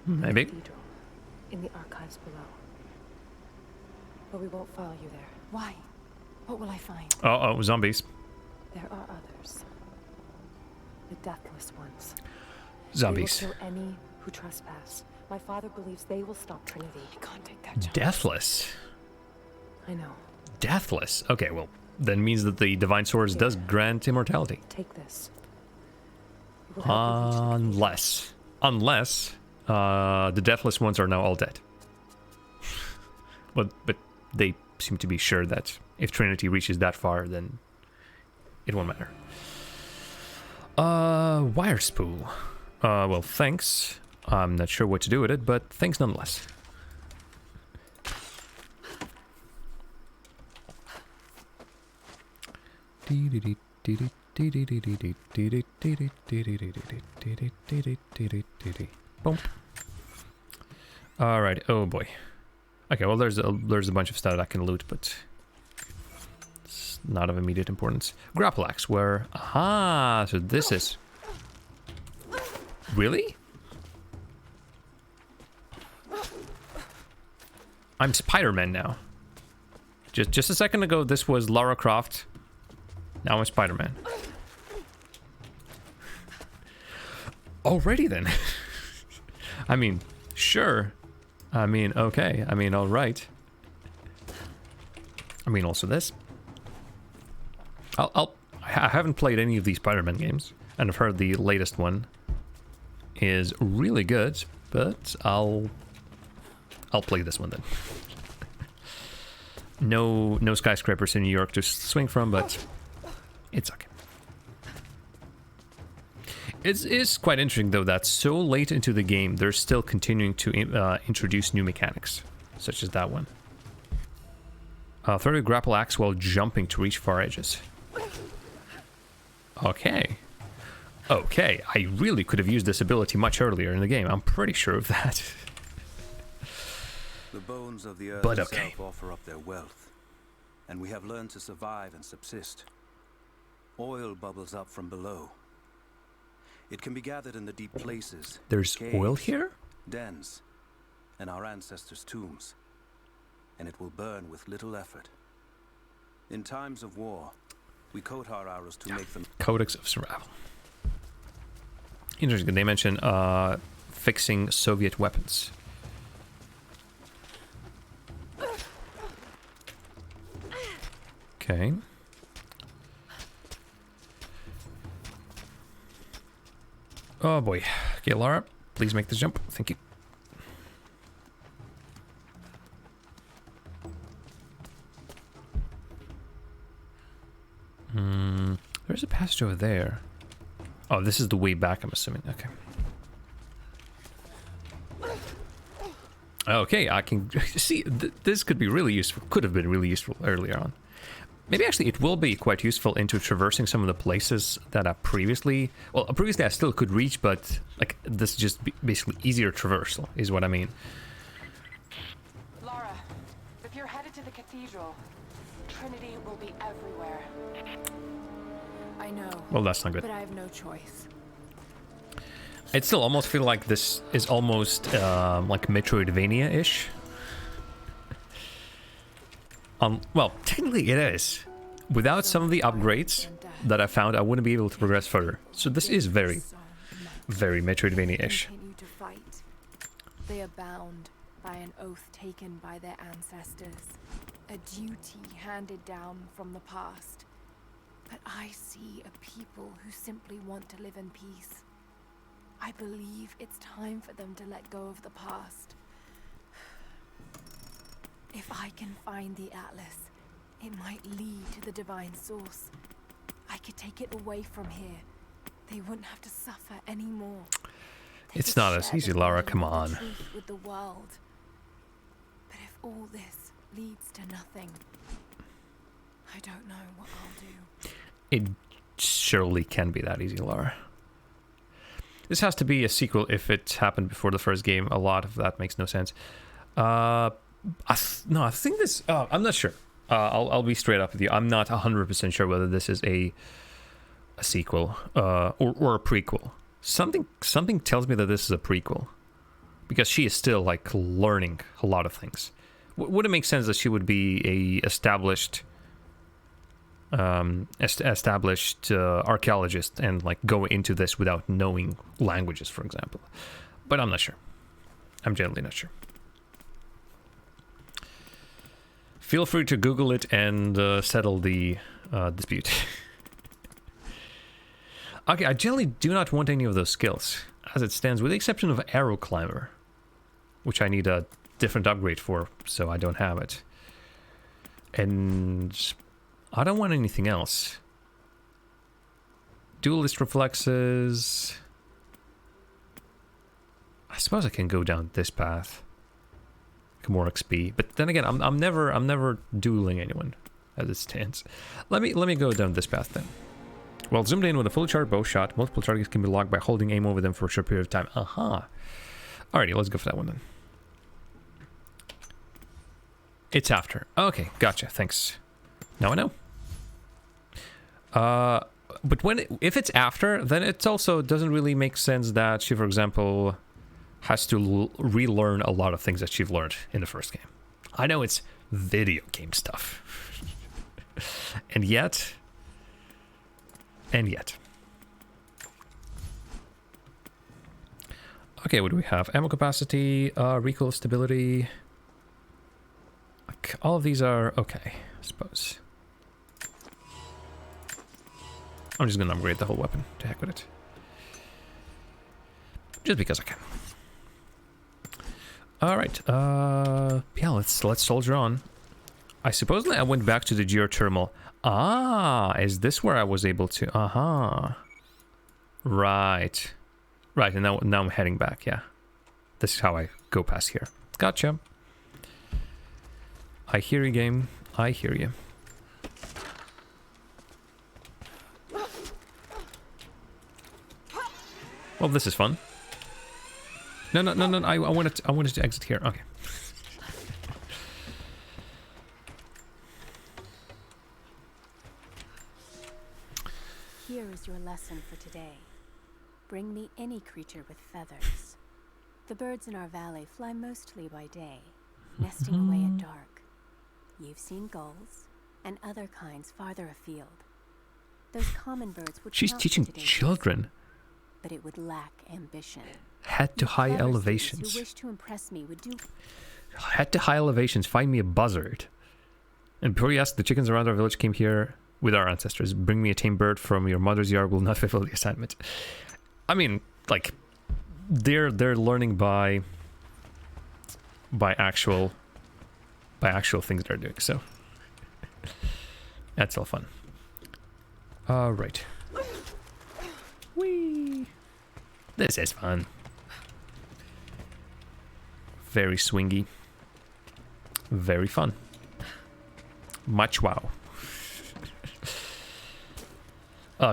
Speaker 1: Maybe.
Speaker 11: Cathedral, in the archives below. But we won't follow you there. Why? What will I find?
Speaker 1: Uh-oh, zombies.
Speaker 11: There are others. The deathless ones.
Speaker 1: Zombies.
Speaker 11: They will kill any who trespass. My father believes they will stop Trinity. I can't take that chance.
Speaker 1: Deathless?
Speaker 11: I know.
Speaker 1: Deathless? Okay, well, then means that the Divine Swords does grant immortality.
Speaker 11: Take this. It will help you reach the cathedral.
Speaker 1: Unless the deathless ones are now all dead. But they seem to be sure that if Trinity reaches that far, then it won't matter. Wire spool. Well, thanks. I'm not sure what to do with it, but thanks nonetheless. Boom. All right. Oh boy. Okay. Well, there's a bunch of stuff I can loot, but it's not of immediate importance. Grapple axe. Where? Aha. So this is. Really? I'm Spider-Man now. Just a second ago, this was Lara Croft. Now I'm Spider-Man. Already then. I mean, sure. I mean, okay. I mean, all right. I mean, also this. I haven't played any of these Spider-Man games, and I've heard the latest one is really good, but I'll play this one then. No skyscrapers in New York to swing from, but it's okay. It's quite interesting though that so late into the game they're still continuing to introduce new mechanics, such as that one. Throw a grapple axe while jumping to reach far edges. Okay. Okay, I really could have used this ability much earlier in the game. I'm pretty sure of that.
Speaker 8: The bones of the earth
Speaker 1: But
Speaker 8: itself
Speaker 1: okay.
Speaker 8: offer up their wealth, and we have learned to survive and subsist. Oil bubbles up from below. It can be gathered in the deep places.
Speaker 1: There's oil
Speaker 8: caves,
Speaker 1: here?
Speaker 8: dens, and our ancestors' tombs, and it will burn with little effort. In times of war, we coat our arrows to make them.
Speaker 1: Codex of Survival. Interesting. They mention fixing Soviet weapons. Okay. Oh boy. Okay, Lara, please make this jump. Thank you. There's a passage over there. Oh, this is the way back, I'm assuming. Okay. Okay, I can see this could be really useful. Could have been really useful earlier on. Maybe actually it will be quite useful into traversing some of the places that I previously... Well, previously I still could reach, but like this is just basically easier traversal, is what I mean.
Speaker 11: Lara, if you're headed to the cathedral, Trinity will be everywhere.
Speaker 3: I know.
Speaker 1: Well, that's not good.
Speaker 3: But I have no choice.
Speaker 1: I still almost feel like this is almost like Metroidvania-ish. Well, technically it is. Without some of the upgrades that I found, I wouldn't be able to progress further. So this is very, very Metroidvania-ish.
Speaker 3: Continue to fight. They are bound by an oath taken by their ancestors, a duty handed down from the past. But I see a people who simply want to live in peace. I believe it's time for them to let go of the past. If I can find the Atlas, it might lead to the divine source. I could take it away from here. They wouldn't have to suffer anymore. They
Speaker 1: It's
Speaker 3: could
Speaker 1: not as
Speaker 3: share
Speaker 1: easy,
Speaker 3: the
Speaker 1: Lara,
Speaker 3: burden
Speaker 1: come
Speaker 3: of the
Speaker 1: on.
Speaker 3: truth with the world. But if all this leads to nothing, I don't know what I'll do.
Speaker 1: It surely can be that easy, Lara. This has to be a sequel if it happened before the first game. A lot of that makes no sense. I think this... I'm not sure. I'll be straight up with you. I'm not 100% sure whether this is a a sequel or a prequel. Something tells me that this is a prequel, because she is still like learning a lot of things. Would it make sense that she would be a established archaeologist and like go into this without knowing languages, for example? But I'm not sure. I'm generally not sure. Feel free to Google it and settle the dispute. Okay, I generally do not want any of those skills, as it stands, with the exception of Arrow Climber, which I need a different upgrade for, so I don't have it. And I don't want anything else. Duelist reflexes. I suppose I can go down this path. More XP, but then again, I'm never dueling anyone as it stands. Let me go down this path then. Well, zoomed in with a fully charged bow shot, multiple targets can be locked by holding aim over them for a short period of time. Aha. Alrighty, let's go for that one then. It's after. Okay, gotcha. Thanks. Now I know. But if it's after, then it also doesn't really make sense that she, for example, has to relearn a lot of things that she've learned in the first game. I know it's video game stuff. And yet. Okay, what do we have? Ammo capacity, recoil stability. All of these are okay, I suppose. I'm just gonna upgrade the whole weapon. To heck with it. Just because I can. Alright, yeah, let's soldier on. I supposedly I went back to the geothermal. Ah, is this where I was able to? Aha. Right. Right, and now I'm heading back, yeah. This is how I go past here. Gotcha. I hear you, game. I hear you. Well, this is fun. No, I wanted to exit here. Okay.
Speaker 11: Here is your lesson for today. Bring me any creature with feathers. The birds in our valley fly mostly by day, nesting away at dark. You've seen gulls and other kinds farther afield. Those common birds would
Speaker 1: She's
Speaker 11: not
Speaker 1: teaching
Speaker 11: fit today's
Speaker 1: children.
Speaker 11: system, but it would lack ambition.
Speaker 1: Head to high elevations.
Speaker 11: Who wish to impress me would do.
Speaker 1: Head to high elevations. Find me a buzzard. And before you ask, the chickens around our village came here with our ancestors. Bring me a tame bird from your mother's yard. Will not fulfill the assignment. I mean, like, they're learning by actual things they're doing. So that's all fun. Right. Whee! This is fun. Very swingy. Very fun. Much wow.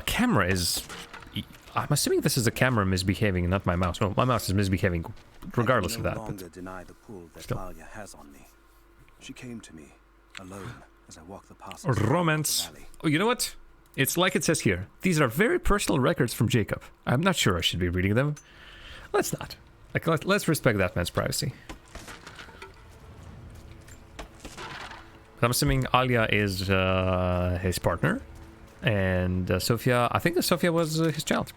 Speaker 1: Camera is... I'm assuming this is the camera misbehaving and not my mouse. Well, my mouse is misbehaving regardless of that.
Speaker 8: I can deny the pull that Alia has on me. She came to me, alone, as I walked the pass.
Speaker 1: Romance. Oh, you know what? It's like it says here. These are very personal records from Jacob. I'm not sure I should be reading them. Let's not. Like, let's respect that man's privacy. I'm assuming Alia is his partner. And Sophia, I think that Sophia was his child.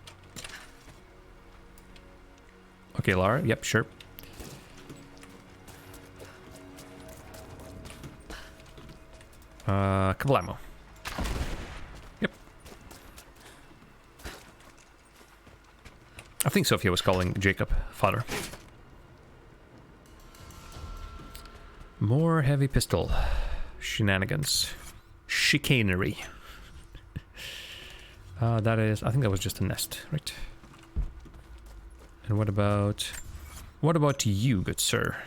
Speaker 1: Okay, Lara. Yep, sure. Couple ammo. Yep. I think Sophia was calling Jacob father. More heavy pistol. Shenanigans. Chicanery. That is... I think that was just a nest, right? And what about you, good sir?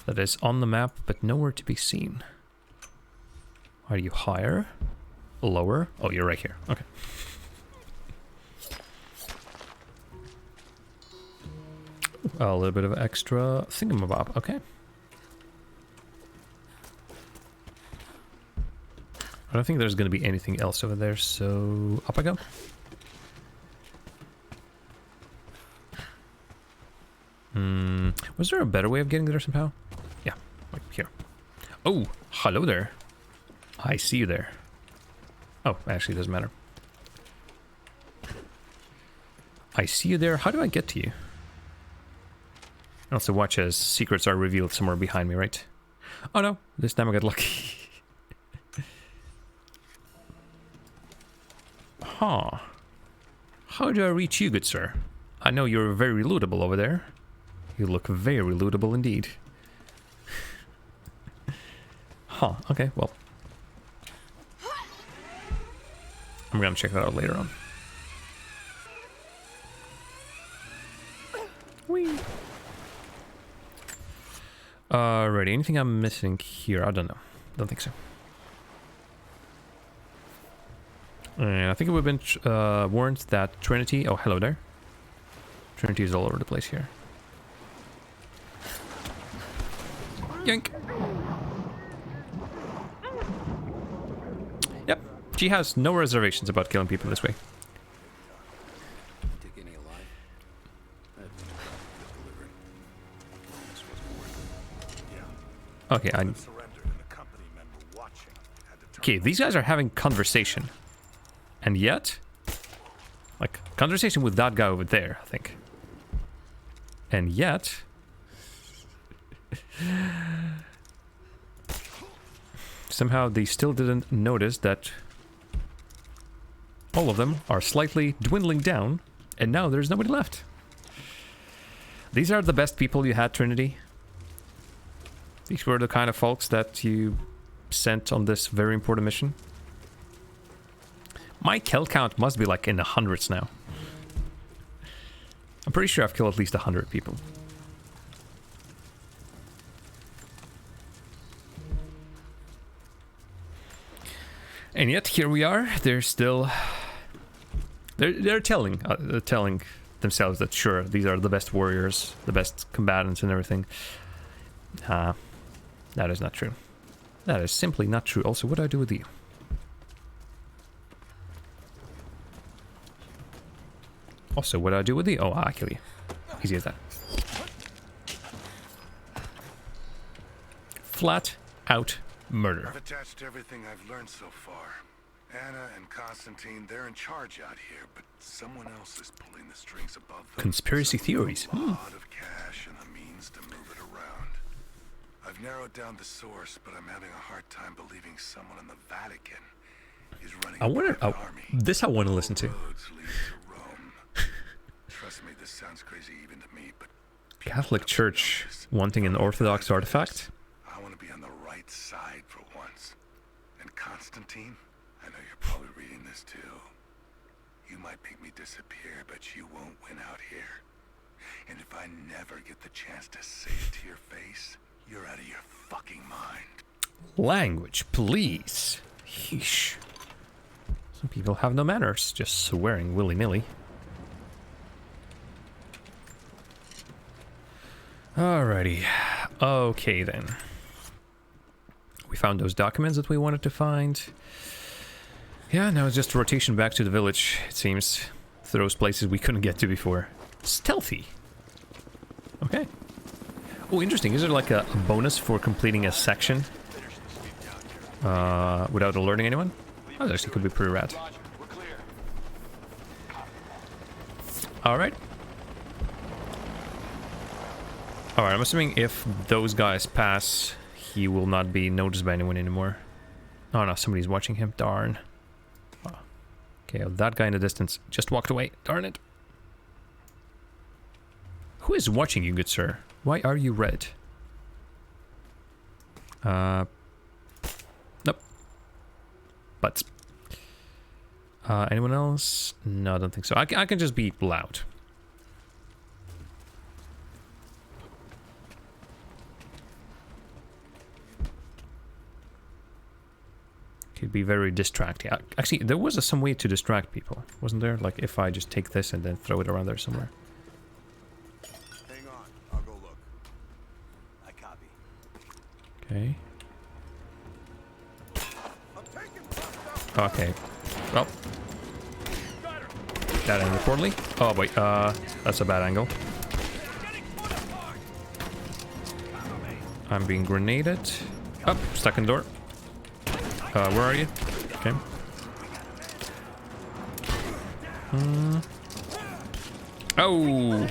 Speaker 1: That is on the map, but nowhere to be seen. Are you higher? Lower? Oh, you're right here. Okay. A little bit of extra thingamabob. Okay. I don't think there's going to be anything else over there, so up I go. Was there a better way of getting there somehow? Yeah, like here. Oh, hello there. I see you there. Oh, actually, it doesn't matter. I see you there. How do I get to you? Also, watch as secrets are revealed somewhere behind me, right? Oh no, this time I got lucky. Huh. How do I reach you, good sir? I know you're very lootable over there. You look very lootable indeed. Huh, okay, well. I'm gonna check that out later on. Whee! Alrighty, anything I'm missing here? I don't know. Don't think so. And I think we've been warned that Trinity... Oh, hello there. Trinity is all over the place here. Yank! Yep, she has no reservations about killing people this way.
Speaker 8: Take any alive?
Speaker 1: Okay, okay, these guys are having conversation. And yet... Like, conversation with that guy over there, I think. And yet... Somehow they still didn't notice that all of them are slightly dwindling down, and now there's nobody left. These are the best people you had, Trinity. These were the kind of folks that you sent on this very important mission. My kill count must be like in the hundreds now. I'm pretty sure I've killed at least 100 people. And yet here we are. They're still... They're telling themselves that sure, these are the best warriors, the best combatants and everything. That is not true. That is simply not true. Also, what do I do with you? Also, what do I do with you? Oh, I kill you. Easy as that. Flat out murder.
Speaker 5: I've attached everything I've learned so far. Anna and Constantine, they're in charge out here, but someone else is pulling the strings above them.
Speaker 1: Conspiracy theories.
Speaker 5: A lot of cash and the means to move it around. I've narrowed down the source, but I'm having a hard time believing someone in the Vatican is running
Speaker 1: I wonder.
Speaker 5: an army.
Speaker 1: This I want to listen to.
Speaker 5: Roads lead to Rome. Trust me, this sounds crazy even to me, but
Speaker 1: Catholic Church wanting an Orthodox artifact.
Speaker 5: I want to be on the right side for once. And Constantine, I know you're probably reading this too. You might make me disappear, but you won't win out here. And if I never get the chance to say it to your face, you're out of your fucking mind.
Speaker 1: Language, please. Yeesh. Some people have no manners, just swearing willy-nilly. Alrighty. Okay then. We found those documents that we wanted to find. Yeah, now it's just a rotation back to the village, it seems. To those places we couldn't get to before. Stealthy. Okay. Oh, interesting. Is there like a bonus for completing a section? Without alerting anyone? Oh, that actually could be pretty rad. Alright. Alright, I'm assuming if those guys pass, he will not be noticed by anyone anymore. Oh no, somebody's watching him. Darn. Oh. Okay, that guy in the distance just walked away. Darn it. Who is watching you, good sir? Why are you red? Nope. But anyone else? No, I don't think so. I can just be loud. Could be very distracting. Actually, there was some way to distract people, wasn't there? Like if I just take this and then throw it around there somewhere.
Speaker 5: Hang on, I'll go look. I copy.
Speaker 1: Okay.
Speaker 5: I'm taking fire.
Speaker 1: Okay. Well. That angle poorly. Oh, wait. That's a bad angle. I'm being grenaded. Up. Stuck in the door. Where are you? Okay. Oh!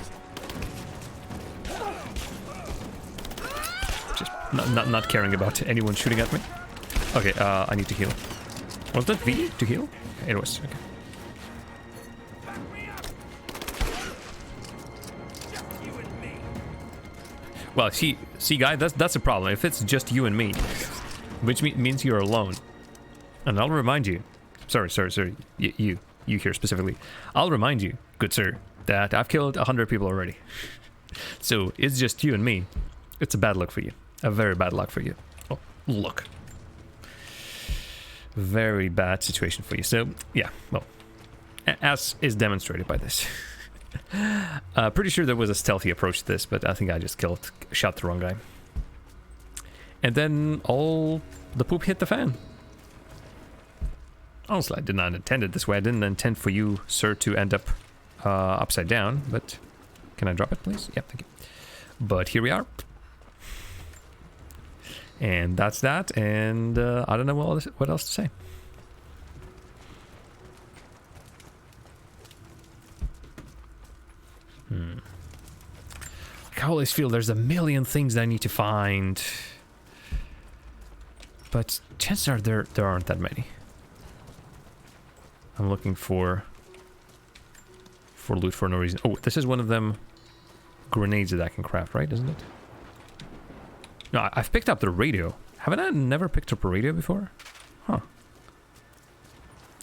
Speaker 1: Just not caring about anyone shooting at me. Okay, I need to heal. Was that V to heal? It was, okay. Well, see guy, that's a problem. If it's just you and me, which means you're alone. And I'll remind you, sorry, you here specifically. I'll remind you, good sir, that I've killed 100 people already. So it's just you and me. It's a bad luck for you. A very bad luck for you. Oh, look. Very bad situation for you. So, yeah, well, as is demonstrated by this. Pretty sure there was a stealthy approach to this, but I think I just shot the wrong guy. And then all the poop hit the fan. Honestly, I did not intend it this way. I didn't intend for you, sir, to end up upside down, but can I drop it, please? Yep, thank you. But here we are. And that's that, and I don't know what else to say. I always feel there's a million things I need to find. But chances are there aren't that many. I'm looking for loot for no reason. Oh, this is one of them grenades that I can craft, right? Isn't it? No, I've picked up the radio. Haven't I never picked up a radio before? Huh.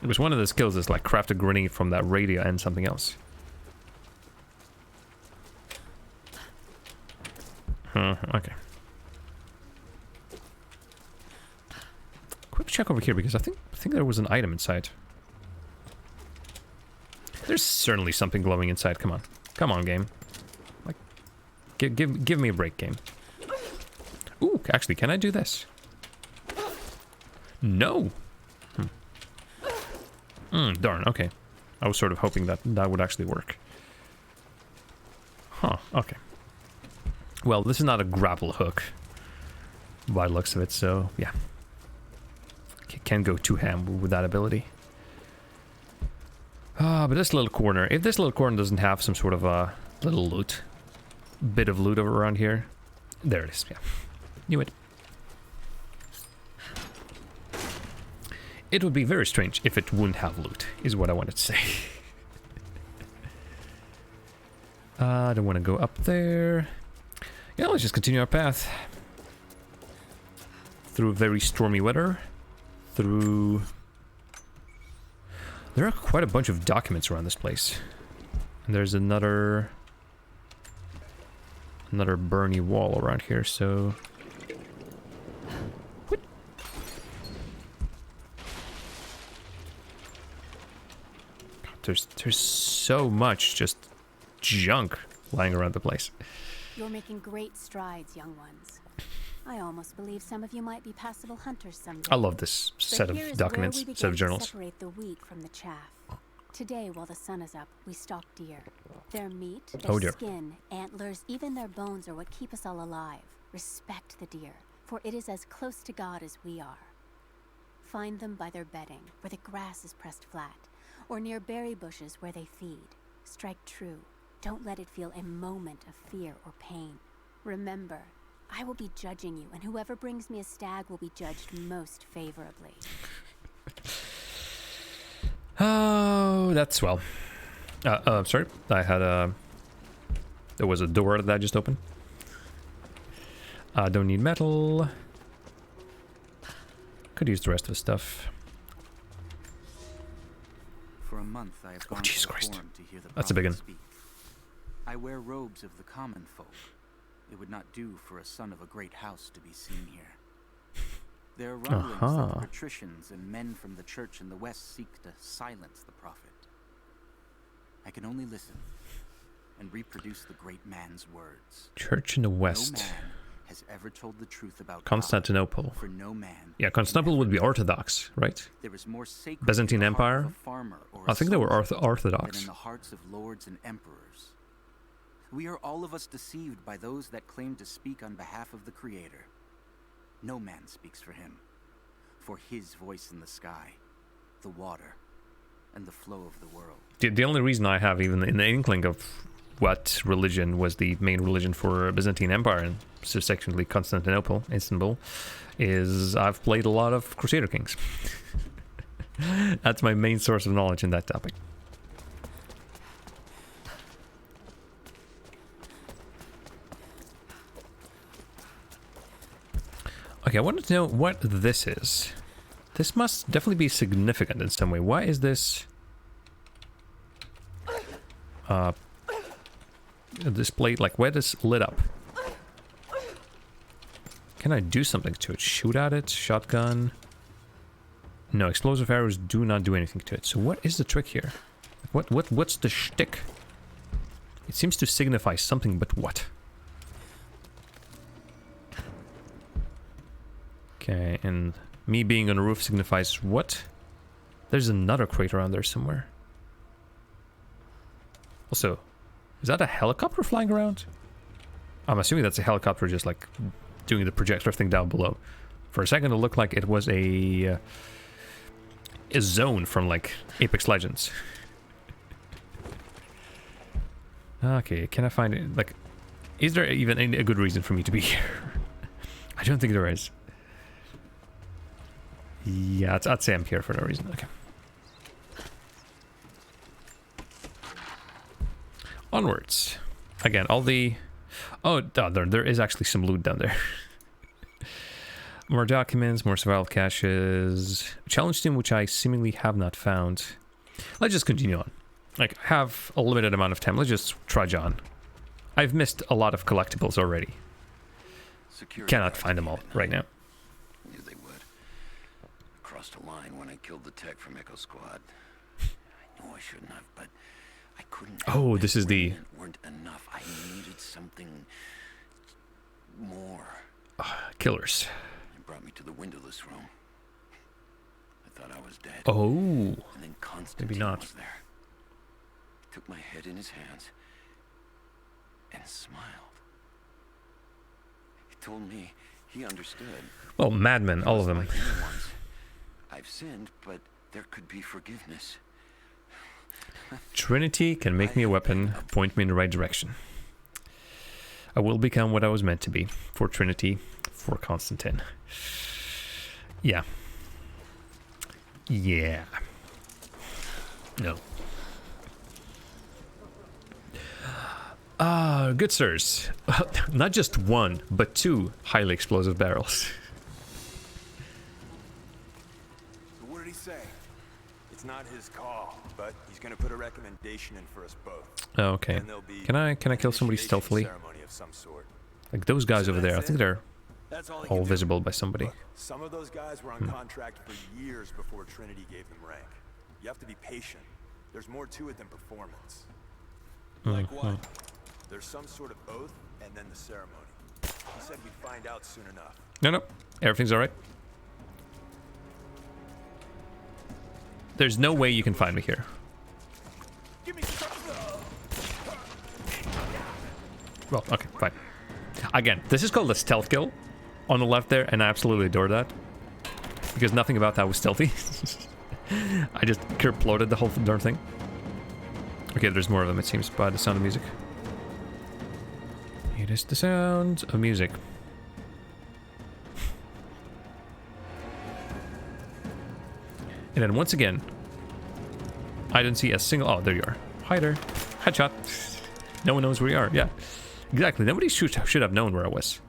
Speaker 1: It was one of the skills that's like craft a grenade from that radio and something else. Okay. Quick check over here because I think there was an item inside. There's certainly something glowing inside. Come on. Come on, game. Like, give me a break, game. Ooh, actually, can I do this? No. Darn, okay. I was sort of hoping that would actually work. Huh, okay. Well, this is not a grapple hook by the looks of it, so yeah. Can go two ham with that ability. But this little corner, if this little corner doesn't have some sort of a little loot, bit of loot over around here, there it is, yeah. Knew it. It would be very strange if it wouldn't have loot, is what I wanted to say. I don't want to go up there. Yeah, let's just continue our path. Through very stormy weather. Through... There are quite a bunch of documents around this place. And there's another Bernie wall around here, so... What? God, there's so much just junk lying around the place.
Speaker 12: You're making great strides, young ones. I almost believe some of you might be passable hunters someday.
Speaker 1: I love this set of documents, set of journals.
Speaker 12: Separate the wheat from the chaff. Today, while the sun is up, we stalk deer. Their meat, their skin, antlers, even their bones are what keep us all alive. Respect the deer, for it is as close to God as we are. Find them by their bedding, where the grass is pressed flat, or near berry bushes where they feed. Strike true. Don't let it feel a moment of fear or pain. Remember, I will be judging you, and whoever brings me a stag will be judged most favorably.
Speaker 1: Oh, that's swell. Sorry, I had a... There was a door that I just opened. I don't need metal. Could use the rest of the stuff.
Speaker 6: For a month, I have gone
Speaker 1: Jesus
Speaker 6: to the
Speaker 1: Christ.
Speaker 6: forum to hear the
Speaker 1: That's a big one.
Speaker 6: speak. I wear robes of the common folk. It would not do for a son of a great house to be seen here. There are rumblings that the patricians and men from the church in the west seek to silence the prophet. I can only listen and reproduce the great man's words.
Speaker 1: Church in the west.
Speaker 6: No man has ever told the truth about
Speaker 1: Constantinople.
Speaker 6: God, for no man.
Speaker 1: Yeah, Constantinople would be Orthodox, right?
Speaker 6: There is more sacred
Speaker 1: Byzantine
Speaker 6: in the heart of
Speaker 1: Empire?
Speaker 6: a farmer or
Speaker 1: I
Speaker 6: a
Speaker 1: think they were
Speaker 6: soldier
Speaker 1: Orthodox.
Speaker 6: than in the hearts of lords and emperors. We are all of us deceived by those that claim to speak on behalf of the Creator. No man speaks for him, for his voice in the sky, the water, and the flow of the world.
Speaker 1: The only reason I have even an inkling of what religion was the main religion for Byzantine Empire, and subsequently Constantinople, Istanbul, is I've played a lot of Crusader Kings. That's my main source of knowledge in that topic. Okay, I wanted to know what this is. This must definitely be significant in some way. Why is this displayed, like, why is this lit up? Can I do something to it? Shoot at it? Shotgun? No, explosive arrows do not do anything to it. So what is the trick here? What's the shtick? It seems to signify something, but what? Okay, and me being on a roof signifies what? There's another crate around there somewhere. Also, is that a helicopter flying around? I'm assuming that's a helicopter just like doing the projector thing down below. For a second it looked like it was a zone from like Apex Legends. Okay, can I find it? Like, is there even a good reason for me to be here? I don't think there is. Yeah, I'd say I'm here for no reason. Okay. Onwards. Again, all the... Oh, there is actually some loot down there. More documents, more survival caches. Challenge team, which I seemingly have not found. Let's just continue on. Like, I have a limited amount of time. Let's just trudge on. I've missed a lot of collectibles already. Cannot find them all right now.
Speaker 8: Knew they would. Crossed a line when I killed the tech from Echo Squad. I know I shouldn't have, but I couldn't.
Speaker 1: Oh, this is the...
Speaker 8: weren't enough. I needed something more.
Speaker 1: Killers.
Speaker 8: It brought me to the windowless room. I thought I was dead.
Speaker 1: Oh.
Speaker 8: And then Constantine
Speaker 1: Maybe not.
Speaker 8: was there. He took my head in his hands and smiled. He told me he understood.
Speaker 1: Well, madmen, all of them.
Speaker 8: Like me once. I've sinned, but there could be forgiveness.
Speaker 1: Trinity can make me a weapon, point me in the right direction. I will become what I was meant to be. For Trinity, for Constantine. Yeah. Yeah. No. Good sirs. Not just one, but two highly explosive barrels.
Speaker 13: So what did he say? It's not his call, but he's gonna put a recommendation in for us both.
Speaker 1: Oh, okay. Can I kill somebody stealthily?
Speaker 13: Ceremony of some sort.
Speaker 1: Like those guys over there. I think they're
Speaker 13: all
Speaker 1: all visible by somebody.
Speaker 13: Look, some of those guys were on contract for years before Trinity gave them rank. You have to be patient. There's more to it than performance. Like what? There's some sort of oath and then the ceremony. He said we'd find out soon enough.
Speaker 1: No. Everything's alright. There's no way you can find me here. Well, okay, fine. Again, this is called a stealth kill on the left there, and I absolutely adore that. Because nothing about that was stealthy. I just kerploded the whole darn thing. Okay, there's more of them, it seems, by the sound of music. It is the sound of music. And then once again, I didn't see a single... Oh, there you are. Hi there. Headshot. No one knows where you are. Yeah, exactly. Nobody should have known where I was.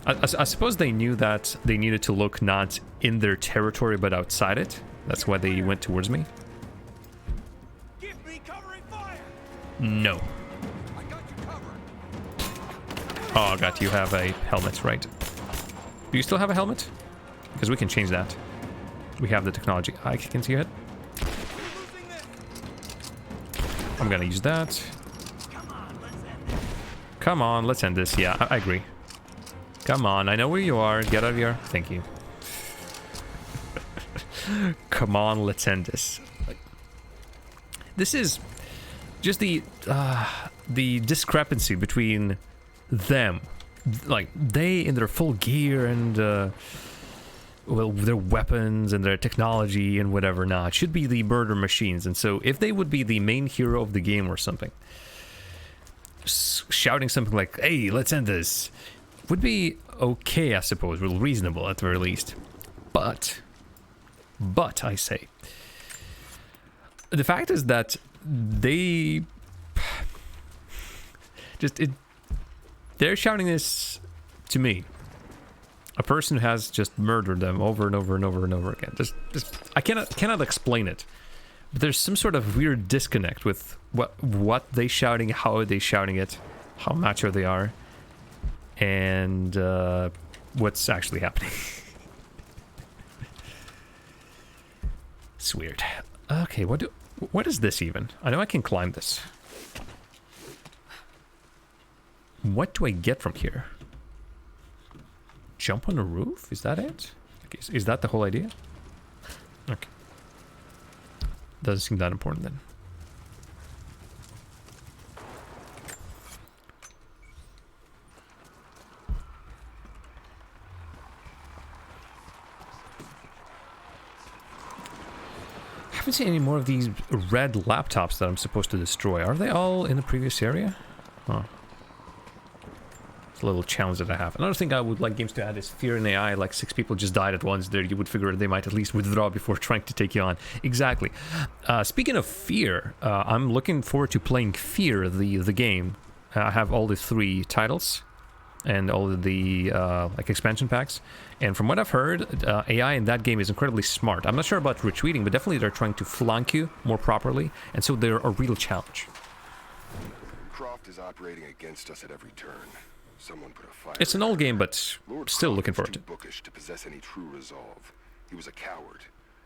Speaker 1: I suppose they knew that they needed to look not in their territory, but outside it. That's why they went towards me.
Speaker 13: Give me covering fire.
Speaker 1: No.
Speaker 13: I got you covered.
Speaker 1: Oh, God, you have a helmet, right? Do you still have a helmet? Because we can change that. We have the technology. I can see it. I'm gonna use that. Come on, let's end this. Yeah, I agree. Come on, I know where you are. Get out of here. Thank you. Come on, let's end this. Like, this is just the discrepancy between them. Like, they in their full gear and, well, their weapons and their technology and whatever not should be the murder machines. And so if they would be the main hero of the game or something, shouting something like, hey, let's end this, would be okay, I suppose, well, reasonable at the very least. But I say, the fact is that they they're shouting this to me, a person who has just murdered them over and over and over and over again. Just I cannot explain it, but there's some sort of weird disconnect with what they shouting, how are they shouting it, how macho they are, and what's actually happening. It's weird. Okay, what is this even? I know I can climb this. What do I get from here? Jump on the roof? Is that it? Okay, is that the whole idea? Okay. Doesn't seem that important then. I haven't seen any more of these red laptops that I'm supposed to destroy. Are they all in the previous area? Huh. It's a little challenge that I have. Another thing I would like games to add is fear in AI. Like 6 people just died at once there. You would figure they might at least withdraw before trying to take you on. Exactly. Speaking of fear, I'm looking forward to playing Fear, the game. I have all the 3 titles and all of the like expansion packs. And from what I've heard, AI in that game is incredibly smart. I'm not sure about retweeting, but definitely they're trying to flank you more properly. And so they're a real challenge.
Speaker 7: Croft is operating against us at every turn. Someone put a fire.
Speaker 1: It's an old game, but
Speaker 7: Lord
Speaker 1: still
Speaker 7: Croft
Speaker 1: looking
Speaker 7: is
Speaker 1: forward
Speaker 7: too
Speaker 1: to it.
Speaker 7: bookish to possess any true resolve. He was a coward.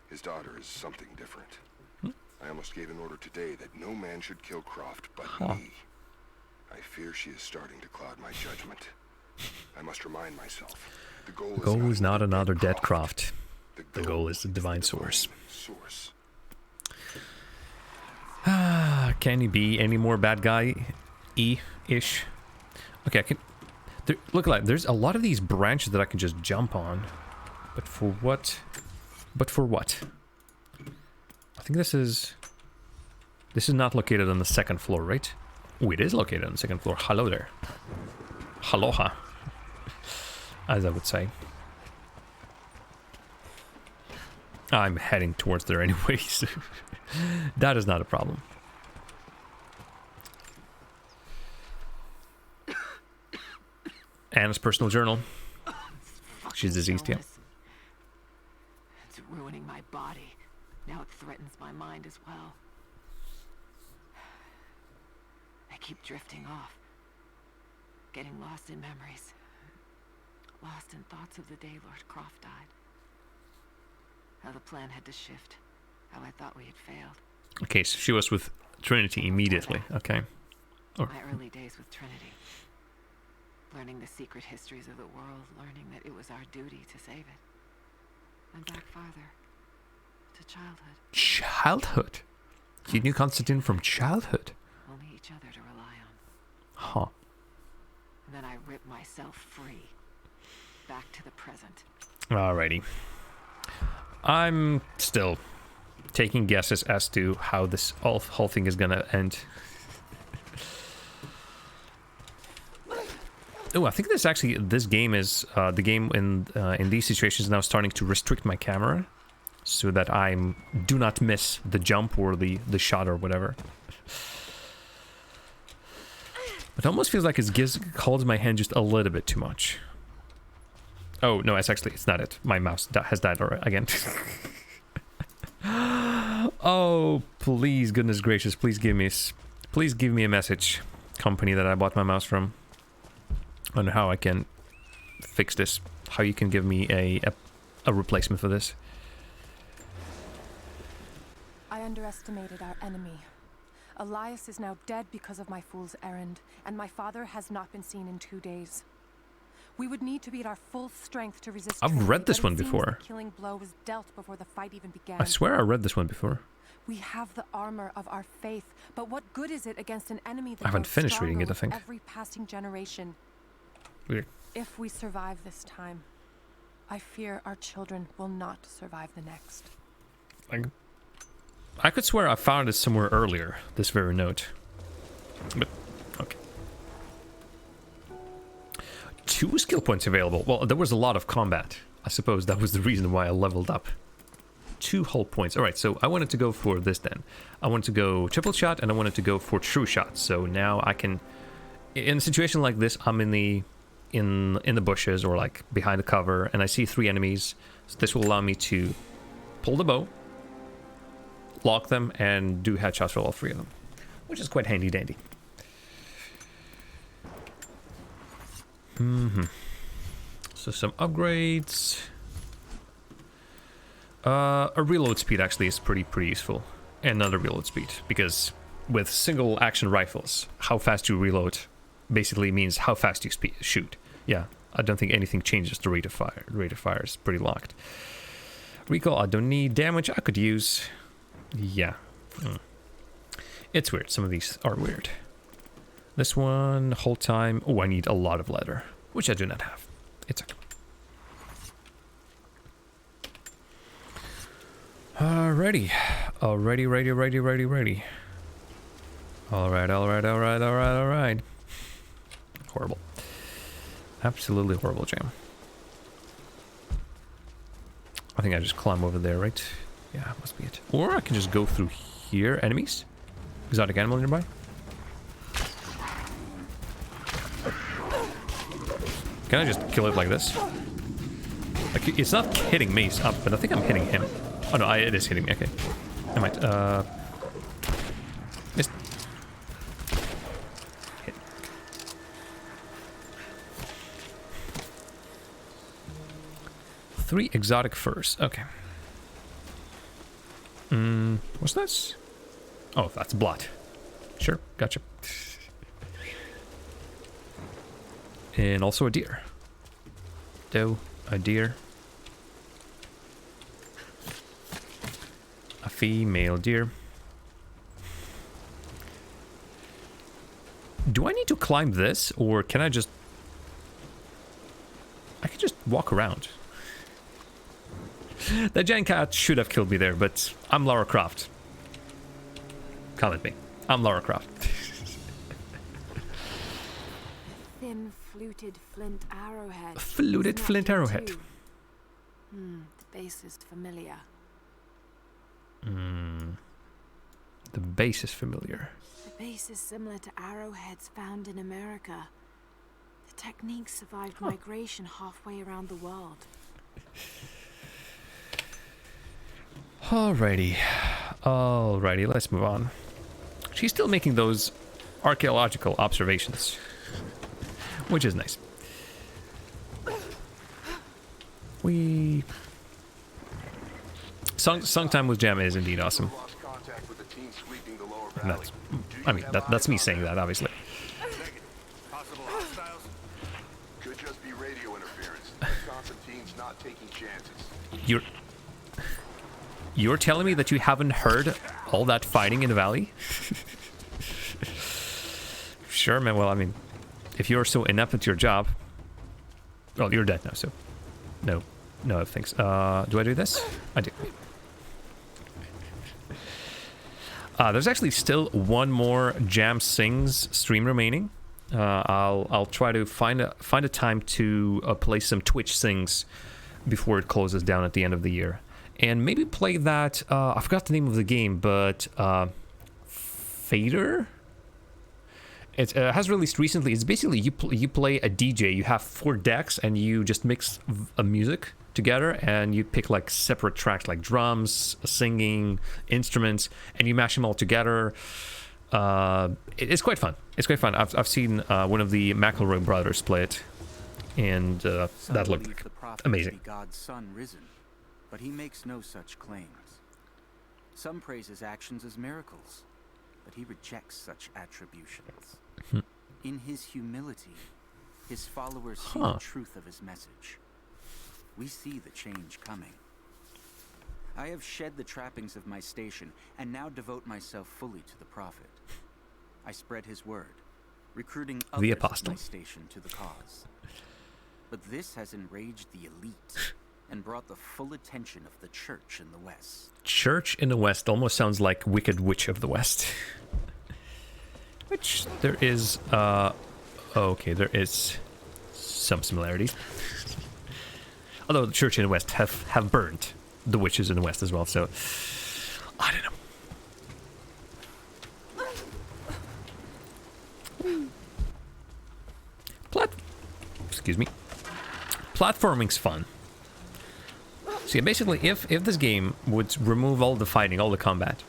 Speaker 7: His daughter is something different. I almost gave an order today that no man should kill Croft but me. I fear she is starting to cloud my judgment. I must remind myself. The goal
Speaker 1: is not another dead Croft. The goal is the divine source. Can he be any more bad guy-ish? Okay, I can... look, like, there's a lot of these branches that I can just jump on. But for what? But for what? I think this is... This is not located on the 2nd floor, right? Oh, it is located on the 2nd floor. Hello there. Aloha. As I would say. I'm heading towards there anyways. That is not a problem. Anna's personal journal. She's diseased, yeah.
Speaker 11: It's ruining my body. Now it threatens my mind as well. I keep drifting off. Getting lost in memories. Lost in thoughts of the day Lord Croft died. How the plan had to shift. How I thought we had failed.
Speaker 1: Okay, so she was with Trinity immediately. Okay.
Speaker 11: My early days with Trinity. Learning the secret histories of the world. Learning that it was our duty to save it. And back farther. To childhood.
Speaker 1: Childhood? You knew Constantine from childhood?
Speaker 11: Only each other to rely on.
Speaker 1: Huh.
Speaker 11: And then I ripped myself free. Back to the present.
Speaker 1: Alrighty. I'm still taking guesses as to how this whole thing is gonna end. Oh, I think this game is the game in these situations now starting to restrict my camera so that I do not miss the jump or the shot or whatever. It almost feels like it holds my hand just a little bit too much. Oh, no, it's not it. My mouse has died already again. Oh, please, goodness gracious, please give me a message, company that I bought my mouse from, on how I can fix this. How you can give me a replacement for this.
Speaker 11: I underestimated our enemy. Elias is now dead because of my fool's errand, and my father has not been seen in 2 days. We would need to be at our full strength to resist.
Speaker 1: I've read this one before.
Speaker 11: The killing blow was dealt before the fight even began.
Speaker 1: I swear I read this one before.
Speaker 11: We have the armor of our faith, but what good is it against an enemy that
Speaker 1: I haven't
Speaker 11: grows
Speaker 1: finished reading it, I
Speaker 11: stronger
Speaker 1: think.
Speaker 11: with every passing generation?
Speaker 1: Weird.
Speaker 11: If we survive this time, I fear our children will not survive the next.
Speaker 1: I could swear I found it somewhere earlier, this very note. But, okay. 2 skill points available. Well, there was a lot of combat. I suppose that was the reason why I leveled up. 2 hull points. Alright, so I wanted to go for this then. I wanted to go triple shot and I wanted to go for true shot. So now I can... In a situation like this, I'm in the bushes or like behind the cover and I see 3 enemies. So this will allow me to pull the bow, lock them, and do headshots for all 3 of them, which is quite handy dandy. So some upgrades. A reload speed actually is pretty useful. Another reload speed, because with single action rifles, how fast you reload basically means how fast you shoot. Yeah, I don't think anything changes the rate of fire. The rate of fire is pretty locked. Recoil, I don't need. Damage, I could use. Yeah. It's weird. Some of these are weird. This one, whole time. Oh, I need a lot of leather, which I do not have. It's okay. Alrighty. Ready. Alright. Horrible. Absolutely horrible jam. I think I just climb over there, right? Yeah, must be it. Or I can just go through here. Enemies? Exotic animal nearby? Can I just kill it like this? Like, it's not hitting me, but I think I'm hitting him. Oh no, it is hitting me, okay. I might, missed. Hit. Three exotic furs, okay. What's this? Oh, that's blood. Sure, gotcha. And also a deer. Doe, a deer. A female deer. Do I need to climb this, or can I just... I can just walk around. That giant cat should have killed me there, but I'm Lara Croft. Come at me. I'm Lara Croft.
Speaker 4: Thin, fluted flint arrowhead.
Speaker 1: A fluted flint arrowhead.
Speaker 4: The base is familiar.
Speaker 1: The base is familiar.
Speaker 4: The base is similar to arrowheads found in America. The technique survived migration halfway around the world.
Speaker 1: Alrighty, let's move on. She's still making those archaeological observations, which is nice. Song time with Jam is indeed awesome. And that's me saying that, obviously.
Speaker 5: Possible hostiles? Could just be radio interference. Constantine's not taking chances.
Speaker 1: You're telling me that you haven't heard all that fighting in the valley? Sure, man. Well, I mean, if you're so inept at your job... Well, you're dead now, so... No, thanks. Do I do this? I do. There's actually still one more Jam Sings stream remaining. I'll try to find a time to play some Twitch Sings before it closes down at the end of the year. And maybe play that, I forgot the name of the game, but Fader? It has released recently. It's basically you play a DJ. You have 4 decks and you just mix a music together and you pick like separate tracks like drums, singing, instruments, and you mash them all together. It's quite fun. It's quite fun. I've seen one of the McElroy brothers play it, and that looked amazing.
Speaker 6: God's son risen, but he makes no such claims. Some praise his actions as miracles, but he rejects such attributions.
Speaker 1: Hmm.
Speaker 6: In his humility, his followers see the truth of his message. We see the change coming. I have shed the trappings of my station and now devote myself fully to the Prophet. I spread his word, recruiting others of my station to the cause. But this has enraged the elite and brought the full attention of the Church in the West.
Speaker 1: Church in the West almost sounds like Wicked Witch of the West. Which there is, okay, there is some similarities. Although the Church in the West have burned the witches in the West as well, so I don't know. Excuse me. Platforming's fun. So yeah, basically, if this game would remove all the fighting, all the combat,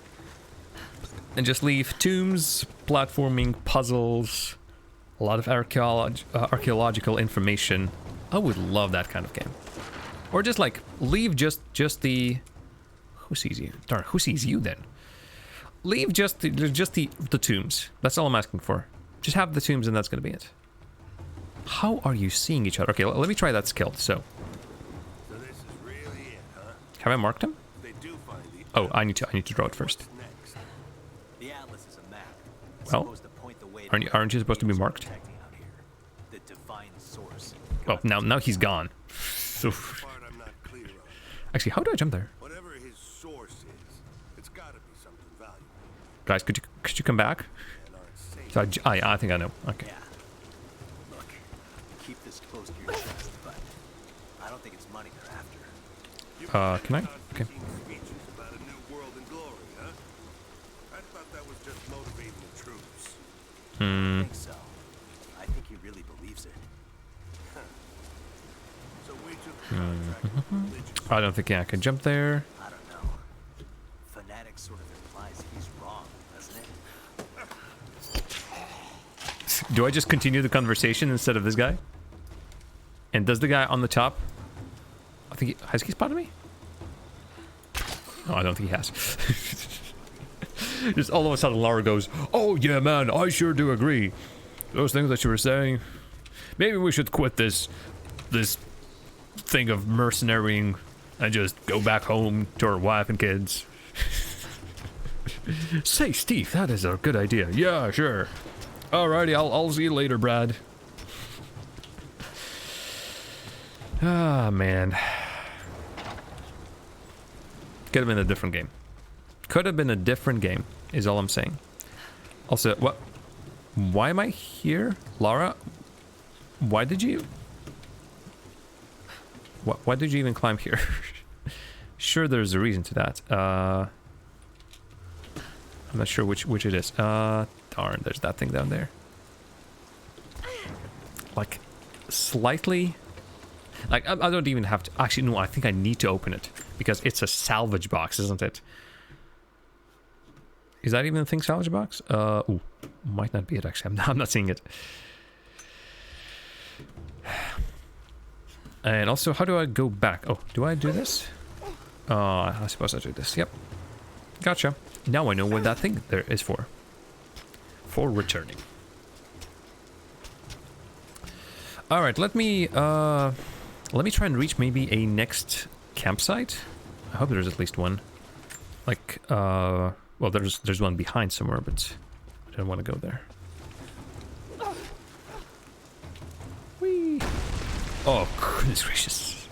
Speaker 1: and just leave tombs, platforming, puzzles, a lot of archaeological information, I would love that kind of game. Or just like leave just the who sees you? Darn, who sees you then? Leave just the tombs. That's all I'm asking for. Just have the tombs, and that's gonna be it. How are you seeing each other? Okay, let me try that skill. So
Speaker 5: this is really it, huh?
Speaker 1: Have I marked him?
Speaker 5: They do find the
Speaker 1: Oh, I need to draw it first.
Speaker 5: next.
Speaker 14: The atlas is a map. It's
Speaker 1: Well,
Speaker 14: supposed to point the way
Speaker 1: aren't you supposed to be marked?
Speaker 14: protecting out here. The divine source.
Speaker 1: Oh, now he's gone. So
Speaker 5: Part I'm not clear on.
Speaker 1: actually, how do I jump there?
Speaker 5: Whatever his source is, it's gotta be something valuable.
Speaker 1: Guys, could you come back?
Speaker 5: And aren't safe.
Speaker 1: So I think I know. Okay.
Speaker 14: Yeah. Look, keep this close to your chest, but I don't think it's money they're after.
Speaker 1: Can I? Okay.
Speaker 5: Speeches about a new world and glory, huh? I thought that was just motivating the troops.
Speaker 14: I don't think so. I think he really believes it.
Speaker 5: So we took the contract with religious.
Speaker 1: I don't think I can jump there.
Speaker 14: I don't know. Fanatic sort of implies he's wrong, doesn't it?
Speaker 1: Do I just continue the conversation instead of this guy? And does the guy on the top? I think has he spotted me? No, I don't think he has. Just all of a sudden Laura goes, "Oh yeah, man, I sure do agree. Those things that you were saying. Maybe we should quit this thing of mercenarying and just go back home to our wife and kids." Say, Steve, that is a good idea. Yeah, sure. Alrighty, I'll see you later, Brad. Ah, man. Could have been a different game. Could have been a different game, is all I'm saying. Also, what? Why am I here? Lara? Why did you... Why did you even climb here? Sure, there's a reason to that. I'm not sure which it is. Darn, there's that thing down there. Like, slightly... Like, I don't even have to... Actually, no, I think I need to open it. Because it's a salvage box, isn't it? Is that even a thing, salvage box? Ooh, might not be it, actually. I'm not seeing it. And also, how do I go back? Oh, do I do this? I suppose I do this. Yep. Gotcha. Now I know what that thing there is for. For returning. Alright, let me try and reach maybe a next campsite. I hope there's at least one. Like, well, there's one behind somewhere, but I don't want to go there. Whee! Oh, goodness gracious.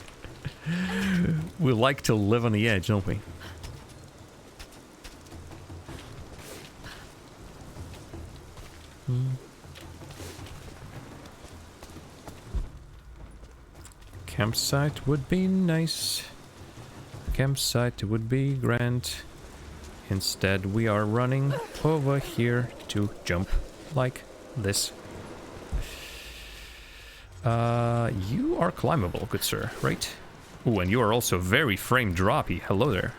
Speaker 1: We like to live on the edge, don't we? Campsite would be nice. Campsite would be grand. Instead, we are running over here to jump like this. You are climbable, good sir, right? Ooh, and you are also very frame droppy. Hello there.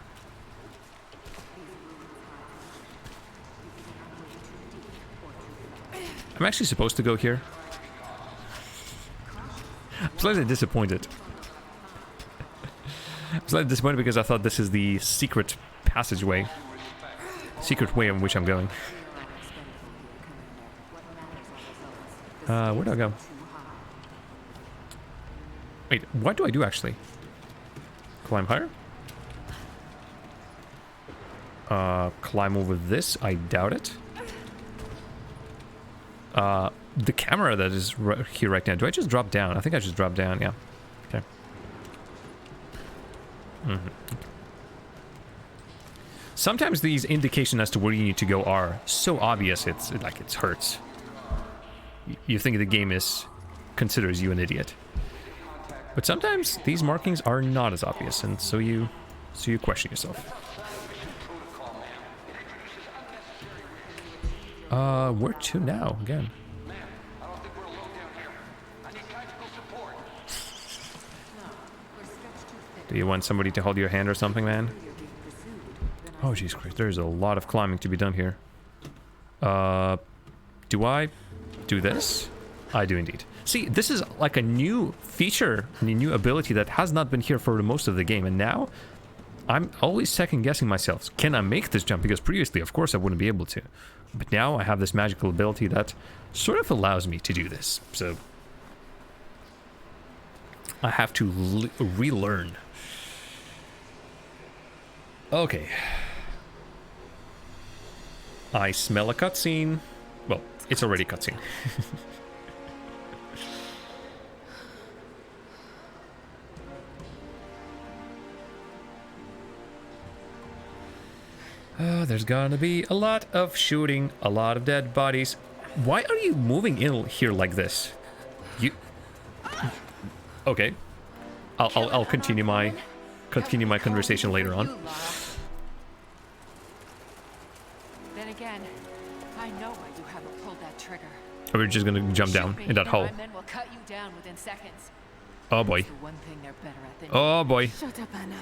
Speaker 1: I'm actually supposed to go here. I'm slightly disappointed. I'm slightly disappointed because I thought this is the secret passageway. Secret way in which I'm going. Where do I go? Wait, what do I do actually? Climb higher? Climb over this? I doubt it. The camera that is right here right now. Do I just drop down? I think I just drop down, yeah. Okay. Sometimes these indications as to where you need to go are so obvious it hurts. You think the game considers you an idiot. But sometimes these markings are not as obvious, and so you question yourself. Where to now again? Do you want somebody to hold your hand or something, man? Oh, jeez Christ, there's a lot of climbing to be done here. Do I do this? I do indeed. See, this is like a new feature, a new ability that has not been here for the most of the game, and now I'm always second-guessing myself. Can I make this jump? Because previously, of course, I wouldn't be able to. But now I have this magical ability that sort of allows me to do this, so I have to relearn. Okay. I smell a cutscene. Well, it's already a cutscene. There's gonna be a lot of shooting, a lot of dead bodies. Why are you moving in here like this? You... Okay. I'll continue my conversation later on.
Speaker 4: Then again, I know why you haven't pulled that trigger.
Speaker 1: We're just gonna jump down in that hole.
Speaker 4: My men will cut you down within seconds.
Speaker 1: Oh boy.
Speaker 4: That's the one thing they're better at than
Speaker 1: Oh boy.
Speaker 4: Shut up, Anna.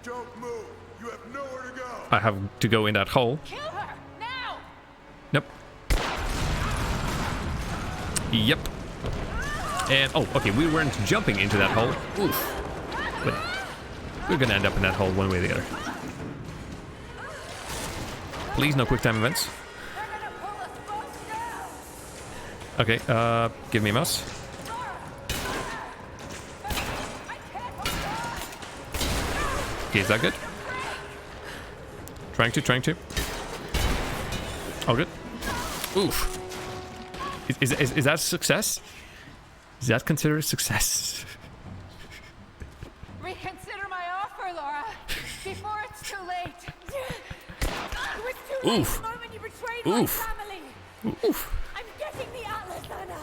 Speaker 5: Don't move. You have nowhere to go.
Speaker 1: I have to go in that hole.
Speaker 4: Kill her now.
Speaker 1: Nope. Yep. And oh, okay, we weren't jumping into that hole. Oof. But we're gonna end up in that hole one way or the other. Please, no quick time events. Okay, give me a mouse. Okay, is that good? Trying to. Oh, good. Oof. Is that a success? Is that considered a success?
Speaker 4: Reconsider my offer, Laura, before it's too late. It was too
Speaker 1: Oof.
Speaker 4: late the moment you betrayed
Speaker 1: Oof.
Speaker 4: my family.
Speaker 1: Oof.
Speaker 4: I'm getting the Atlas, Anna.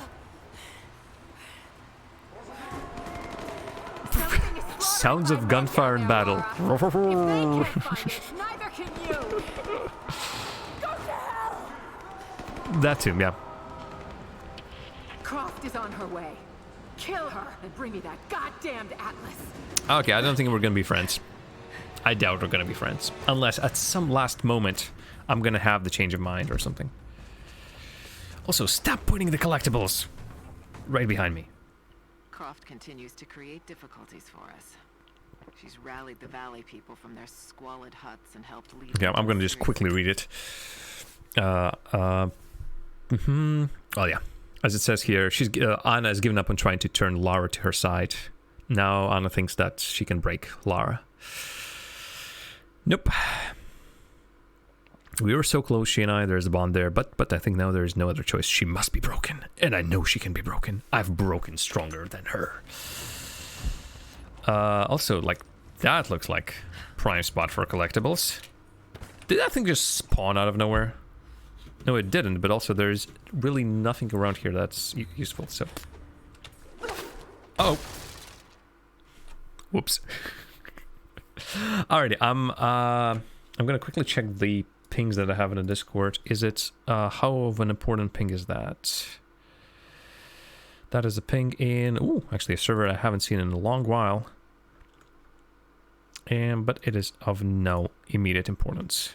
Speaker 1: Sounds of gunfire in battle.
Speaker 4: If they can't find it, neither can you. Go to hell.
Speaker 1: That too, yeah.
Speaker 4: Croft is on her way. Kill her and bring me that goddamned Atlas.
Speaker 1: Okay, I don't think we're gonna be friends. I doubt we're gonna be friends. Unless at some last moment, I'm gonna have the change of mind or something. Also, stop putting the collectibles right behind me.
Speaker 15: Croft continues to create difficulties for us. She's rallied the Valley people from their squalid huts and helped lead...
Speaker 1: Okay, I'm gonna just quickly read it. Oh yeah. As it says here, Anna has given up on trying to turn Lara to her side. Now Anna thinks that she can break Lara. Nope. We were so close, she and I. There's a bond there, but I think now there is no other choice. She must be broken, and I know she can be broken. I've broken stronger than her. Also, like, that looks like prime spot for collectibles. Did that thing just spawn out of nowhere? No, it didn't, but also there's really nothing around here that's useful, so... Oh! Whoops. Alrighty, I'm gonna quickly check the pings that I have in the Discord. Is it, how of an important ping is that? That is a ping in, ooh, actually a server I haven't seen in a long while. But it is of no immediate importance.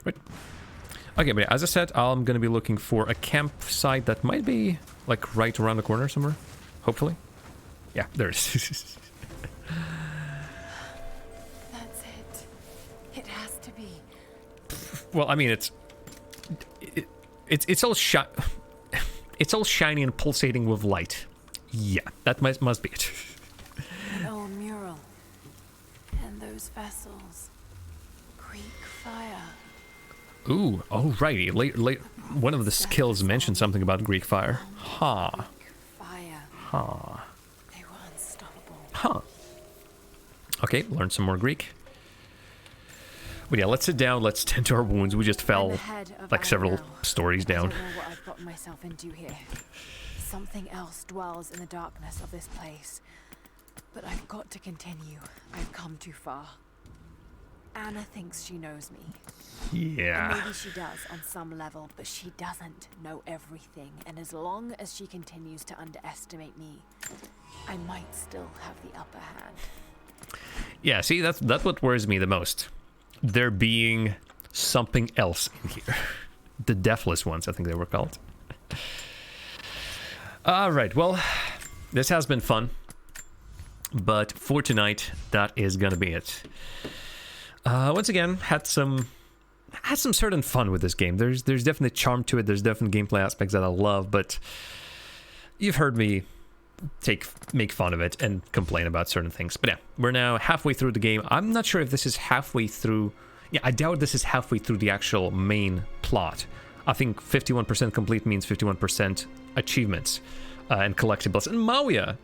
Speaker 1: Right. Okay, but as I said, I'm gonna be looking for a campsite that might be, like, right around the corner somewhere. Hopefully. Yeah, there it is.
Speaker 4: That's it. It has to be.
Speaker 1: Well, I mean, It's all it's all shiny and pulsating with light. Yeah, that must be it.
Speaker 4: An old mural. And those vessels. Greek fire.
Speaker 1: Ooh, oh righty. Late, one of the skills mentioned something about Greek fire. Ha. Huh.
Speaker 4: Fire.
Speaker 1: Ha.
Speaker 4: They were unstoppable.
Speaker 1: Huh. Okay, learn some more Greek. But yeah, let's sit down, let's tend to our wounds. We just fell like several stories down.
Speaker 4: I don't know what I've gotten myself into here. Something else dwells in the darkness of this place. But I've got to continue. I've come too far. Anna thinks she knows me.
Speaker 1: Yeah.
Speaker 4: And maybe she does on some level, but she doesn't know everything. And as long as she continues to underestimate me, I might still have the upper hand.
Speaker 1: Yeah, see, that's what worries me the most. There being something else in here. The Deathless Ones, I think they were called. Alright, well, this has been fun. But for tonight, that is gonna be it. Once again, had some certain fun with this game. There's definitely charm to it, there's definitely gameplay aspects that I love, but you've heard me make fun of it and complain about certain things. But yeah, we're now halfway through the game. I'm not sure if this is halfway through. Yeah, I doubt this is halfway through the actual main plot. I think 51% complete means 51% achievements and collectibles. And Mauia,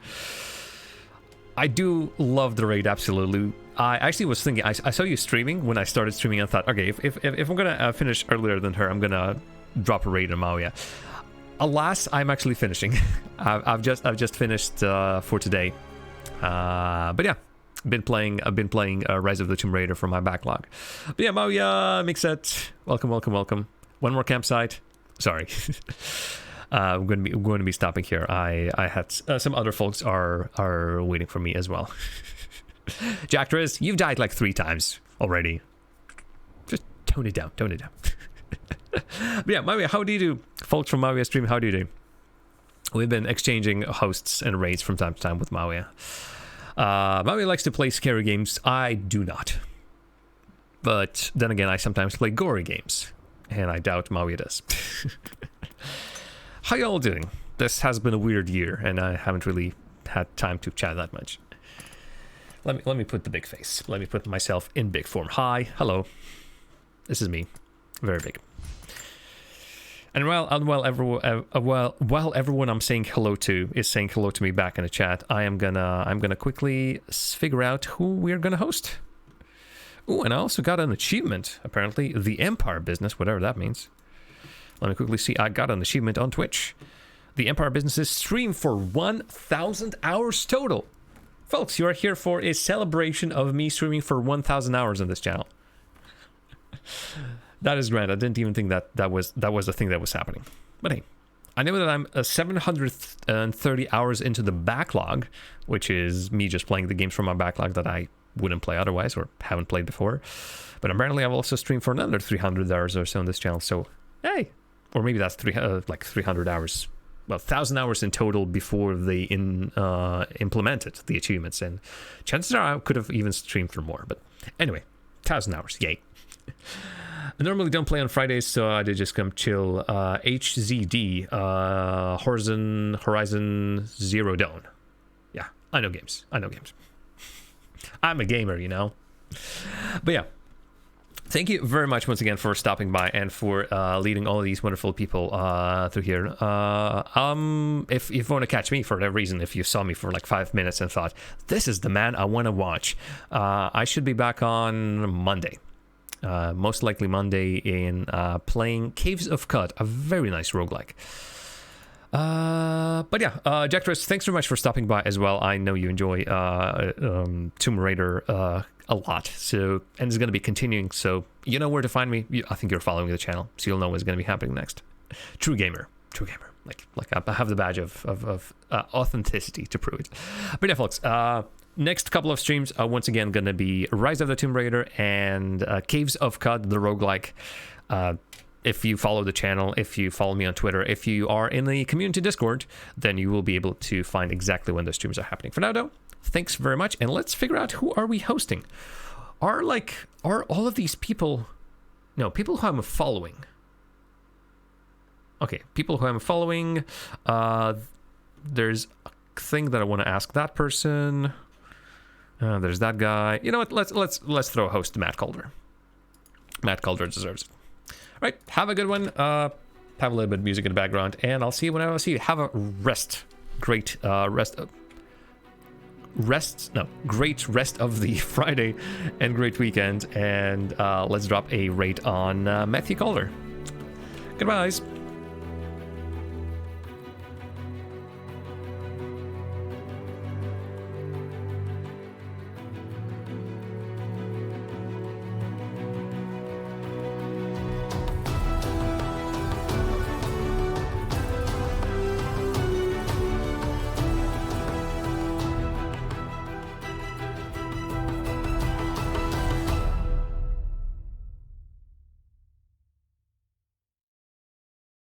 Speaker 1: I do love the raid, absolutely. I actually was thinking, I saw you streaming when I started streaming, and I thought, okay, if I'm gonna finish earlier than her, I'm gonna drop a raid on Mauia. Alas, I'm actually finishing. I've just finished for today. But yeah, I've been playing Rise of the Tomb Raider for my backlog. But yeah, Mauia, Mixet, welcome. One more campsite. Sorry. I'm going to be stopping here. I had some other folks are waiting for me as well. Jactress, you've died like 3 times already. Just tone it down. But yeah, Mauia, how do you do? Folks from Mauia stream, how do you do? We've been exchanging hosts and raids from time to time with Mauia. Mauia likes to play scary games. I do not. But then again, I sometimes play gory games. And I doubt Mauia does. How y'all doing? This has been a weird year, and I haven't really had time to chat that much. Let me put the big face. Let me put myself in big form. Hi, hello. This is me. Very big. And while everyone I'm saying hello to is saying hello to me back in the chat, I'm gonna quickly figure out who we're gonna host. Ooh, and I also got an achievement, apparently. The Empire Business, whatever that means. Let me quickly see. I got an achievement on Twitch. The Empire Business's stream for 1,000 hours total. Folks, you are here for a celebration of me streaming for 1,000 hours on this channel. That is grand. I didn't even think that was the thing that was happening. But hey, I know that I'm 730 hours into the backlog, which is me just playing the games from my backlog that I wouldn't play otherwise or haven't played before. But apparently I've also streamed for another 300 hours or so on this channel. So, hey, or maybe that's 300 hours. Well, 1,000 hours in total before they implemented the achievements. And chances are I could have even streamed for more. But anyway, 1,000 hours. Yay. I normally don't play on Fridays, so I did just come chill. HZD, Horizon Zero Dawn. Yeah, I know games. I'm a gamer, you know. But yeah, thank you very much once again for stopping by and for leading all of these wonderful people through here. If you want to catch me for whatever reason, if you saw me for like 5 minutes and thought, this is the man I want to watch, I should be back on Monday. Most likely Monday in playing Caves of Cut, a very nice roguelike. But yeah, Jactress, thanks very much for stopping by as well. I know you enjoy Tomb Raider a lot, so, and it's going to be continuing, so you know where to find me. I think you're following the channel, so you'll know what's going to be happening next. True gamer. Like I have the badge of authenticity to prove it. But yeah, folks, next couple of streams are once again going to be Rise of the Tomb Raider and Caves of Cut, the roguelike. If you follow the channel, if you follow me on Twitter, if you are in the community Discord, then you will be able to find exactly when those streams are happening. For now, though, thanks very much, and let's figure out who are we hosting. Are all of these people... No, people who I'm following. Okay, people who I'm following. There's a thing that I want to ask that person. There's that guy. You know what? Let's throw a host to Matt Calder. Matt Calder deserves it. All right, have a good one. Have a little bit of music in the background, and I'll see you when I see you. Have a great rest of the Friday, and great weekend. And let's drop a rate on Matthew Calder. Goodbye, guys.